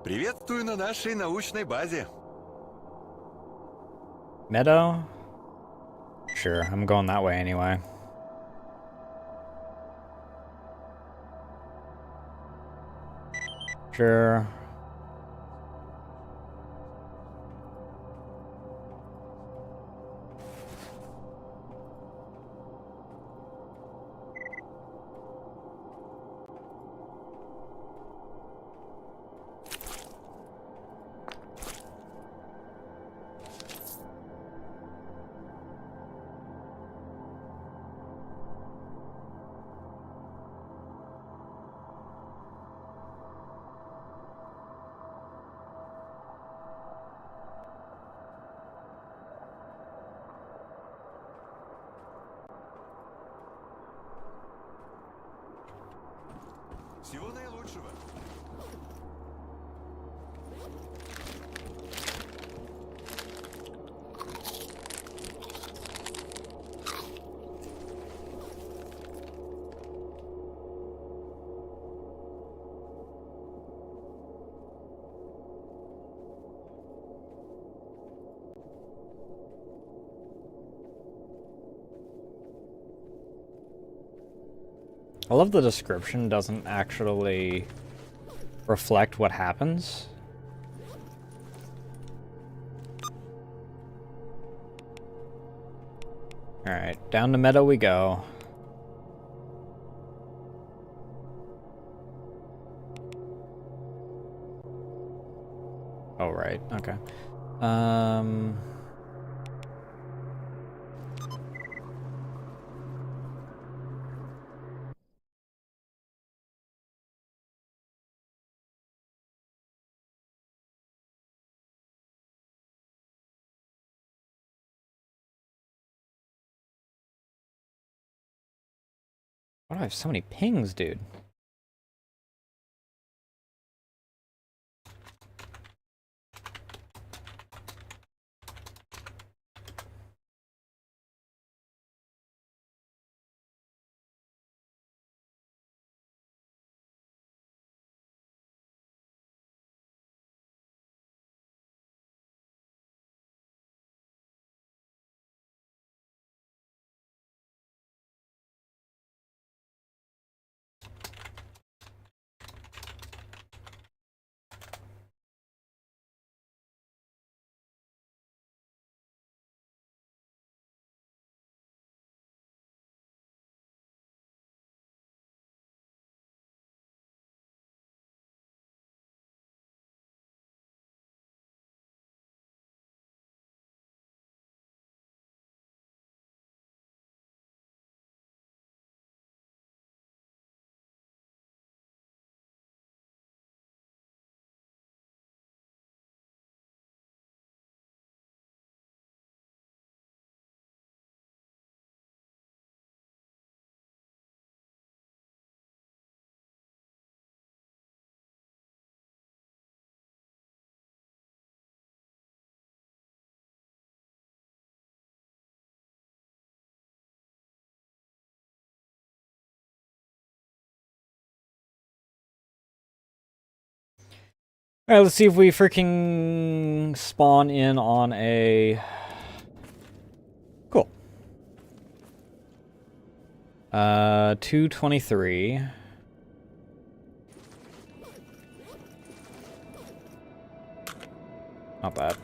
Приветствую на нашей научной базе. Meadow? Sure, I'm going that way anyway. Sure. Всего наилучшего. I love the description doesn't actually reflect what happens. Alright, down the meadow we go. Oh, right, okay. Why do I have so many pings, dude? Alright, let's see if we freaking spawn in on a... Cool. 223. Not bad.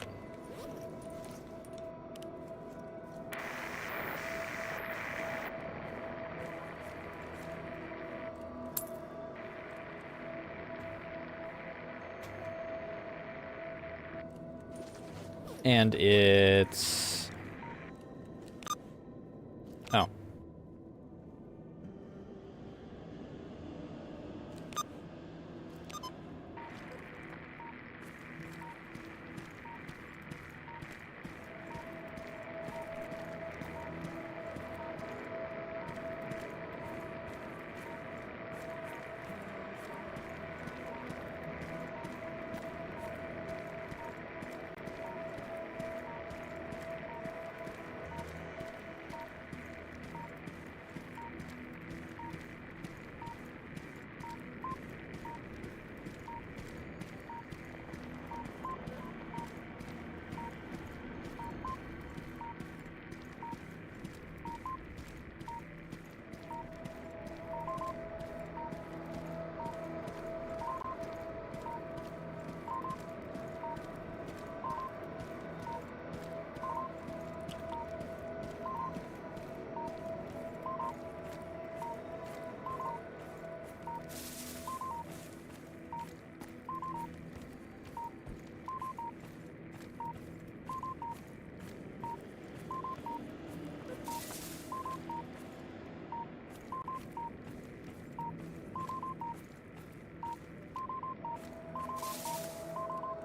And it's... Oh.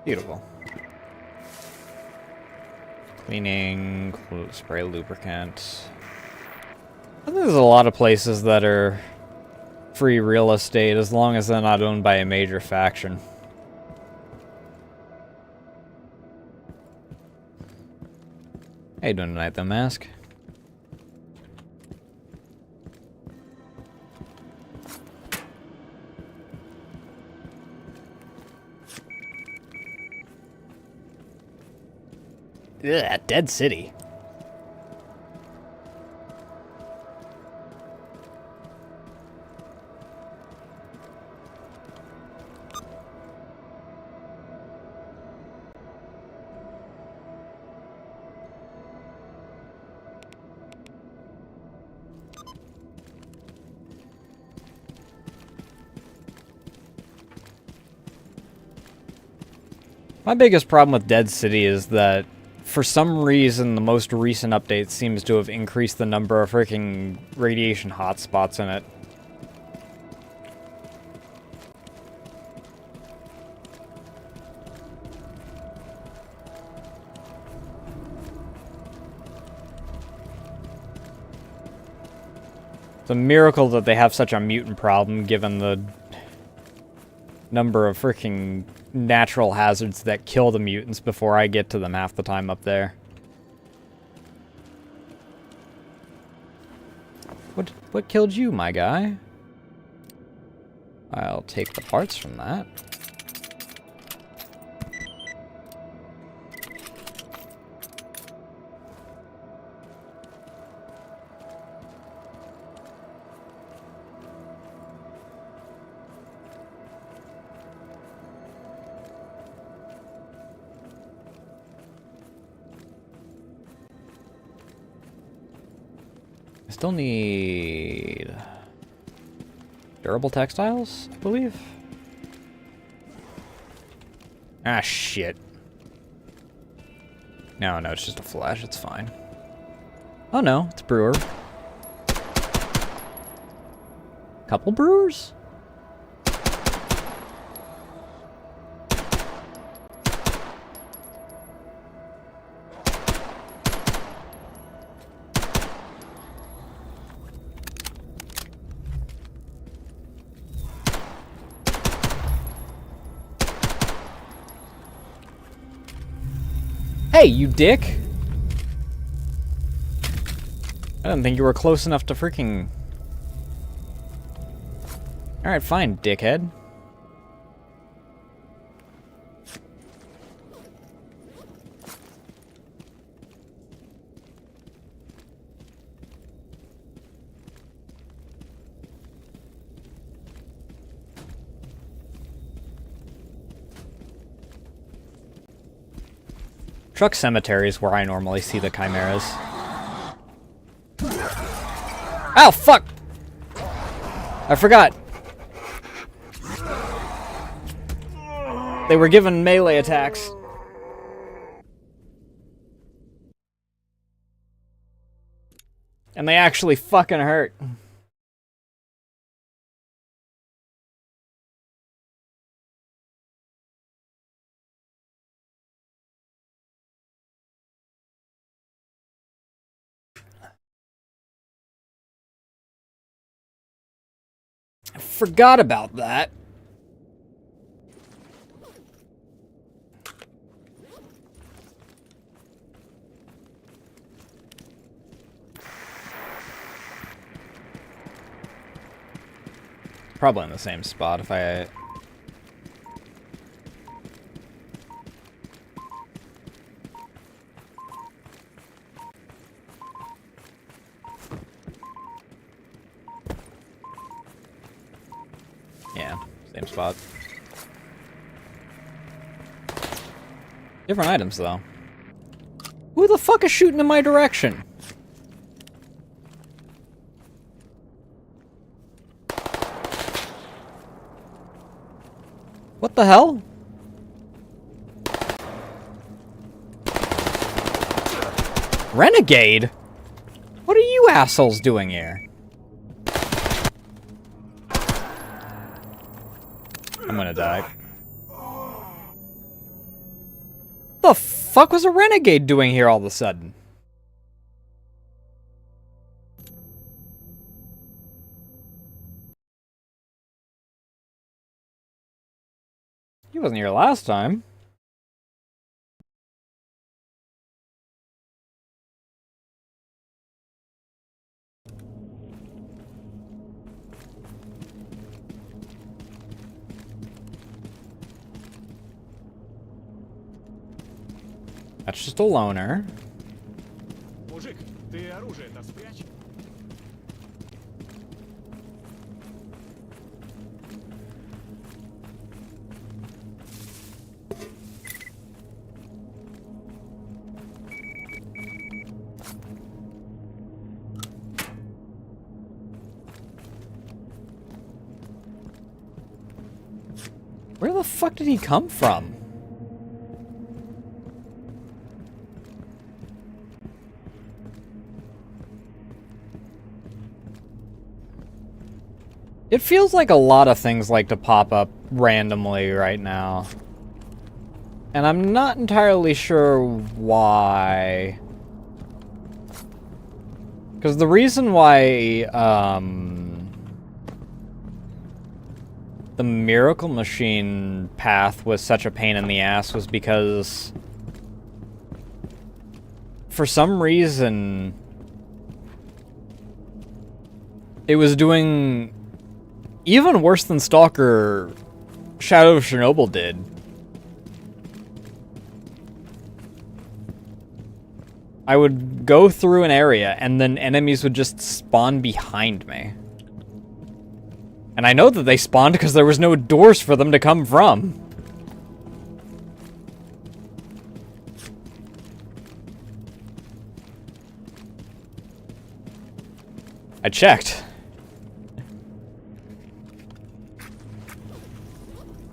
Beautiful. Cleaning, spray lubricant. I think there's a lot of places that are free real estate as long as they're not owned by a major faction. How you doing tonight, though, Mask? Ugh, Dead City. My biggest problem with Dead City is that for some reason, the most recent update seems to have increased the number of freaking radiation hotspots in it. It's a miracle that they have such a mutant problem, given the number of freaking natural hazards that kill the mutants before I get to them half the time up there. What killed you, my guy? I'll take the parts from that. Still need durable textiles, I believe. Ah, shit. No, it's just a flash. It's fine. Oh no, it's brewer. Couple brewers? Hey, you dick! I didn't think you were close enough to freaking... Alright, fine, dickhead. Truck Cemetery is where I normally see the chimeras. Ow, fuck! I forgot. They were given melee attacks. And they actually fucking hurt. I forgot about that. Probably in the same spot if I... Yeah, same spot. Different items, though. Who the fuck is shooting in my direction? What the hell? Renegade? What are you assholes doing here? I'm gonna die. The fuck was a renegade doing here all of a sudden? He wasn't here last time. That's just a loner. Мужик, ты оружие-то спрячь. Where the fuck did he come from? It feels like a lot of things like to pop up randomly right now. And I'm not entirely sure why. Because the reason why, the Miracle Machine path was such a pain in the ass was because for some reason it was doing even worse than Stalker Shadow of Chernobyl did. I would go through an area and then enemies would just spawn behind me. And I know that they spawned because there was no doors for them to come from. I checked.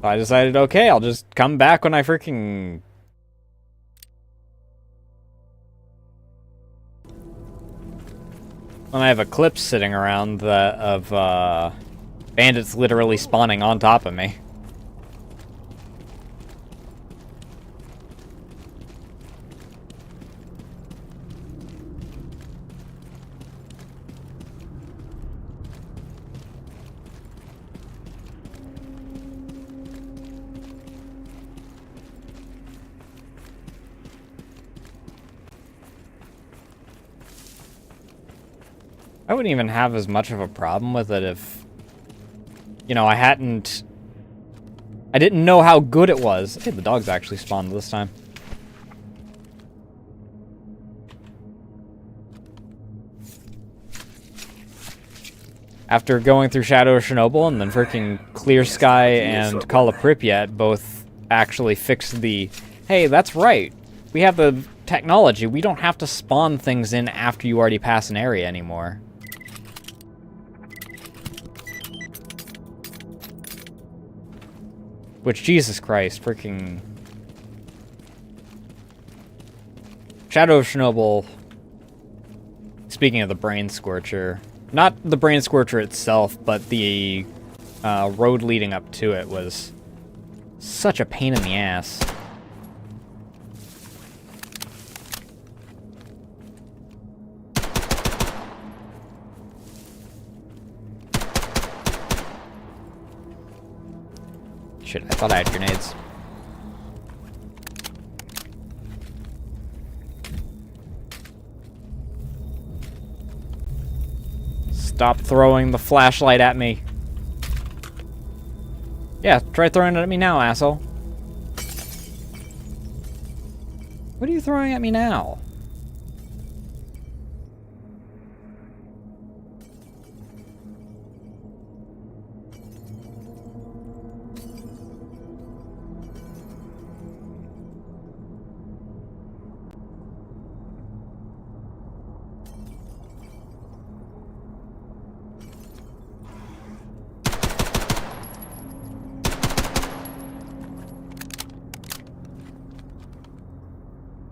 So I decided, okay, I'll just come back when I freaking... when I have a clip sitting around that of, bandits literally spawning on top of me. I wouldn't even have as much of a problem with it if, you know, I didn't know how good it was. Hey, the dogs actually spawned this time. After going through Shadow of Chernobyl and then freaking Clear Sky and Call of Pripyat both actually fixed the, hey, that's right, We have the technology. We don't have to spawn things in after you already pass an area anymore. Which, Jesus Christ, freaking... Shadow of Chernobyl, speaking of the Brain Scorcher, not the Brain Scorcher itself, but the road leading up to it was such a pain in the ass. Shit, I thought I had grenades. Stop throwing the flashlight at me. Yeah, try throwing it at me now, asshole. What are you throwing at me now?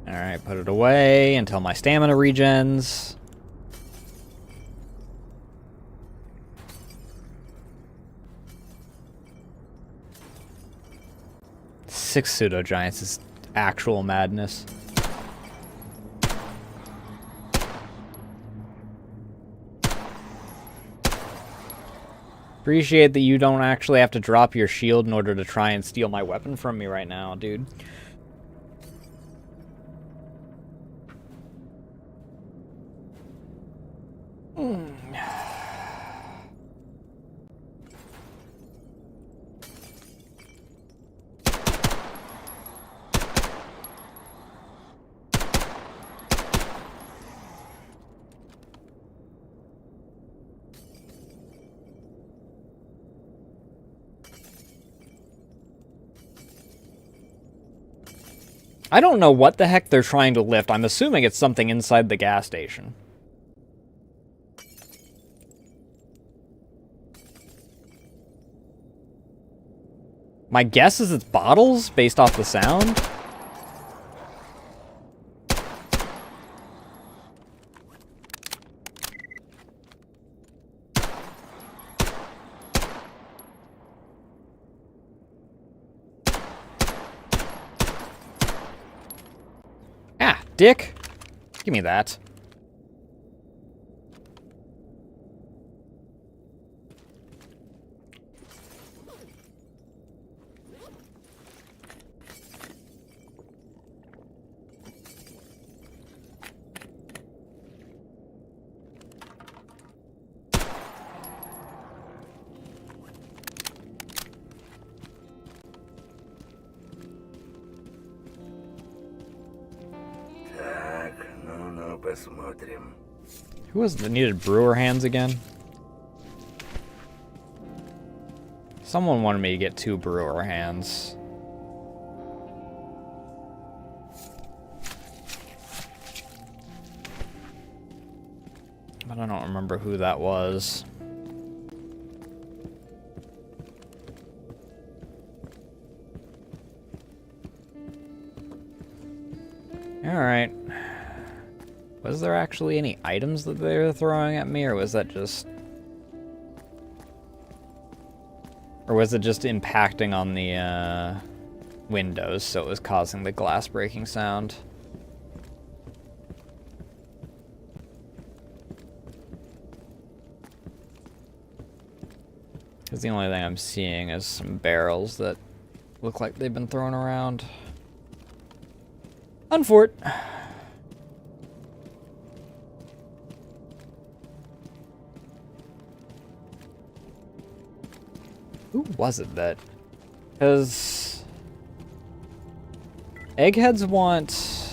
Alright, put it away until my stamina regens. Six pseudo giants is actual madness. Appreciate that you don't actually have to drop your shield in order to try and steal my weapon from me right now, dude. I don't know what the heck they're trying to lift. I'm assuming it's something inside the gas station. My guess is it's bottles, based off the sound. Ah, dick! Give me that. Посмотрим. Who was the needed brewer hands again? Someone wanted me to get 2 brewer hands. But I don't remember who that was. Alright. Was there actually any items that they were throwing at me, or was that just... Or was it just impacting on the windows, so it was causing the glass breaking sound? Because the only thing I'm seeing is some barrels that look like they've been thrown around. Unfort. Who was it that... Because... Eggheads want...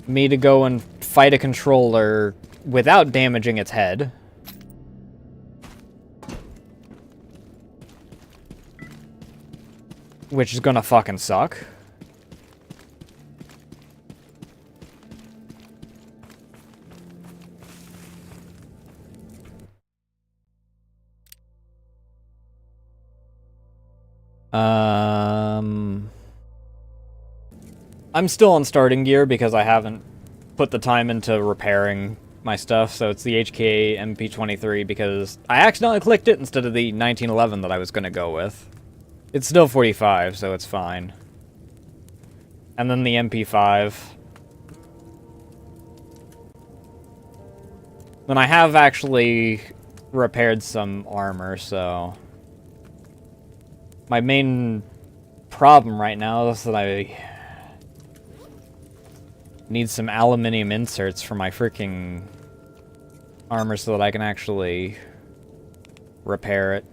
me to go and fight a controller without damaging its head. which is gonna fucking suck. I'm still on starting gear because I haven't put the time into repairing my stuff, so it's the HK MP23 because I accidentally clicked it instead of the 1911 that I was gonna go with. It's still 45, so it's fine. And then the MP5. Then I have actually repaired some armor, so... My main problem right now is that I need some aluminium inserts for my freaking armor so that I can actually repair it.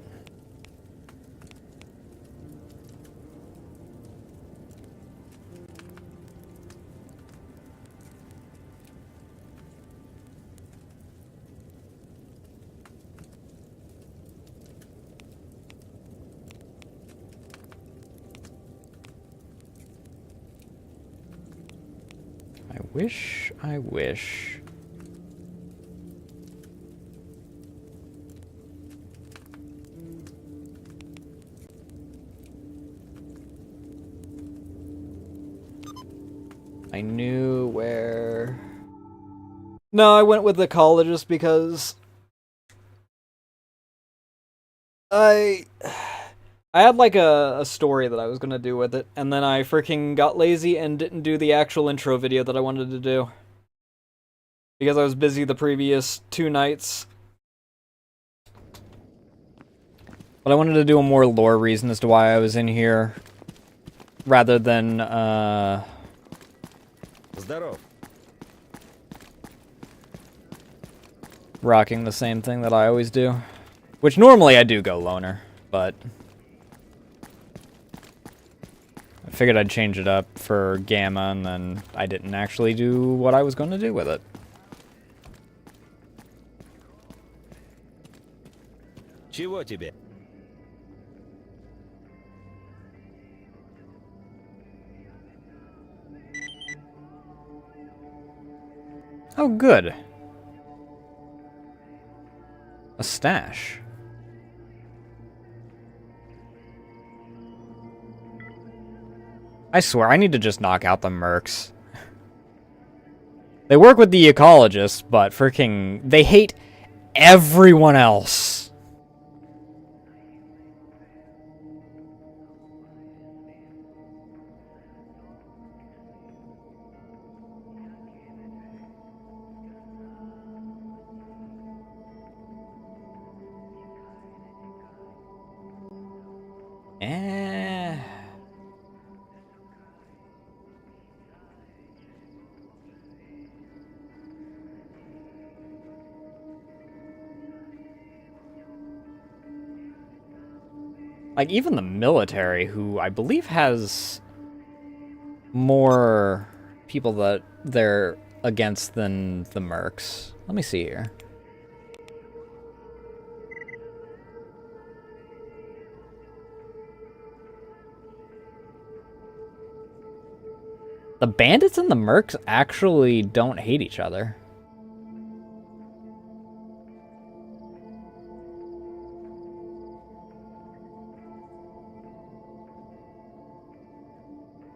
I wish. I knew where... No, I went with the ecologist because... I had like a story that I was gonna do with it, and then I freaking got lazy and didn't do the actual intro video that I wanted to do. Because I was busy the previous 2 nights. But I wanted to do a more lore reason as to why I was in here. Rather than, Здоров. rocking the same thing that I always do. Which normally I do go loner, but... I figured I'd change it up for Gamma, and then I didn't actually do what I was going to do with it. Чего тебе? Oh, good. A stash. I swear, I need to just knock out the mercs. They work with the ecologists, but freaking... They hate everyone else. Like, even the military, who I believe has more people that they're against than the mercs. Let me see here. The bandits and the mercs actually don't hate each other.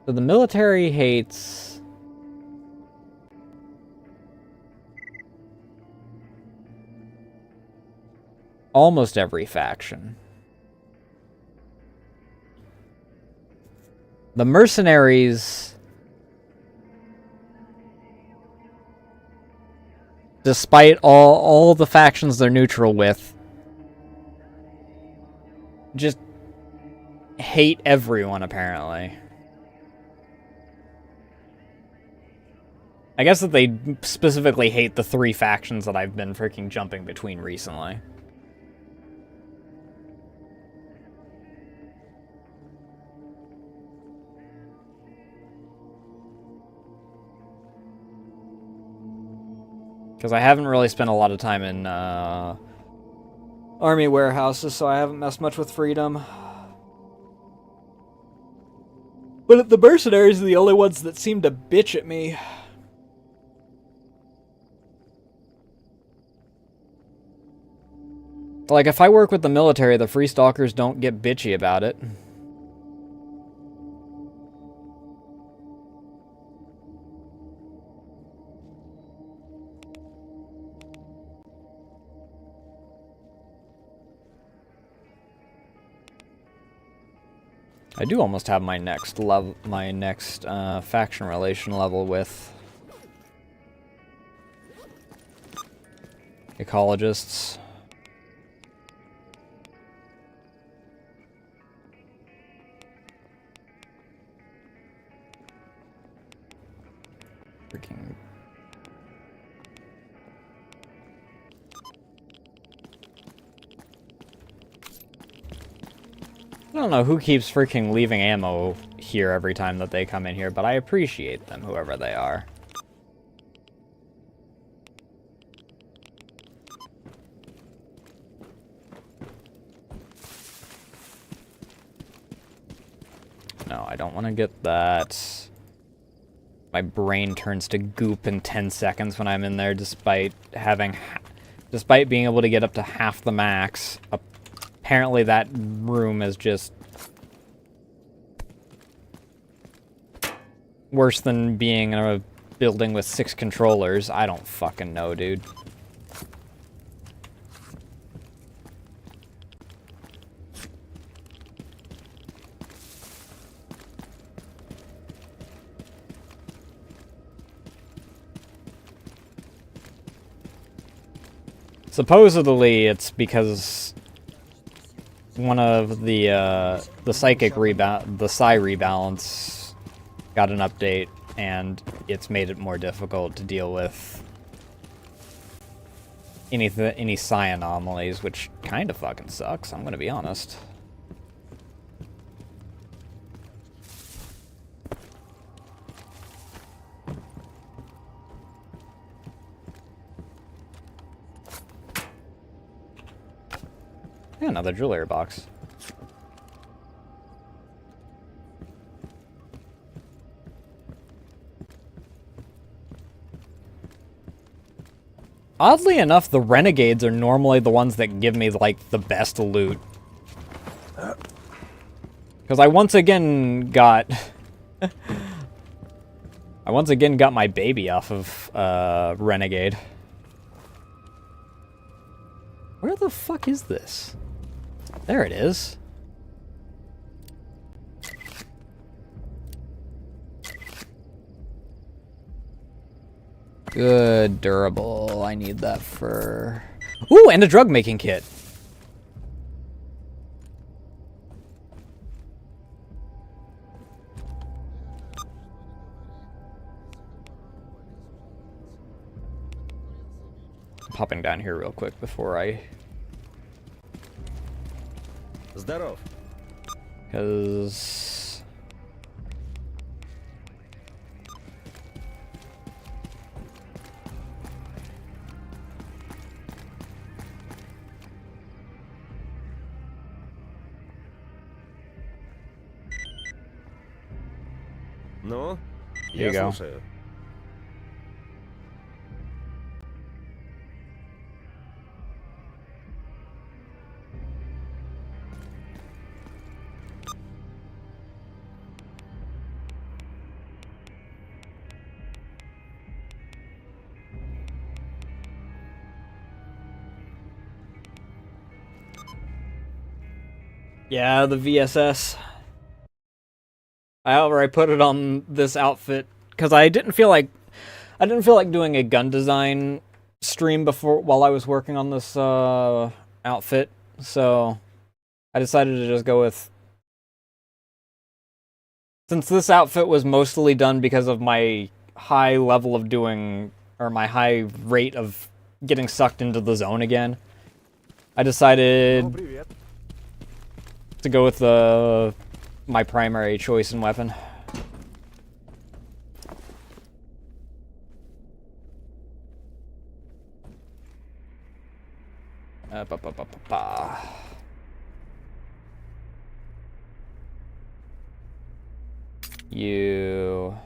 So the military hates... almost every faction. The mercenaries... despite all the factions they're neutral with, just hate everyone, apparently. I guess that they specifically hate the 3 factions that I've been freaking jumping between recently. Because I haven't really spent a lot of time in army warehouses, so I haven't messed much with freedom. But the mercenaries are the only ones that seem to bitch at me. Like, if I work with the military, the free stalkers don't get bitchy about it. I do almost have my next level, faction relation level with ecologists. Freaking. I don't know who keeps freaking leaving ammo here every time that they come in here, but I appreciate them, whoever they are. No, I don't want to get that. My brain turns to goop in 10 seconds when I'm in there, despite being able to get up to half the max. Apparently that room is just worse than being in a building with 6 controllers. I don't fucking know, dude. Supposedly, it's because one of the psychic rebound, the psi rebalance, got an update, and it's made it more difficult to deal with any psi anomalies, which kind of fucking sucks. I'm gonna be honest. Yeah, another jewelry box. Oddly enough, the renegades are normally the ones that give me, like, the best loot. Because I once again got... I once again got my baby off of, renegade. Where the fuck is this? There it is. Good, durable. I need that for... Ooh, and a drug-making kit. Popping down here real quick before I... Здоров. Because... Ну, Here you я go. слушаю. Yeah, the VSS. I outright put it on this outfit because I didn't feel like doing a gun design stream before while I was working on this outfit, so I decided to just go with. Since this outfit was mostly done because of my high level of doing, or my high rate of getting sucked into the zone again, I decided to go with my primary choice and weapon. Ba, ba, ba, ba, ba. You.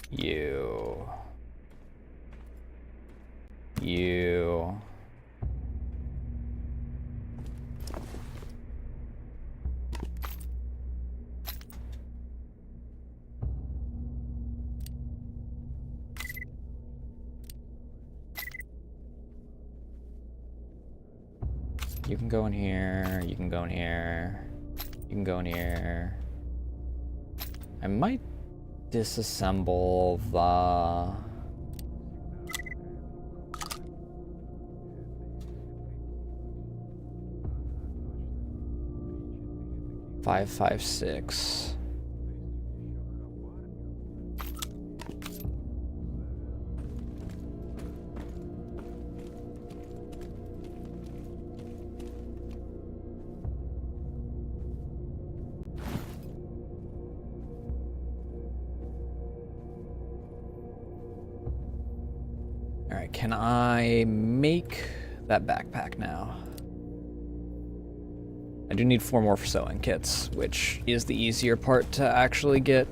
You. You. You can go in here, you can go in here, you can go in here. I might disassemble the... Five, five, six. Alright, can I make that backpack now? I do need 4 more sewing kits, which is the easier part to actually get.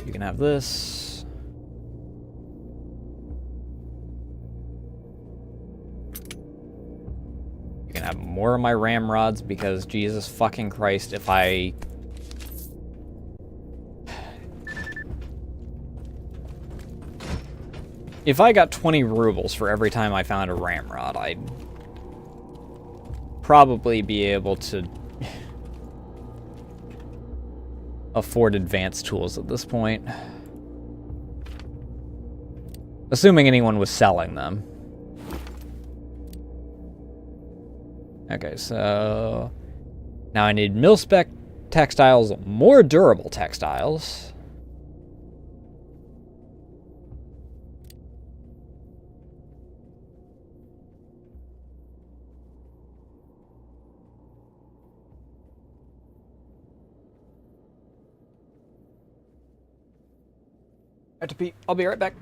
You can have this. You can have more of my ramrods because Jesus fucking Christ, if I... If I got 20 rubles for every time I found a ramrod, I'd probably be able to afford advanced tools at this point. Assuming anyone was selling them. Okay, so now I need mil-spec textiles, more durable textiles. I have to pee. I'll be right back.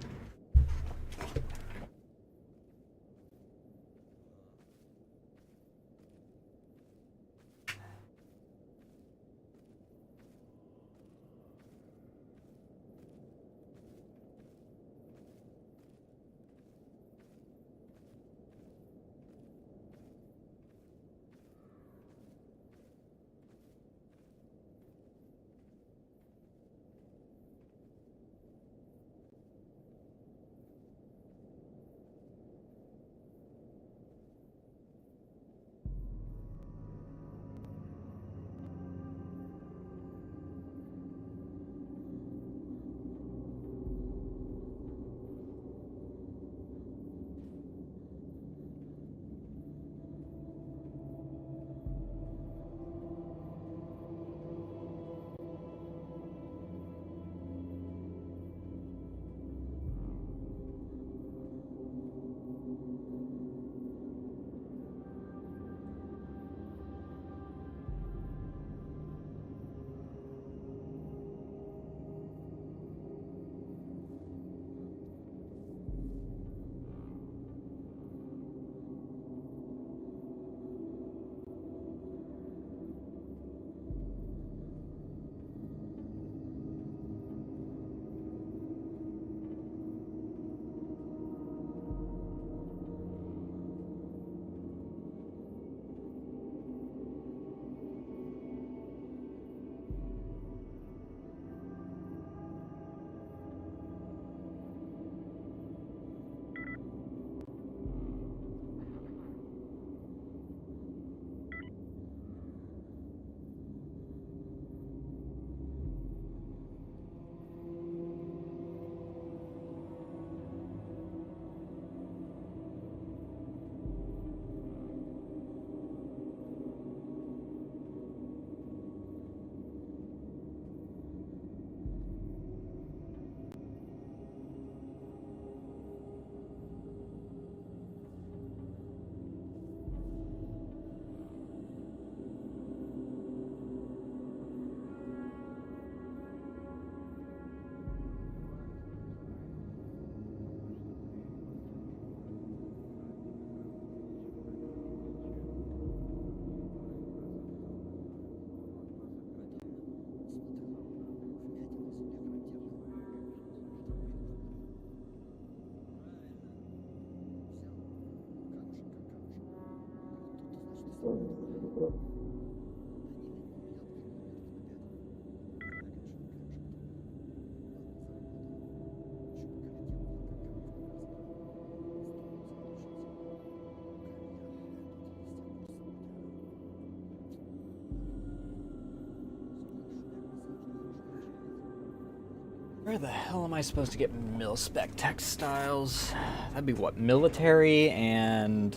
Where the hell am I supposed to get mil-spec textiles? That'd be what, military and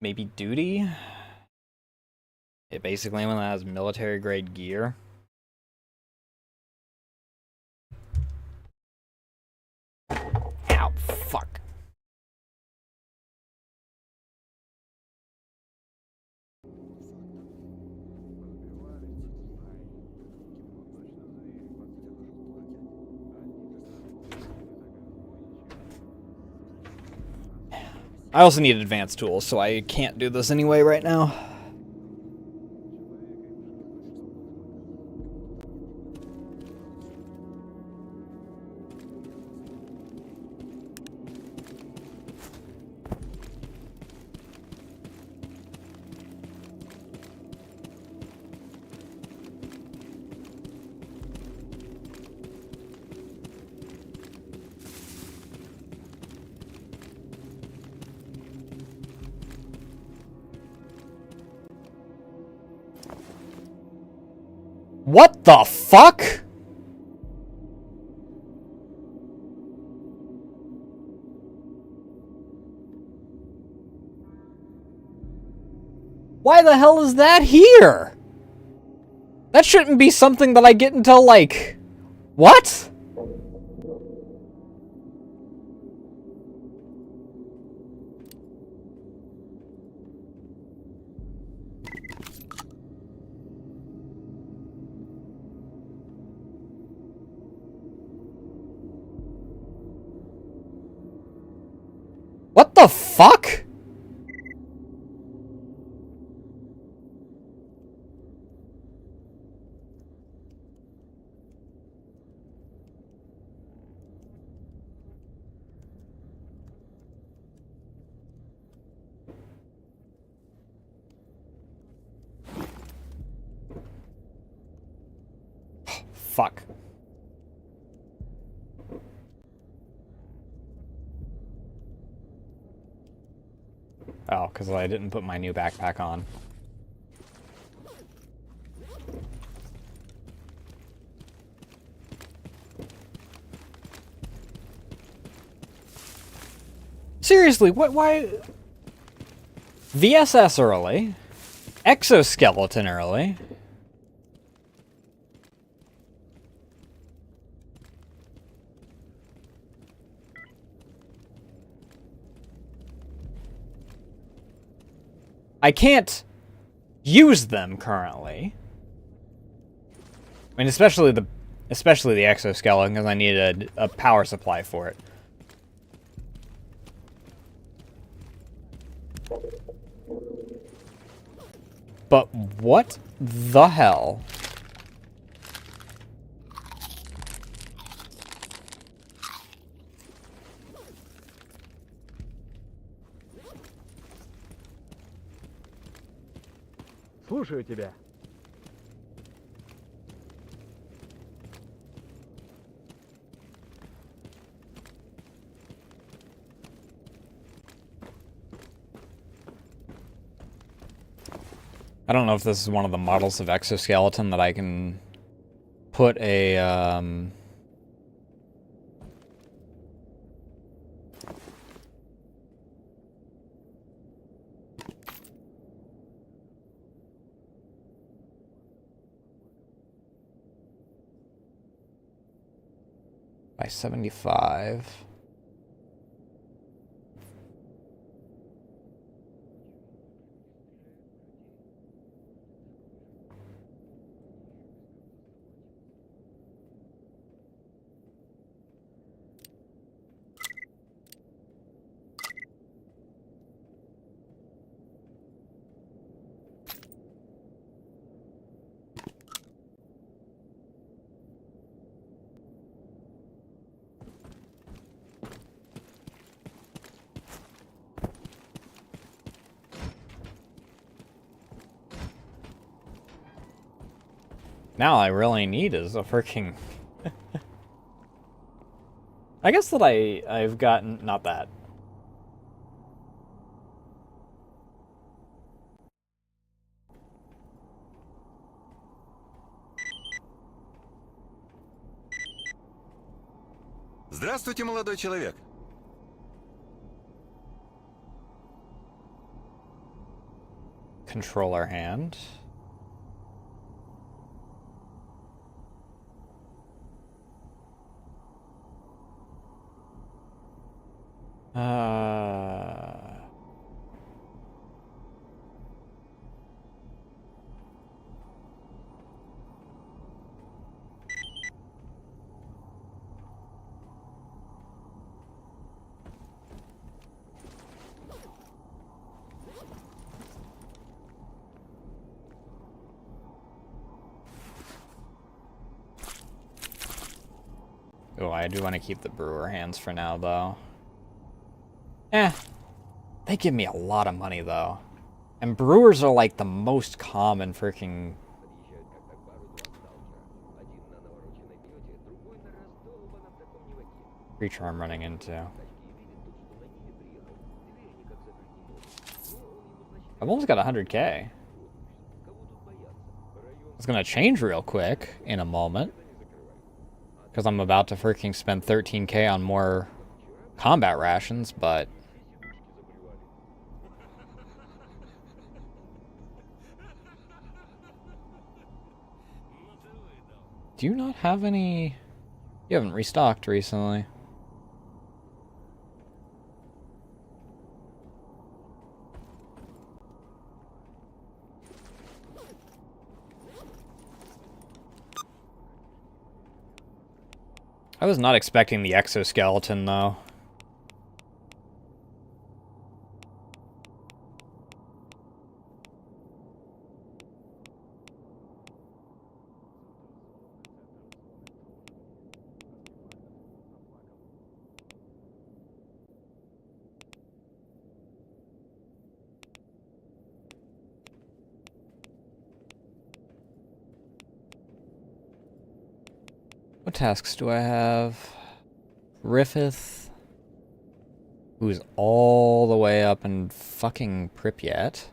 maybe duty? It basically anyone that has military grade gear. Ow, fuck. I also need advanced tools, so I can't do this anyway right now. What the fuck? Why the hell is that here? That shouldn't be something that I get until, like... What? What the fuck? Fuck. Oh, because I didn't put my new backpack on. Seriously, what, why? VSS early. Exoskeleton early. I can't use them currently. I mean, especially the exoskeleton, because I need a power supply for it. But what the hell? Слушаю тебя. I don't know if this is one of the models of exoskeleton that I can put a, by 75. Now all I really need is a freaking... I guess that I've gotten... Not that. Здравствуйте, молодой человек. Controller hand. Oh, I do want to keep the brewer hands for now, though. They give me a lot of money, though. And brewers are like the most common freaking creature I'm running into. I've almost got 100k. It's gonna change real quick in a moment. Because I'm about to freaking spend 13k on more combat rations, but... Do you not have any... You haven't restocked recently. I was not expecting the exoskeleton, though. What tasks do I have? Griffith, who's all the way up in fucking Pripyat.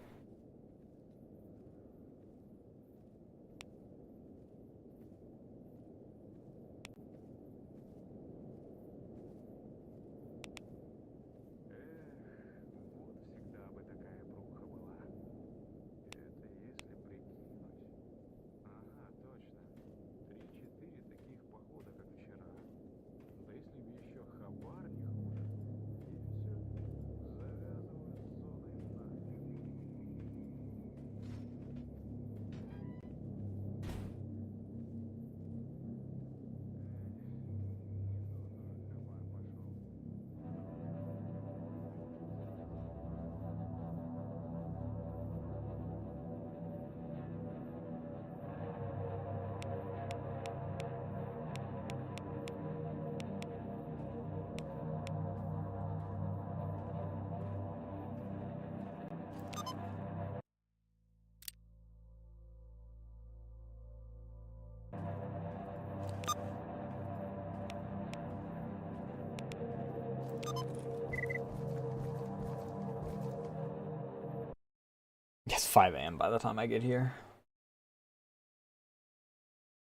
It's 5 a.m. by the time I get here.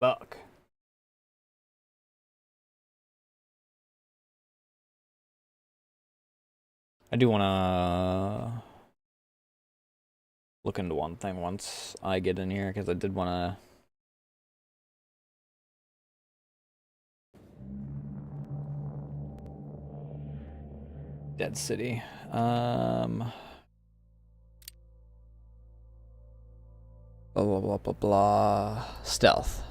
Fuck. I do want to look into one thing once I get in here, because I did want to... Dead City. Blah, blah, blah, blah, blah. Stealth.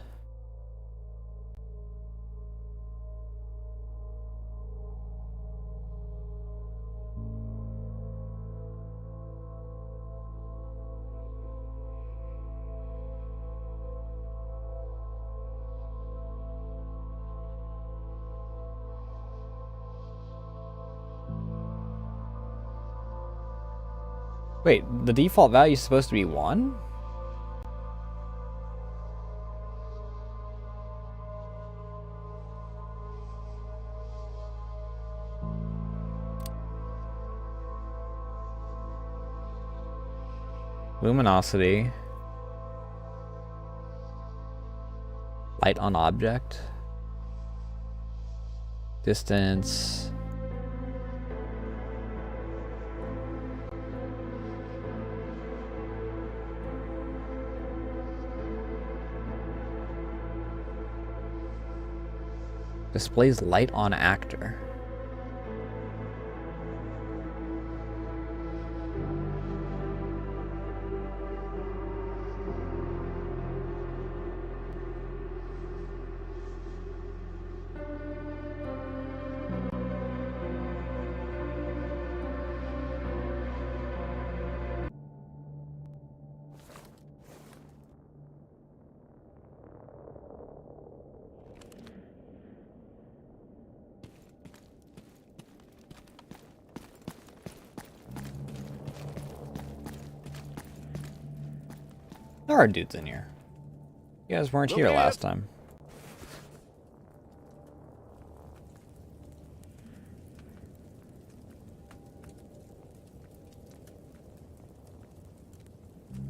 Wait, the default value is supposed to be 1? Luminosity. Light on object. Distance. Displays light on actor. There are dudes in here. You guys weren't here last time.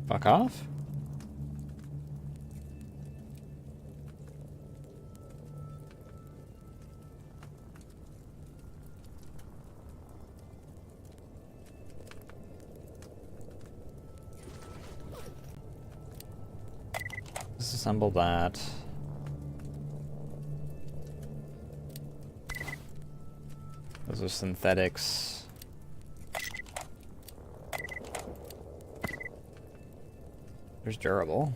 Fuck off. Disassemble that. Those are synthetics. There's durable.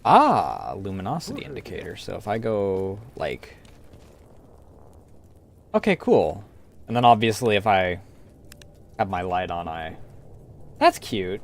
Ah, luminosity indicator. So if I go like... Okay, cool. And then obviously if I have my light on, That's cute.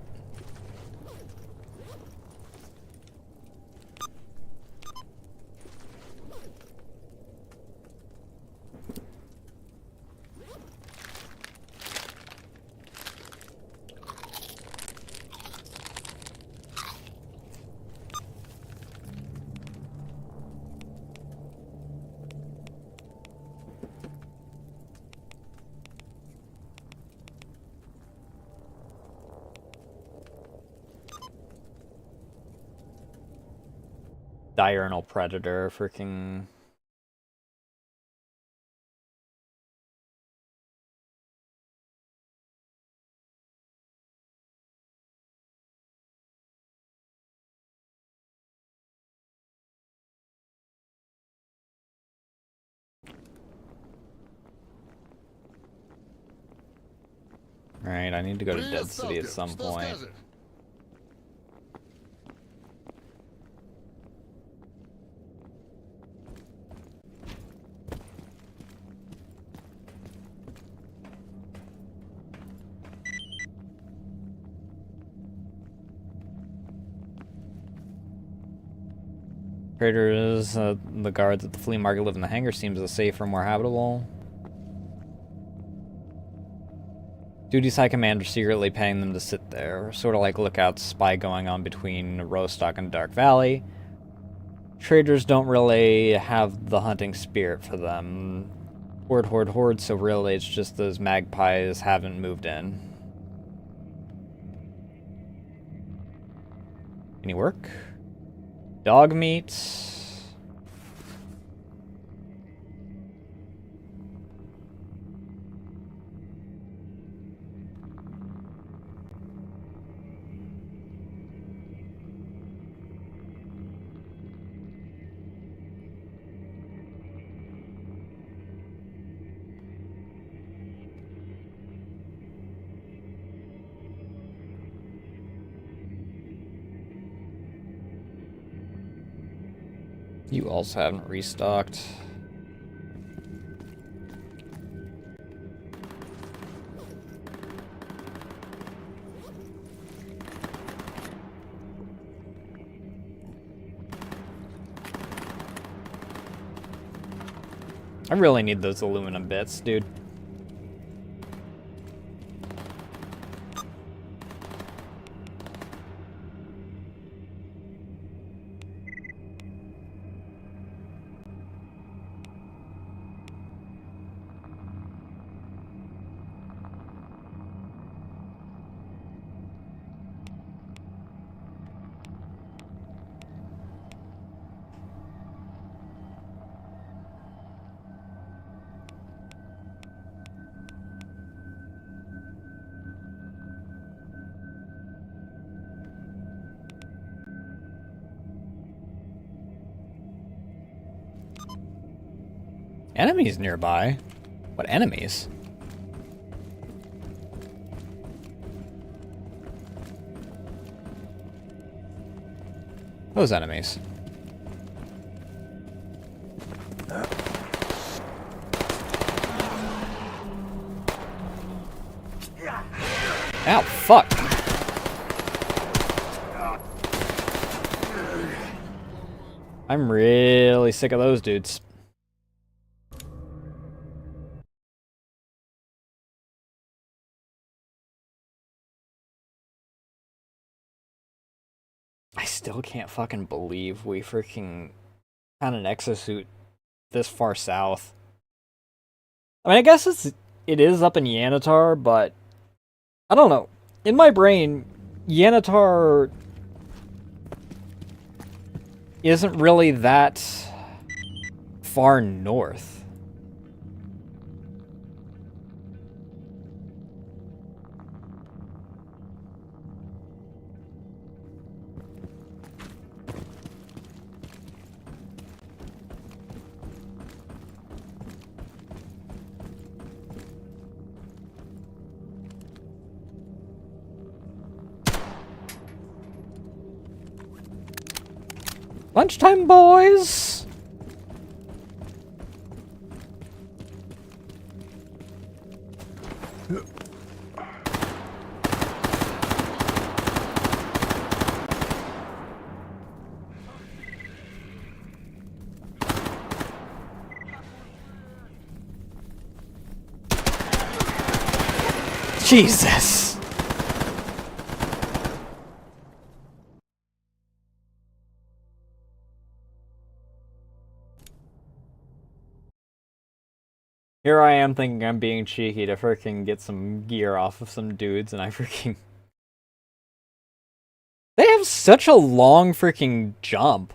Diurnal predator, freaking... Alright, I need to go to Dead City at some point. Traders, the guards at the flea market live in the hangar, seems safer, more habitable. Duty's high commander secretly paying them to sit there. Sort of like lookout spy going on between Rostock and Dark Valley. Traders don't really have the hunting spirit for them. Horde, horde, horde, so really it's just those magpies haven't moved in. Any work? Dog meat. You also haven't restocked. I really need those aluminum bits, dude. enemies nearby? What enemies? Those enemies. Ow, fuck. I'm really sick of those dudes. I still can't fucking believe we freaking found an exosuit this far south. I mean, I guess it is up in Yanatar, but I don't know. In my brain, Yanatar isn't really that far north. Lunchtime, boys! Jesus! Here I am thinking I'm being cheeky to freaking get some gear off of some dudes, and I freaking... They have such a long freaking jump.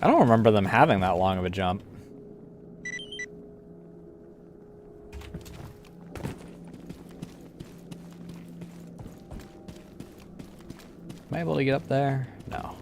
I don't remember them having that long of a jump. Am I able to get up there? No.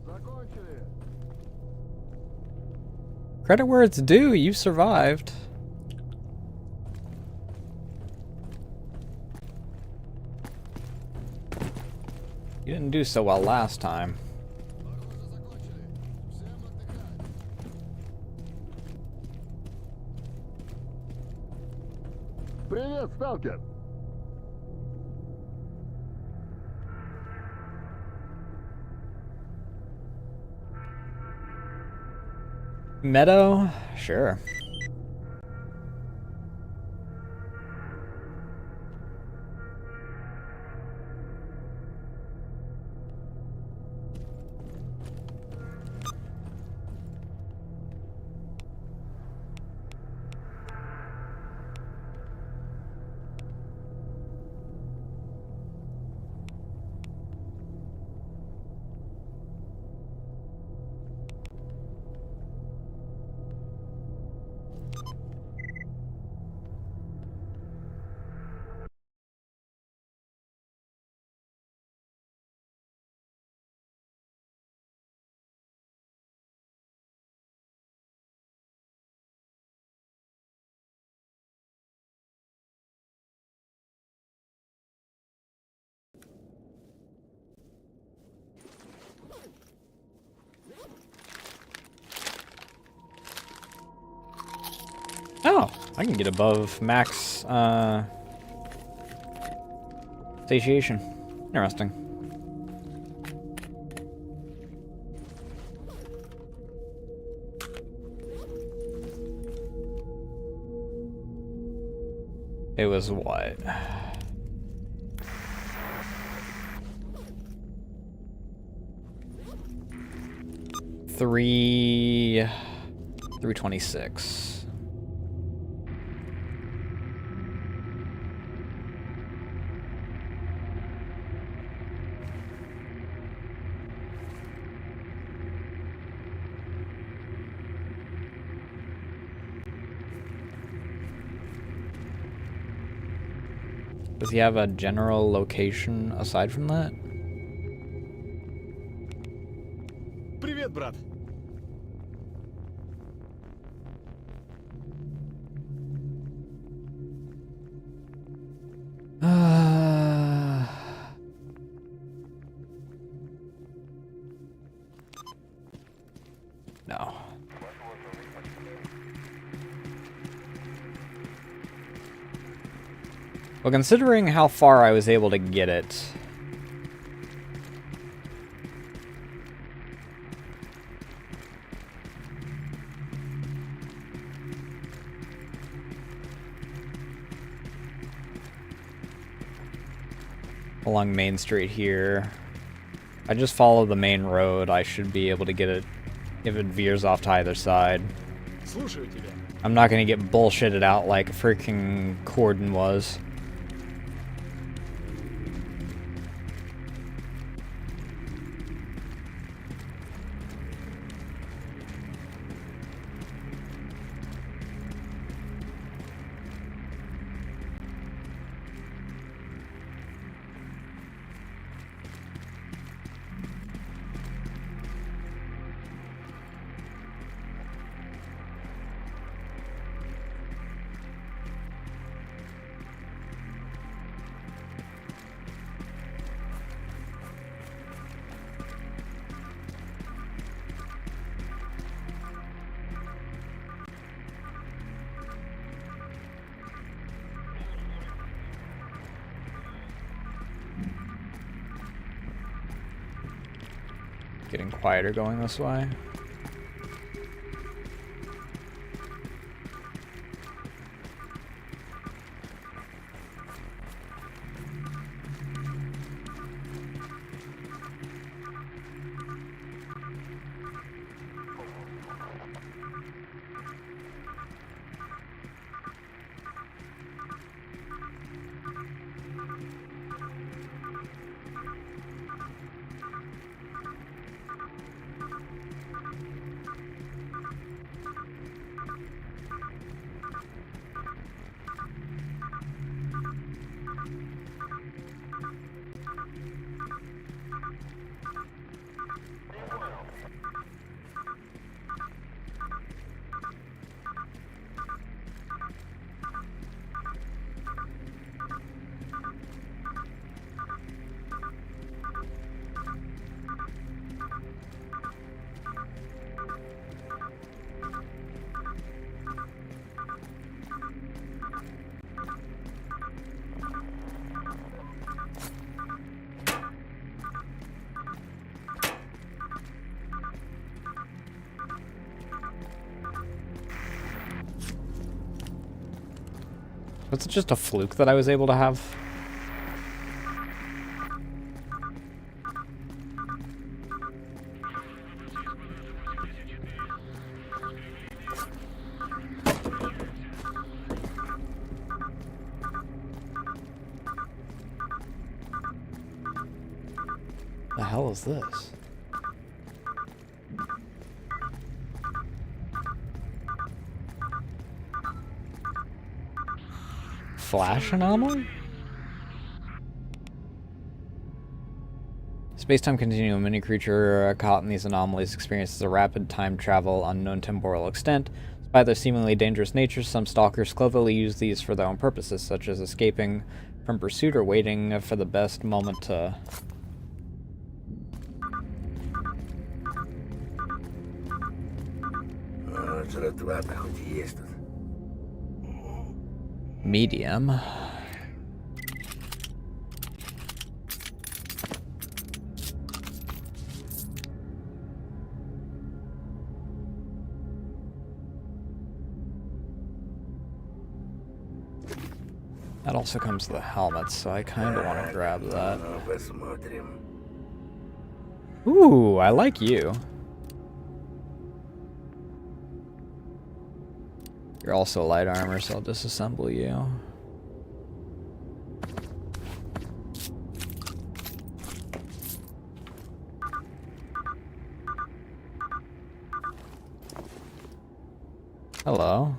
Закончили. Credit where it's due, you survived. You didn't do so well last time. Привет, сталкер. Meadow? Sure. I can get above max satiation. Interesting. It was what? $326. Does he have a general location aside from that? Привет, брат. No. Well, considering how far I was able to get it, along Main Street here, I just follow the main road, I should be able to get it if it veers off to either side. Слушаю тебя. I'm not gonna get bullshitted out like freaking Corden was. Getting quieter going this way. Was it just a fluke that I was able to have? The hell is this? Flash anomaly? Space-time continuum. Any creature caught in these anomalies experiences a rapid time travel unknown temporal extent. Despite their seemingly dangerous nature, some stalkers cleverly use these for their own purposes, such as escaping from pursuit or waiting for the best moment to... Жратва-то хоть есть тут. Medium. That also comes with the helmet, so I kind of want to grab that. Ooh, I like you. You're also light armor, so I'll disassemble you. Hello.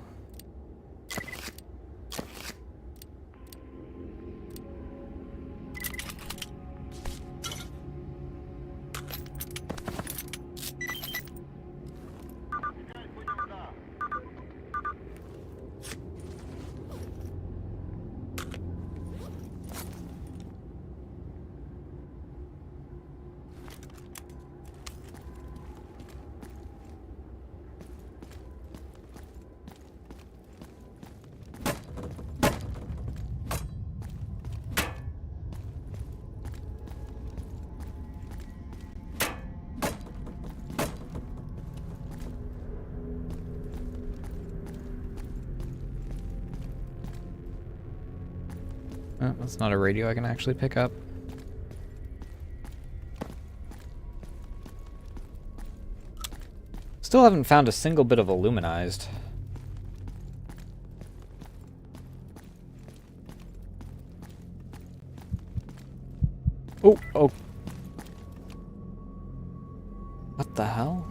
Oh, that's not a radio I can actually pick up. Still haven't found a single bit of aluminized. Oh, oh. What the hell?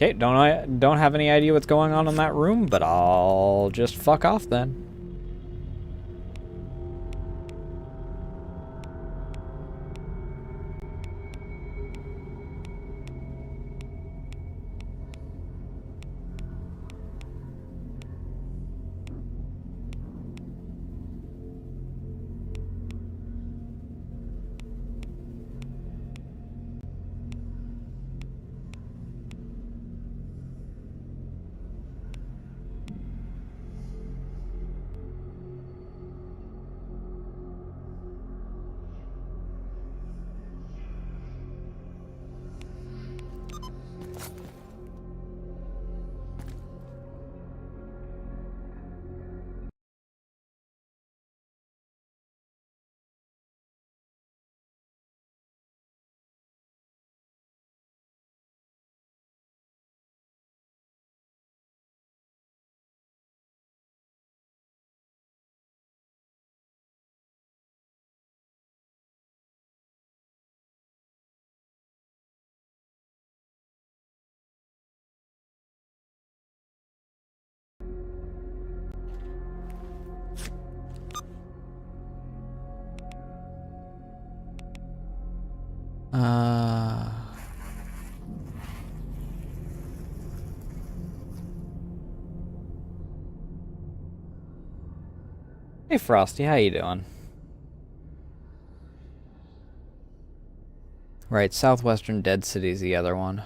Okay, don't have any idea what's going on in that room, but I'll just fuck off then. Hey Frosty, how you doing? Right, Southwestern Dead City's the other one.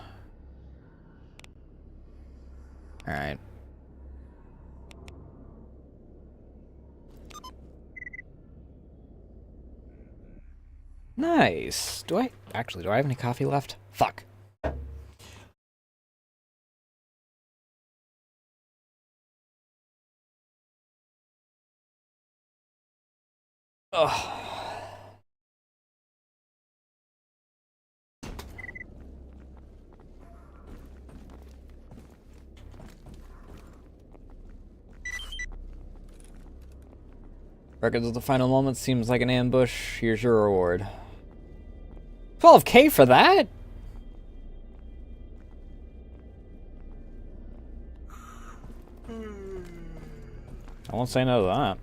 Alright. Nice. Do I have any coffee left? Fuck. Ugh. Records of the final moment seems like an ambush. Here's your reward. 12K for that? I won't say no to that.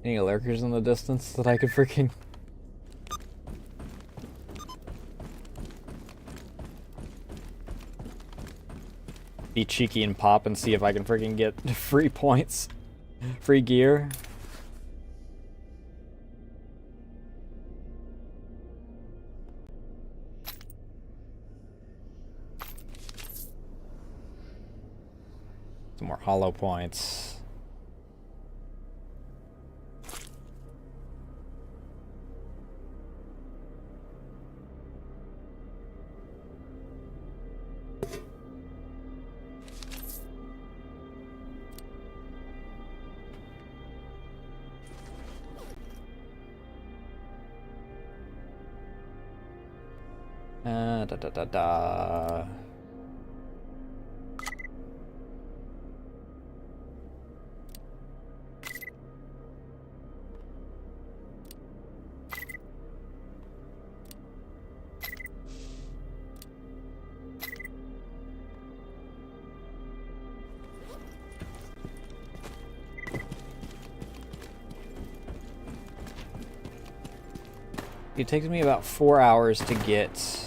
Any lurkers in the distance that I could freaking... be cheeky and pop and see if I can freaking get free points. Free gear. Some more hollow points. Da da da da. It takes me about 4 hours to get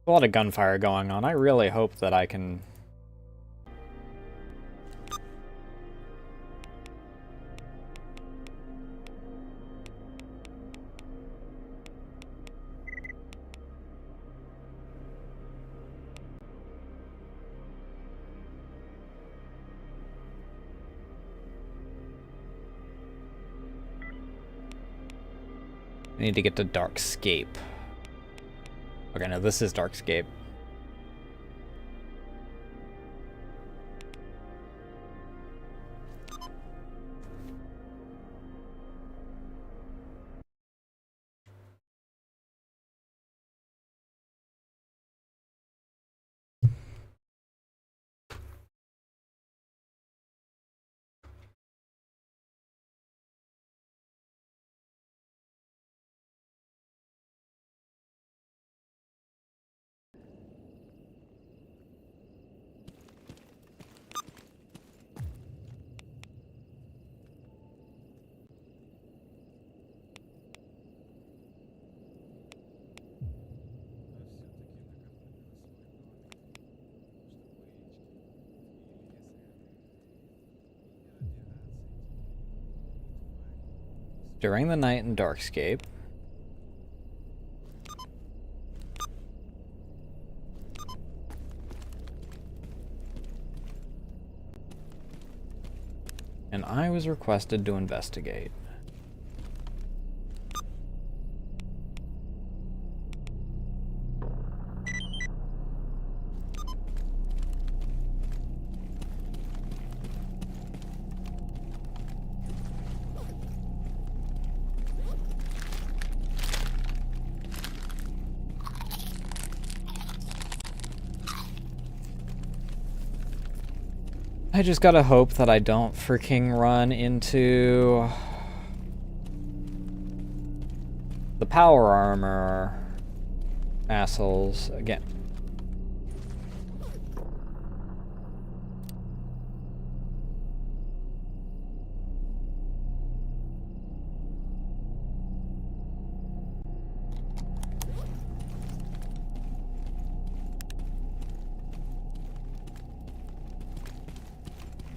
a lot of gunfire going on. I really hope that I can... I need to get to Darkscape. Okay, no, this is Darkscape. During the night in Darkscape. And I was requested to investigate. I just gotta hope that I don't freaking run into the power armor assholes again.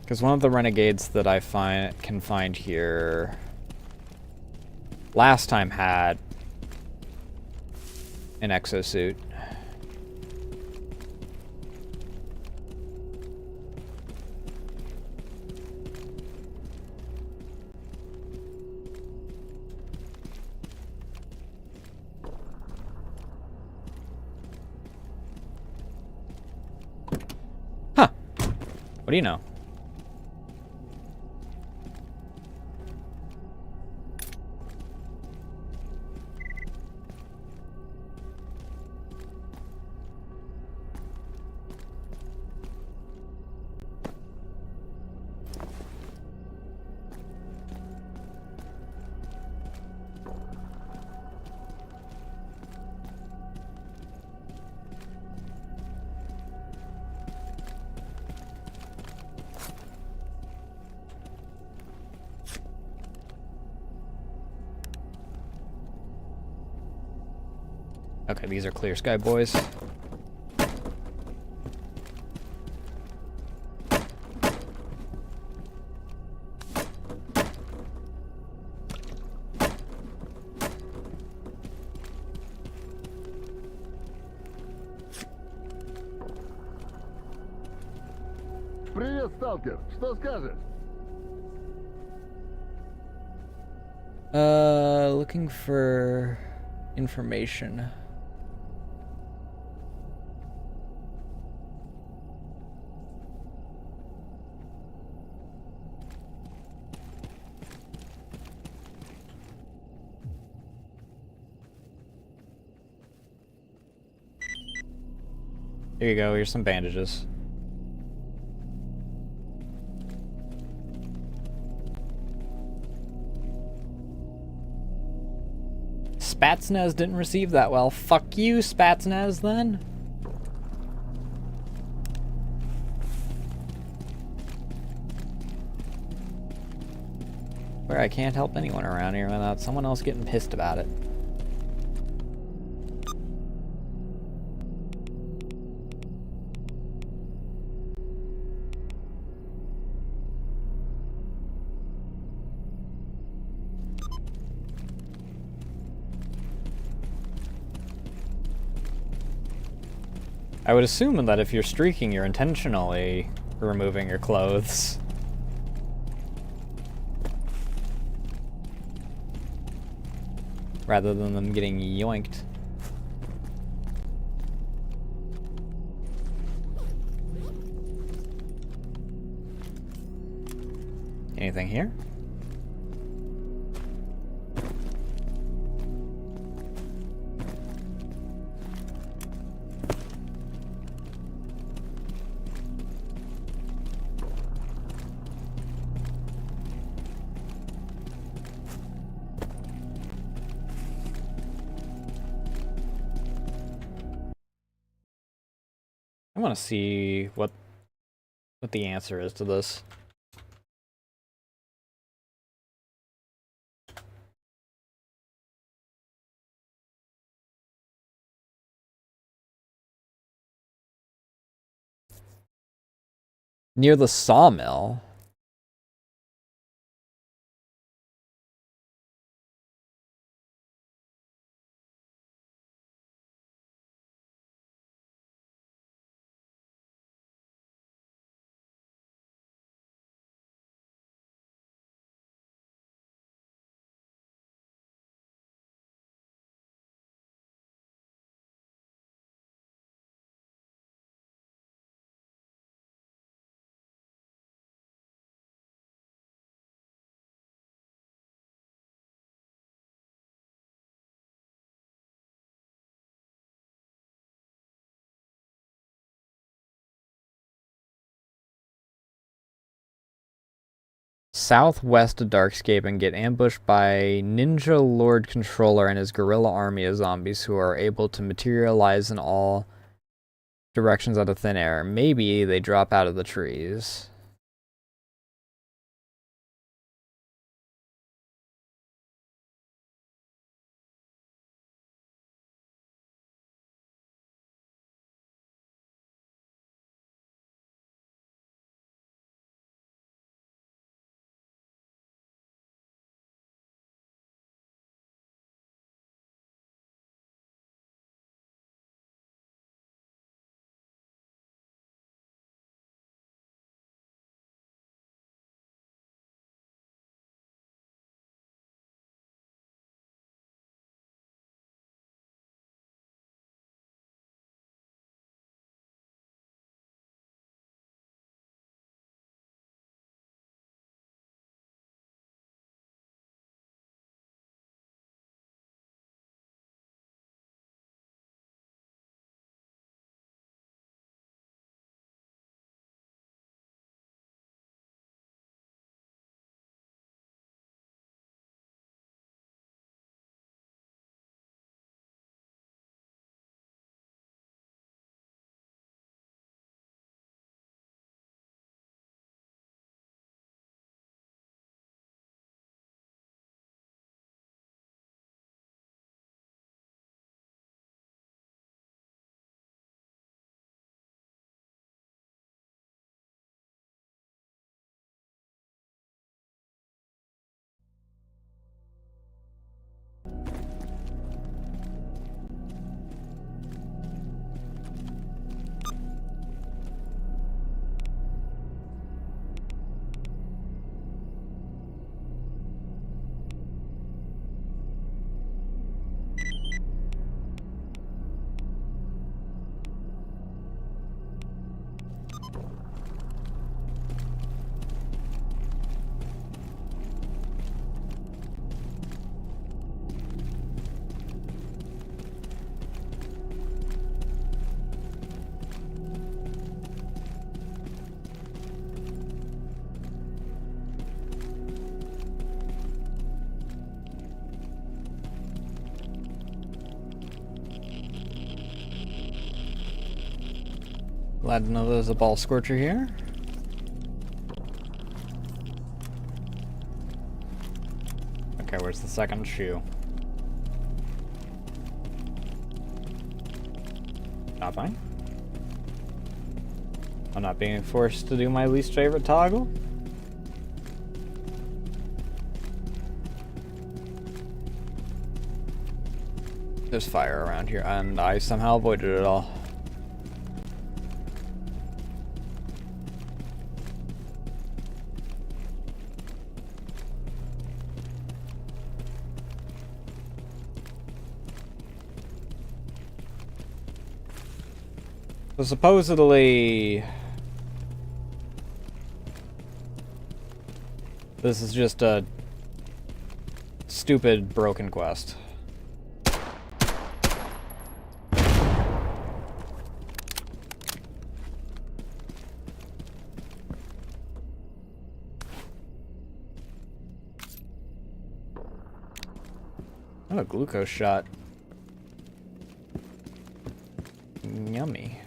Because one of the renegades that I can find here last time had an exosuit. Huh. What do you know? Okay, these are clear sky boys. Привет, сталкер. Что скажешь? Looking for information. Here you go, here's some bandages. Spatsnaz didn't receive that well. Fuck you, Spatsnaz, then. Where I can't help anyone around here without someone else getting pissed about it. I would assume that if you're streaking, you're intentionally removing your clothes. Rather than them getting yoinked. Anything here? I want to see what the answer is to this. Near the sawmill. Southwest of Darkscape and get ambushed by Ninja Lord Controller and his guerrilla army of zombies who are able to materialize in all directions out of thin air. Maybe they drop out of the trees. Glad to know there's a ball scorcher here. Okay, where's the second shoe? Not fine. I'm not being forced to do my least favorite toggle. There's fire around here, and I somehow avoided it all. So supposedly, this is just a stupid broken quest. Oh, a glucose shot. Yummy.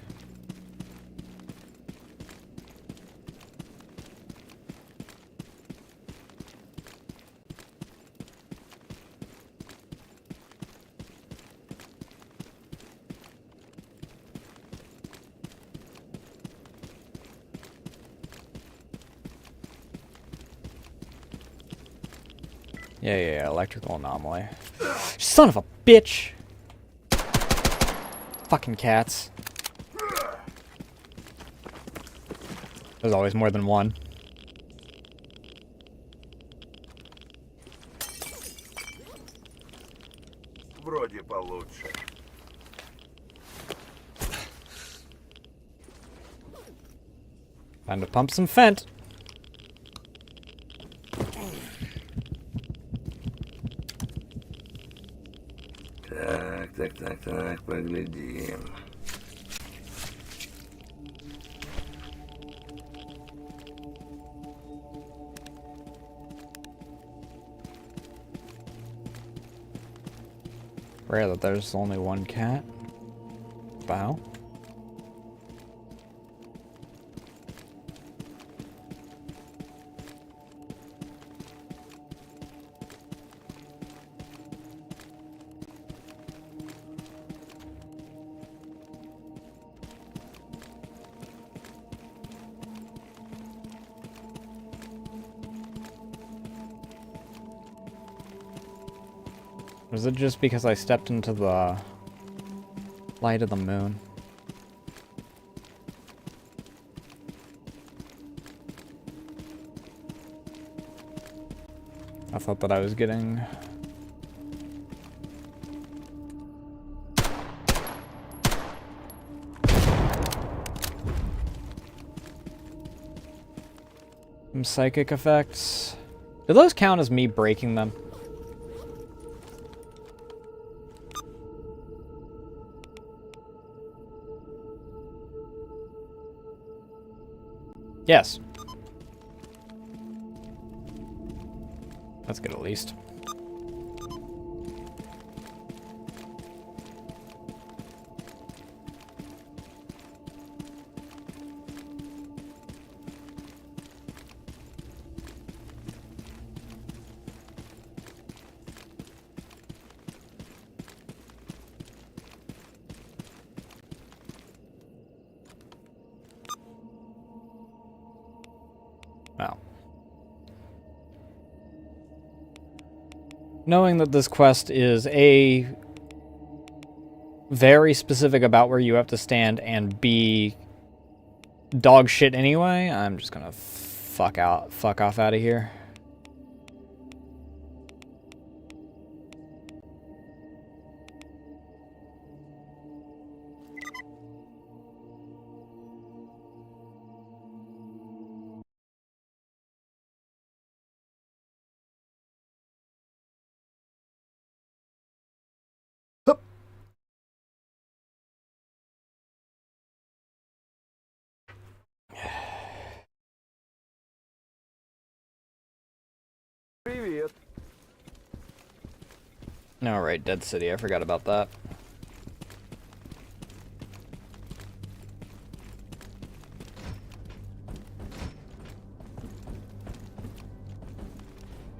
Yeah, electrical anomaly. Son of a bitch! Fucking cats. There's always more than one. Вроде получше. Time to pump some Fent. Так, поглядим. Rare that there's only one cat. Wow. Was it just because I stepped into the light of the moon? I thought that I was getting... some psychic effects. Do those count as me breaking them? Yes. That's good at least. Wow. Knowing that this quest is A, very specific about where you have to stand, and B, dog shit anyway, I'm just gonna fuck off out of here. Привет. Alright, Dead City, I forgot about that.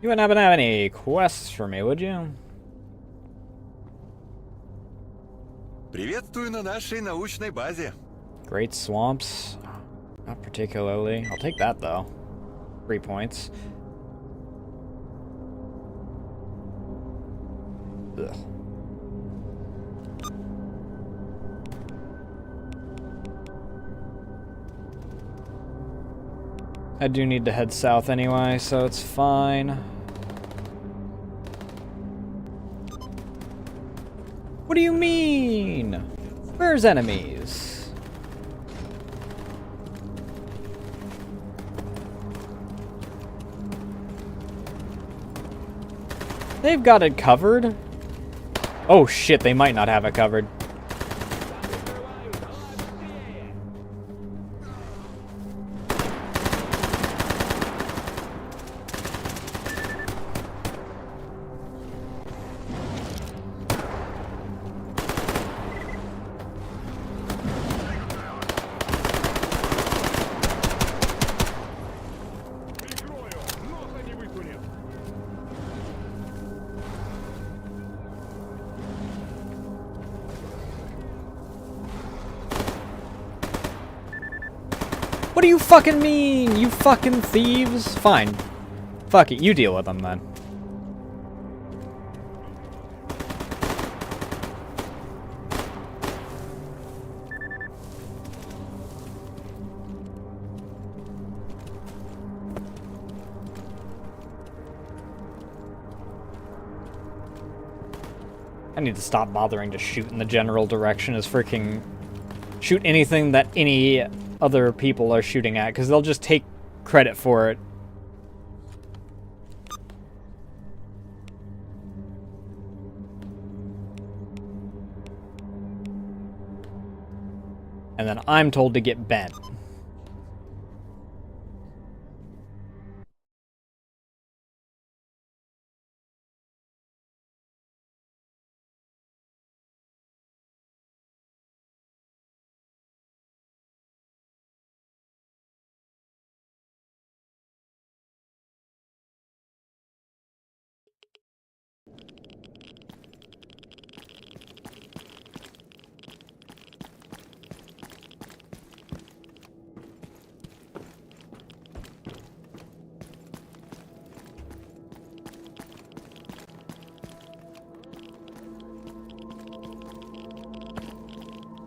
You wouldn't happen to have any quests for me, would you? Приветствую на нашей научной базе. Great swamps. Not particularly. I'll take that, though. 3 points. Ugh. I do need to head south anyway, so it's fine. What do you mean? Where's enemies? They've got it covered. Oh shit, they might not have it covered. Прикрою! Носа не высунет! What do you fucking mean, you fucking thieves? Fine. Fuck it, you deal with them then. I need to stop bothering to shoot in the general direction as freaking shoot anything that any other people are shooting at, because they'll just take credit for it. And then I'm told to get bent.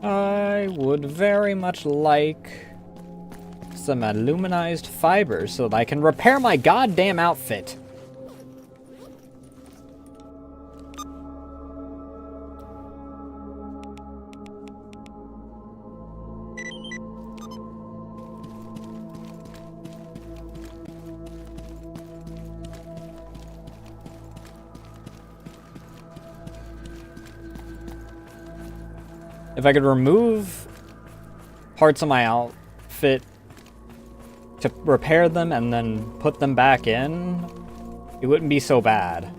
I would very much like some aluminized fibers so that I can repair my goddamn outfit. If I could remove parts of my outfit to repair them and then put them back in, it wouldn't be so bad.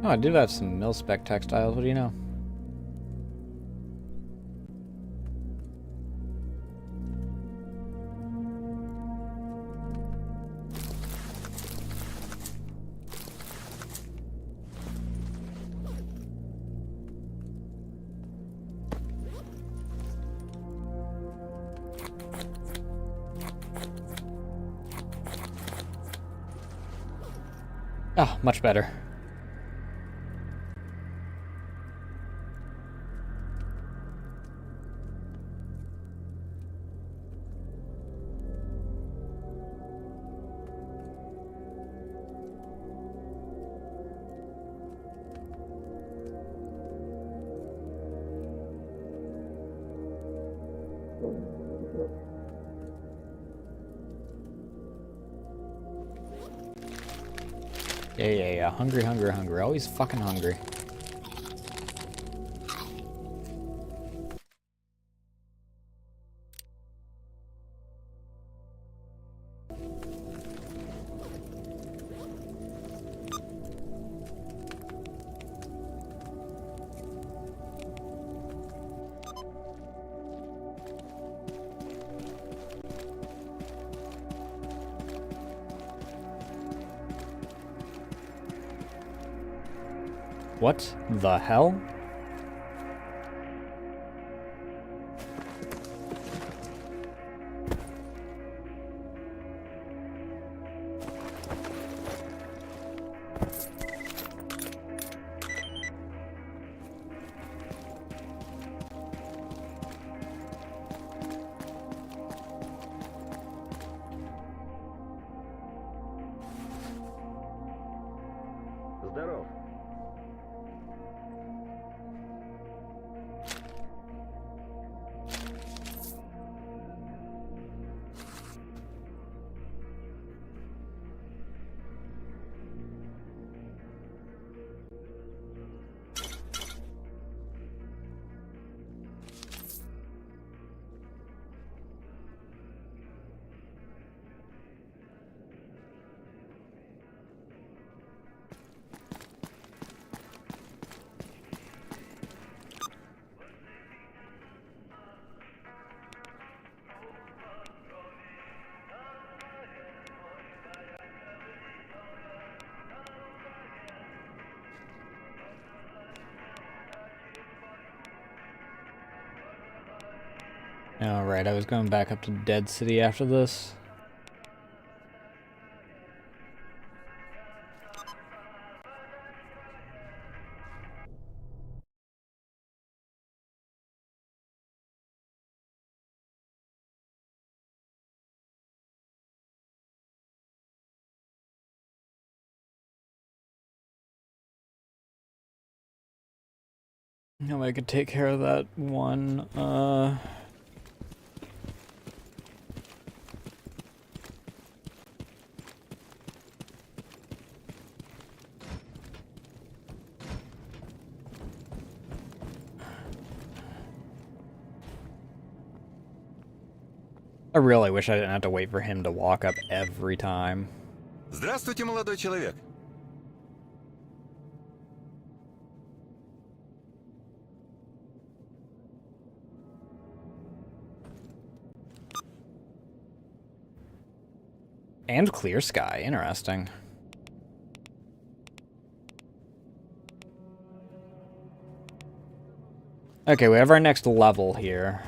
Oh, I do have some mil-spec textiles. What do you know? Oh, much better. Yeah. Hungry. Always fucking hungry. What the hell? Здоров. Alright, I was going back up to Dead City after this. No, I could take care of that one. I really wish I didn't have to wait for him to walk up every time. Здравствуйте, молодой человек. And clear sky, interesting. Okay, we have our next level here.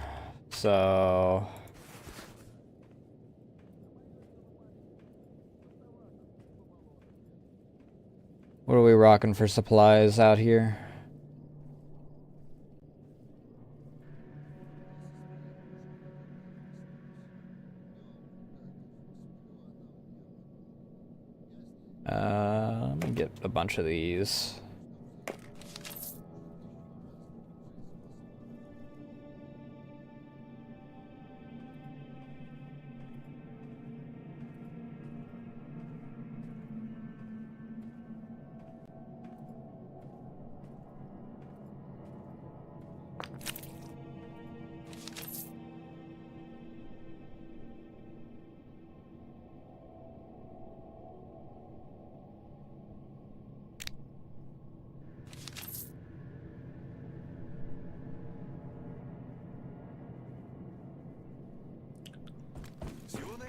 So... what are we rocking for supplies out here? Let me get a bunch of these.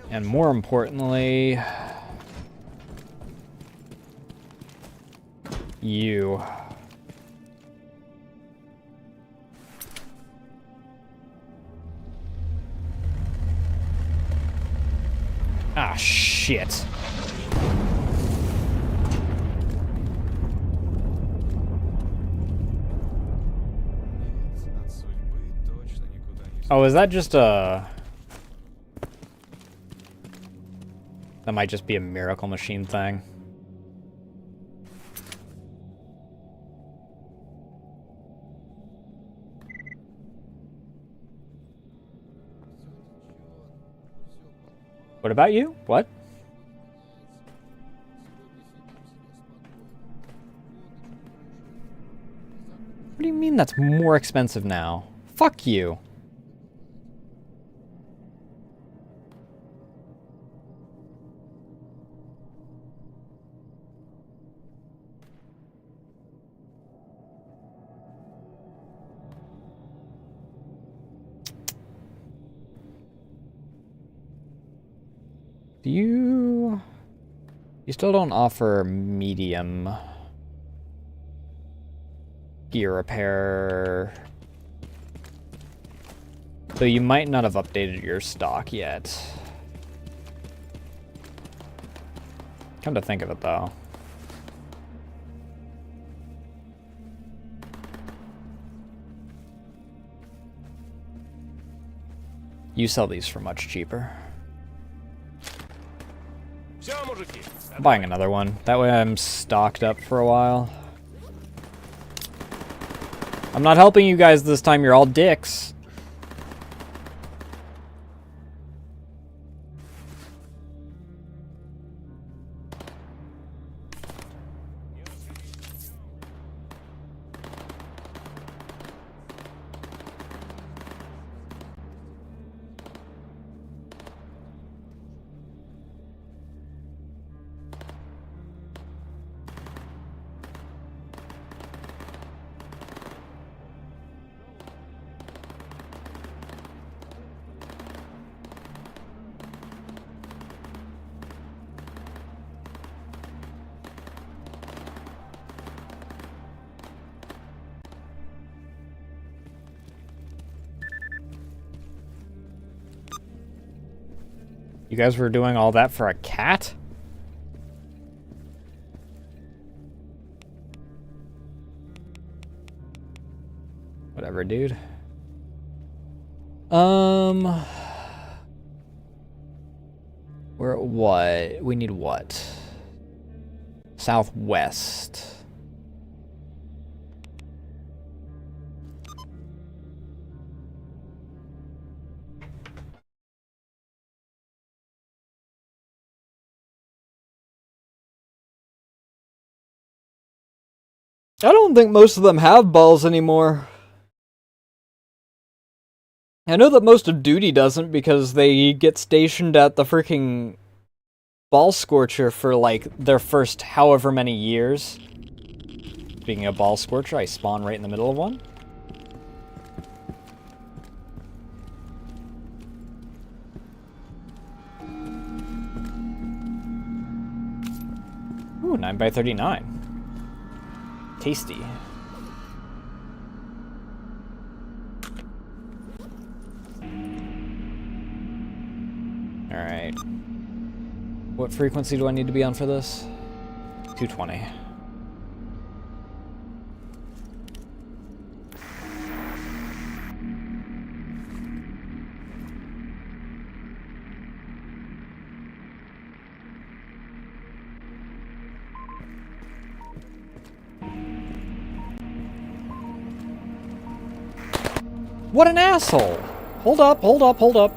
And more importantly, you. Ah, shit. Oh, is that just a... that might just be a miracle machine thing. What about you? What? And that's more expensive now. Fuck you. You still don't offer medium gear repair. So you might not have updated your stock yet. Come to think of it though. You sell these for much cheaper. I'm buying another one. That way I'm stocked up for a while. I'm not helping you guys this time, you're all dicks. You guys were doing all that for a cat? Whatever, dude. We're at what? We need what? Southwest. I don't think most of them have balls anymore. I know that most of Duty doesn't because they get stationed at the freaking ball scorcher for like their first however many years. Speaking of ball scorcher, I spawn right in the middle of one. Ooh, 9x39. Tasty. Alright. What frequency do I need to be on for this? 220. What an asshole! Hold up, hold up, hold up.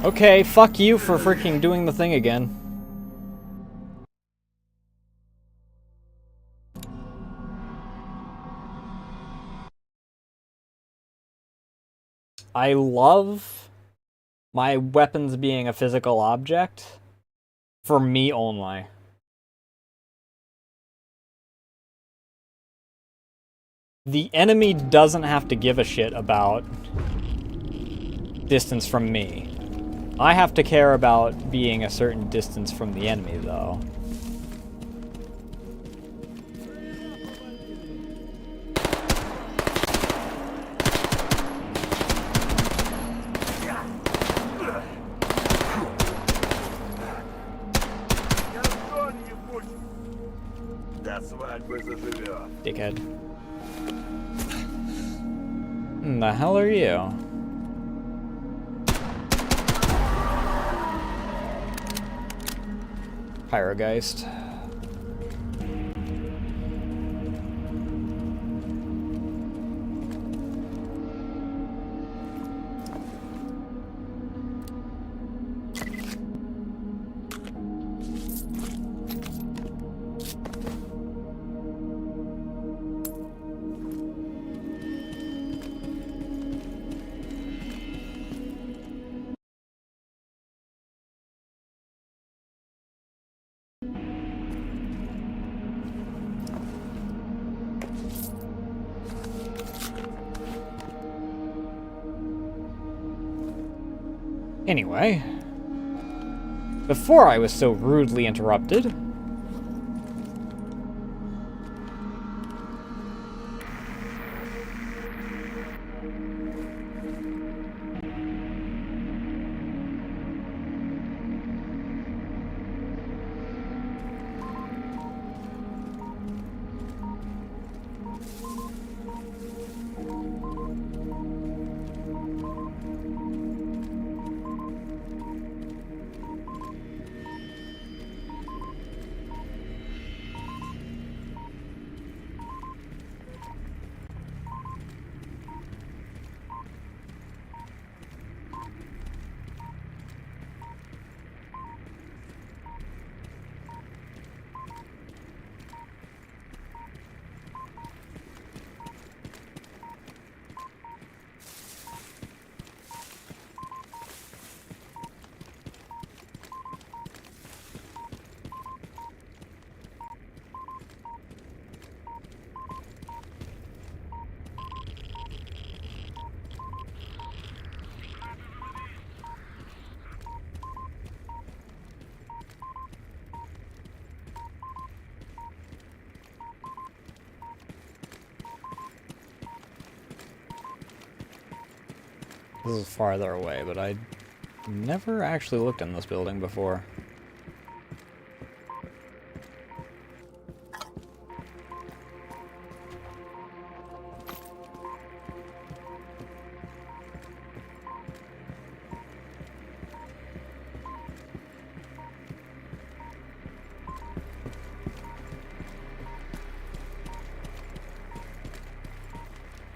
Okay, fuck you for freaking doing the thing again. I love my weapons being a physical object for me only. The enemy doesn't have to give a shit about distance from me. I have to care about being a certain distance from the enemy, though. Dickhead. The hell are you? Pyrogeist. Anyway, before I was so rudely interrupted, this is farther away, but I never actually looked in this building before.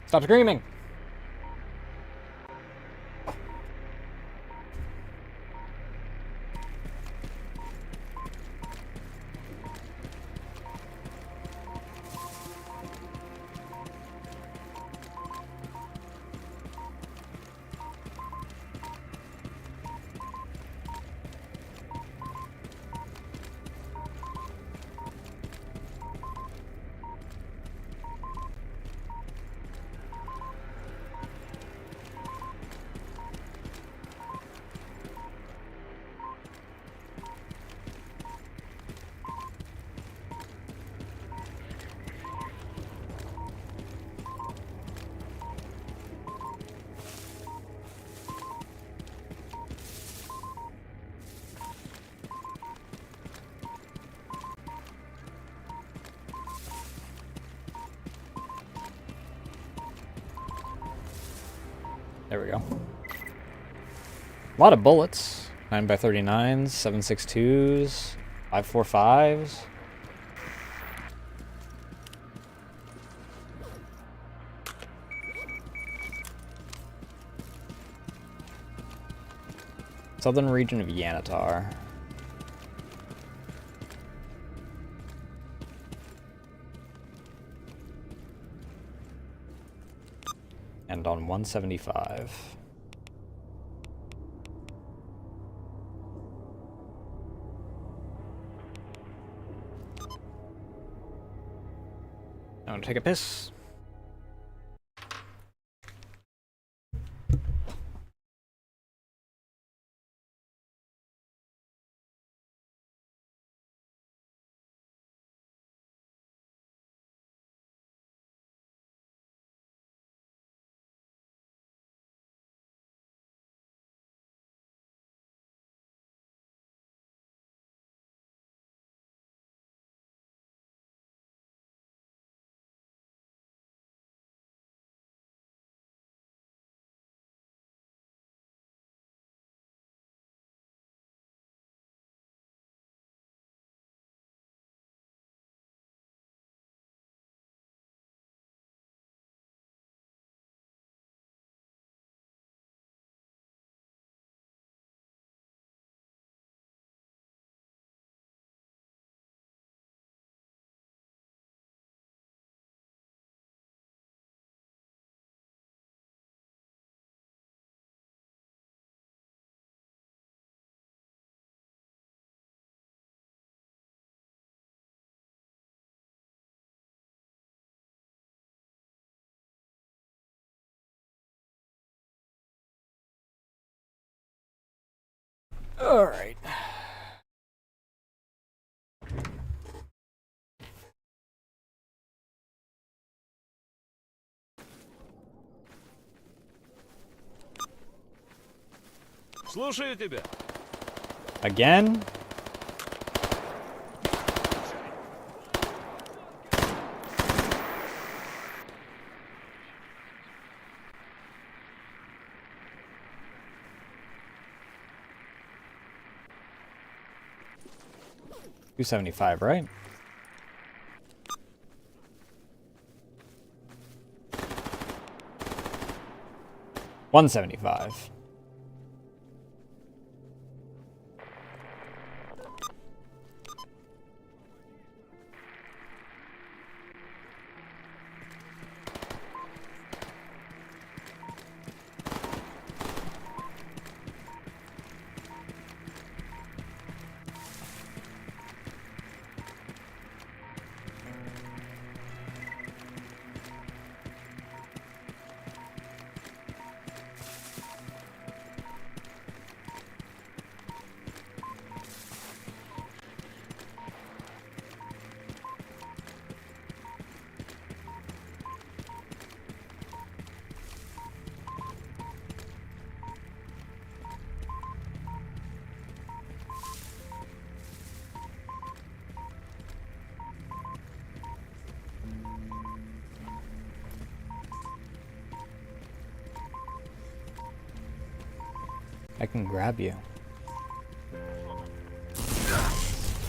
Stop screaming! There we go. A lot of bullets. 9x39s, 7.62s, 5.45s. Southern region of Yanatar. And on 175. I'm gonna take a piss. All right. Слушаю тебя. Again? $275, right? $175. I can grab you.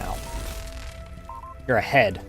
Ow. You're ahead.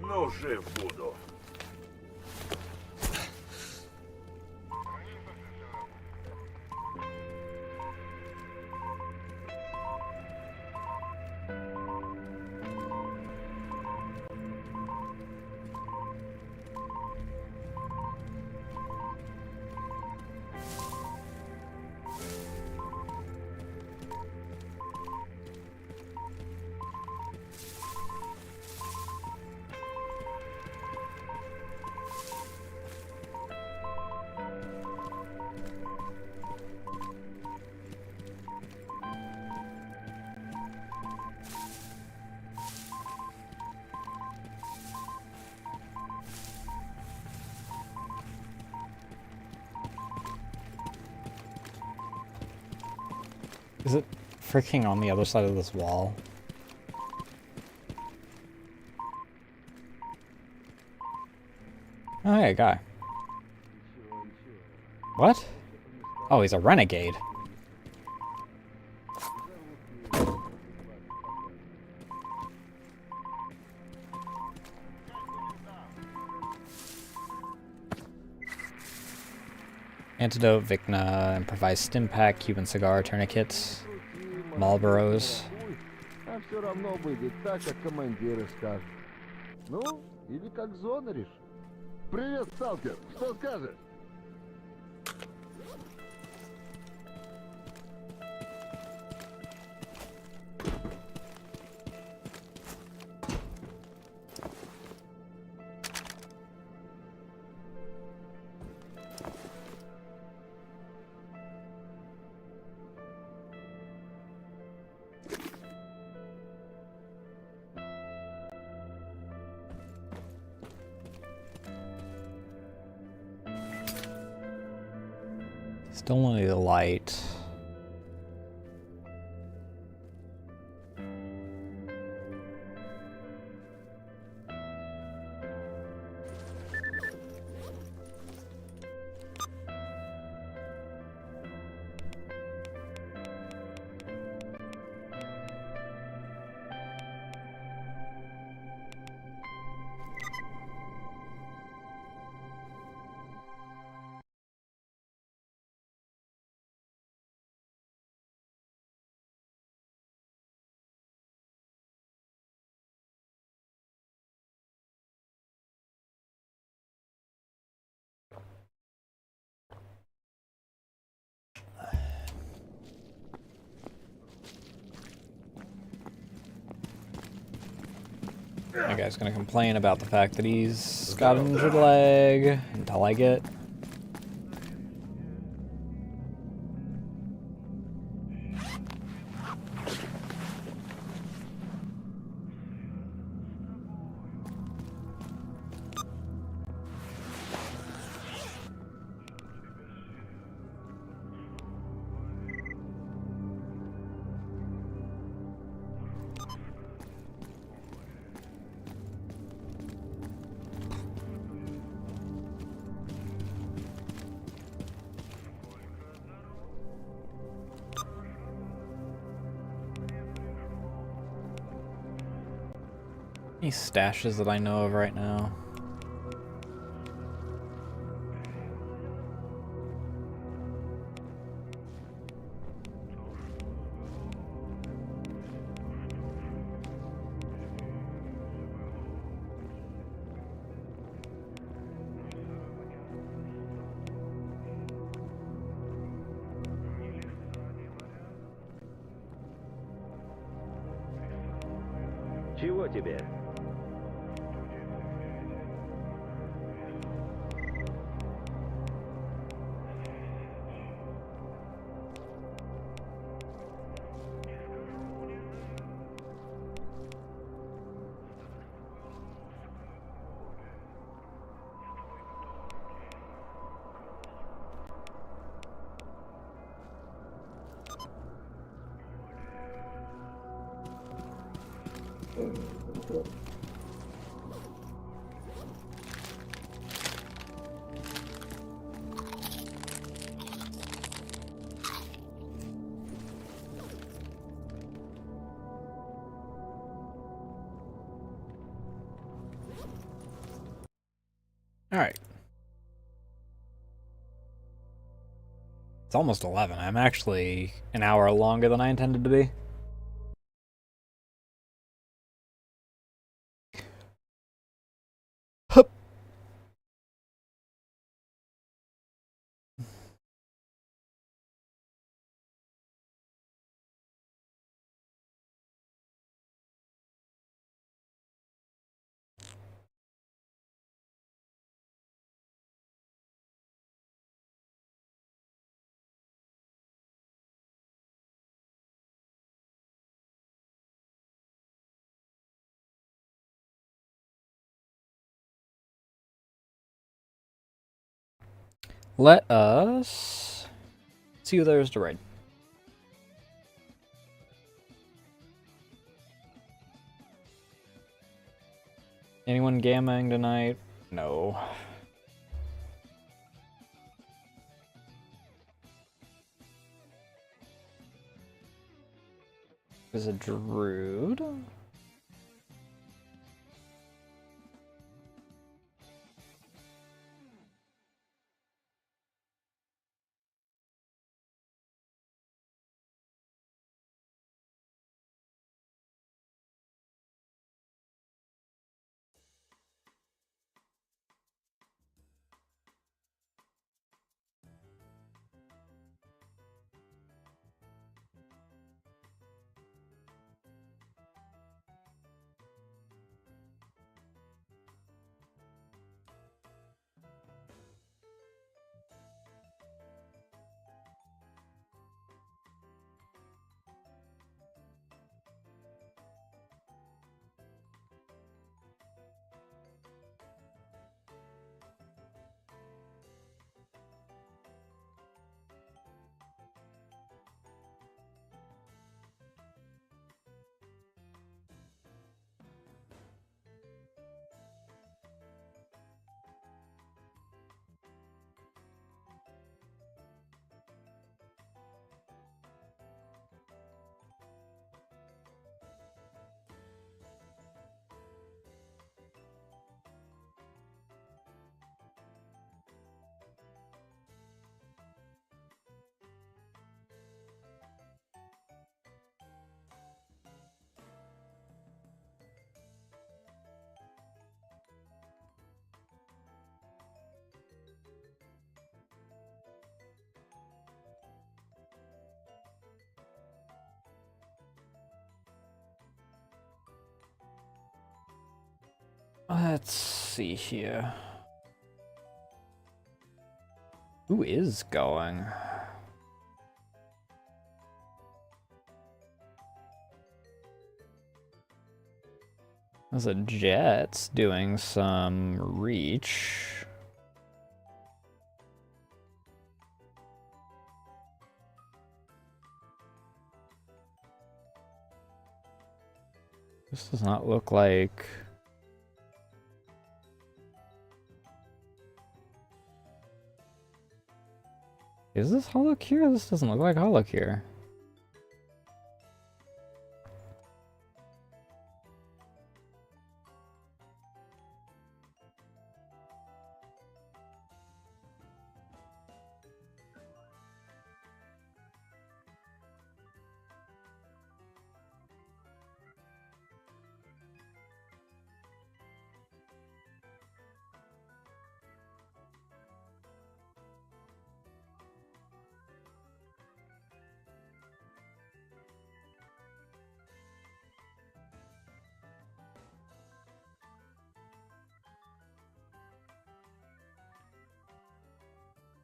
Ну, жив буду. Is it freaking on the other side of this wall? Oh, hey, a guy. What? Oh, he's a renegade. Antidote, Vicna, improvised stim pack, Cuban cigar, tourniquets, Marlboros. А все равно будет так, как командиры скажут. Ну, или как зона решит. Привет, сталкер. Что скажешь? Don't need a light. That guy's gonna complain about the fact that he's got an injured leg until I get. Any stashes that I know of right now? Чего тебе? Alright. It's almost 11. I'm actually an hour longer than I intended to be. Hup. Let us see who there is to raid. Anyone gammaing tonight? No. There's a druid. Let's see here. Who is going? There's a Jets doing some reach. This does not look like... Is this Holocure? This doesn't look like Holocure.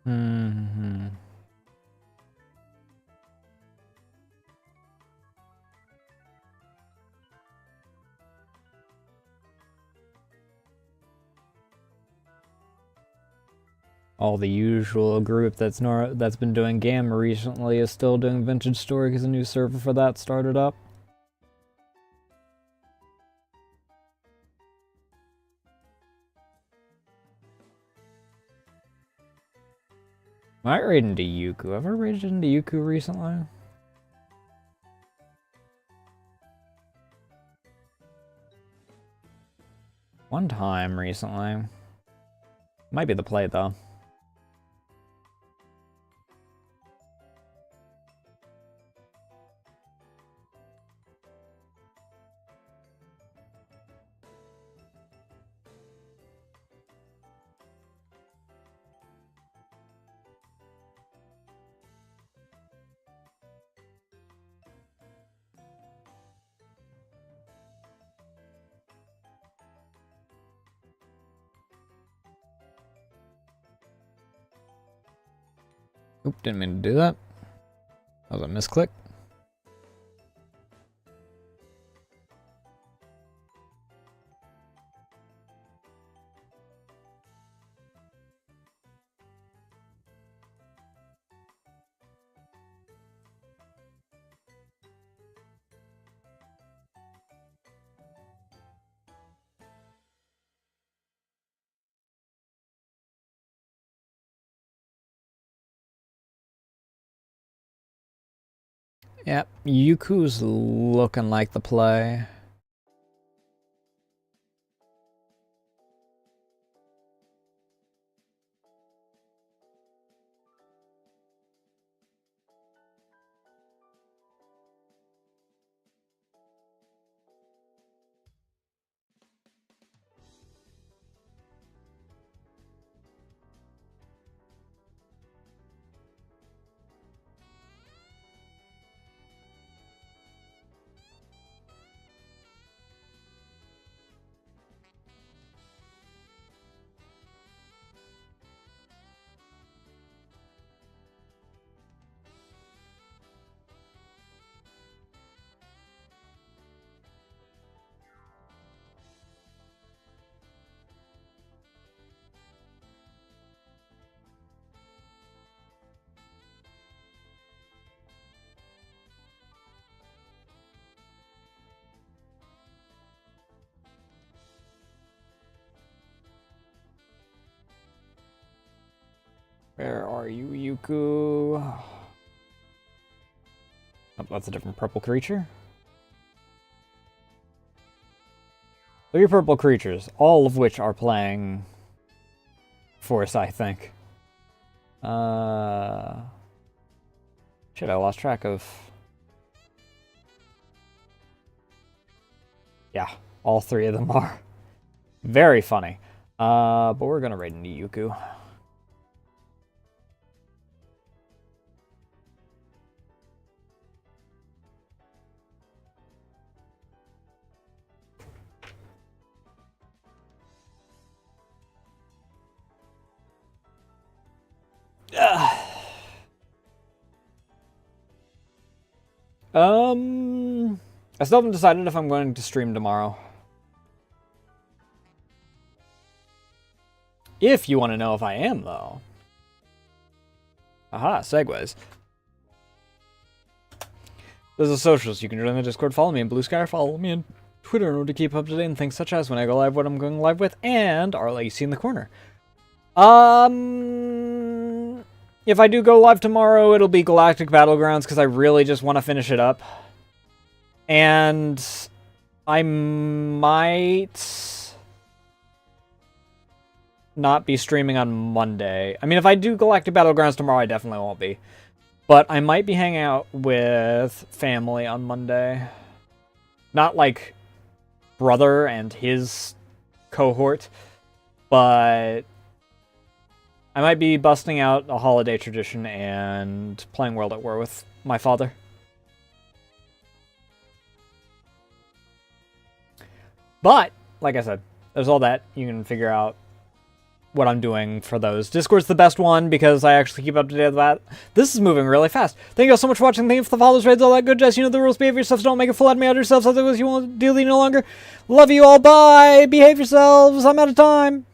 Mm-hmm. All the usual group that's been doing Gamma recently is still doing Vintage Story because a new server for that started up. Might raid into Yuku. Ever raided into Yuku recently? One time recently. Might be the play though. Oop, didn't mean to do that. That was a misclick. Yep, Yuku's looking like the play. Where are you, Yuku? Oh, that's a different purple creature. 3 purple creatures, all of which are playing Force, I think. Shit, I lost track of... Yeah, all 3 of them are. Very funny. But we're gonna raid into Yuku. I still haven't decided if I'm going to stream tomorrow. If you want to know if I am, though. Aha, segues. There's the socials. You can join the Discord, follow me in Blue Sky, or follow me on Twitter in order to keep up to date on things such as when I go live, what I'm going live with, and our Lacey in the corner. If I do go live tomorrow, it'll be Galactic Battlegrounds because I really just want to finish it up. And I might not be streaming on Monday. I mean, if I do Galactic Battlegrounds tomorrow, I definitely won't be. But I might be hanging out with family on Monday. Not like brother and his cohort, but I might be busting out a holiday tradition and playing World at War with my father. But, like I said, there's all that. You can figure out what I'm doing for those. Discord's the best one because I actually keep up to date with that. This is moving really fast. Thank you all so much for watching. Thank you for the follows, raids, all that good jazz. You know the rules. Behave yourselves. Don't make a fool out of me. Out yourselves. Otherwise you won't deal no longer. Love you all. Bye. Behave yourselves. I'm out of time.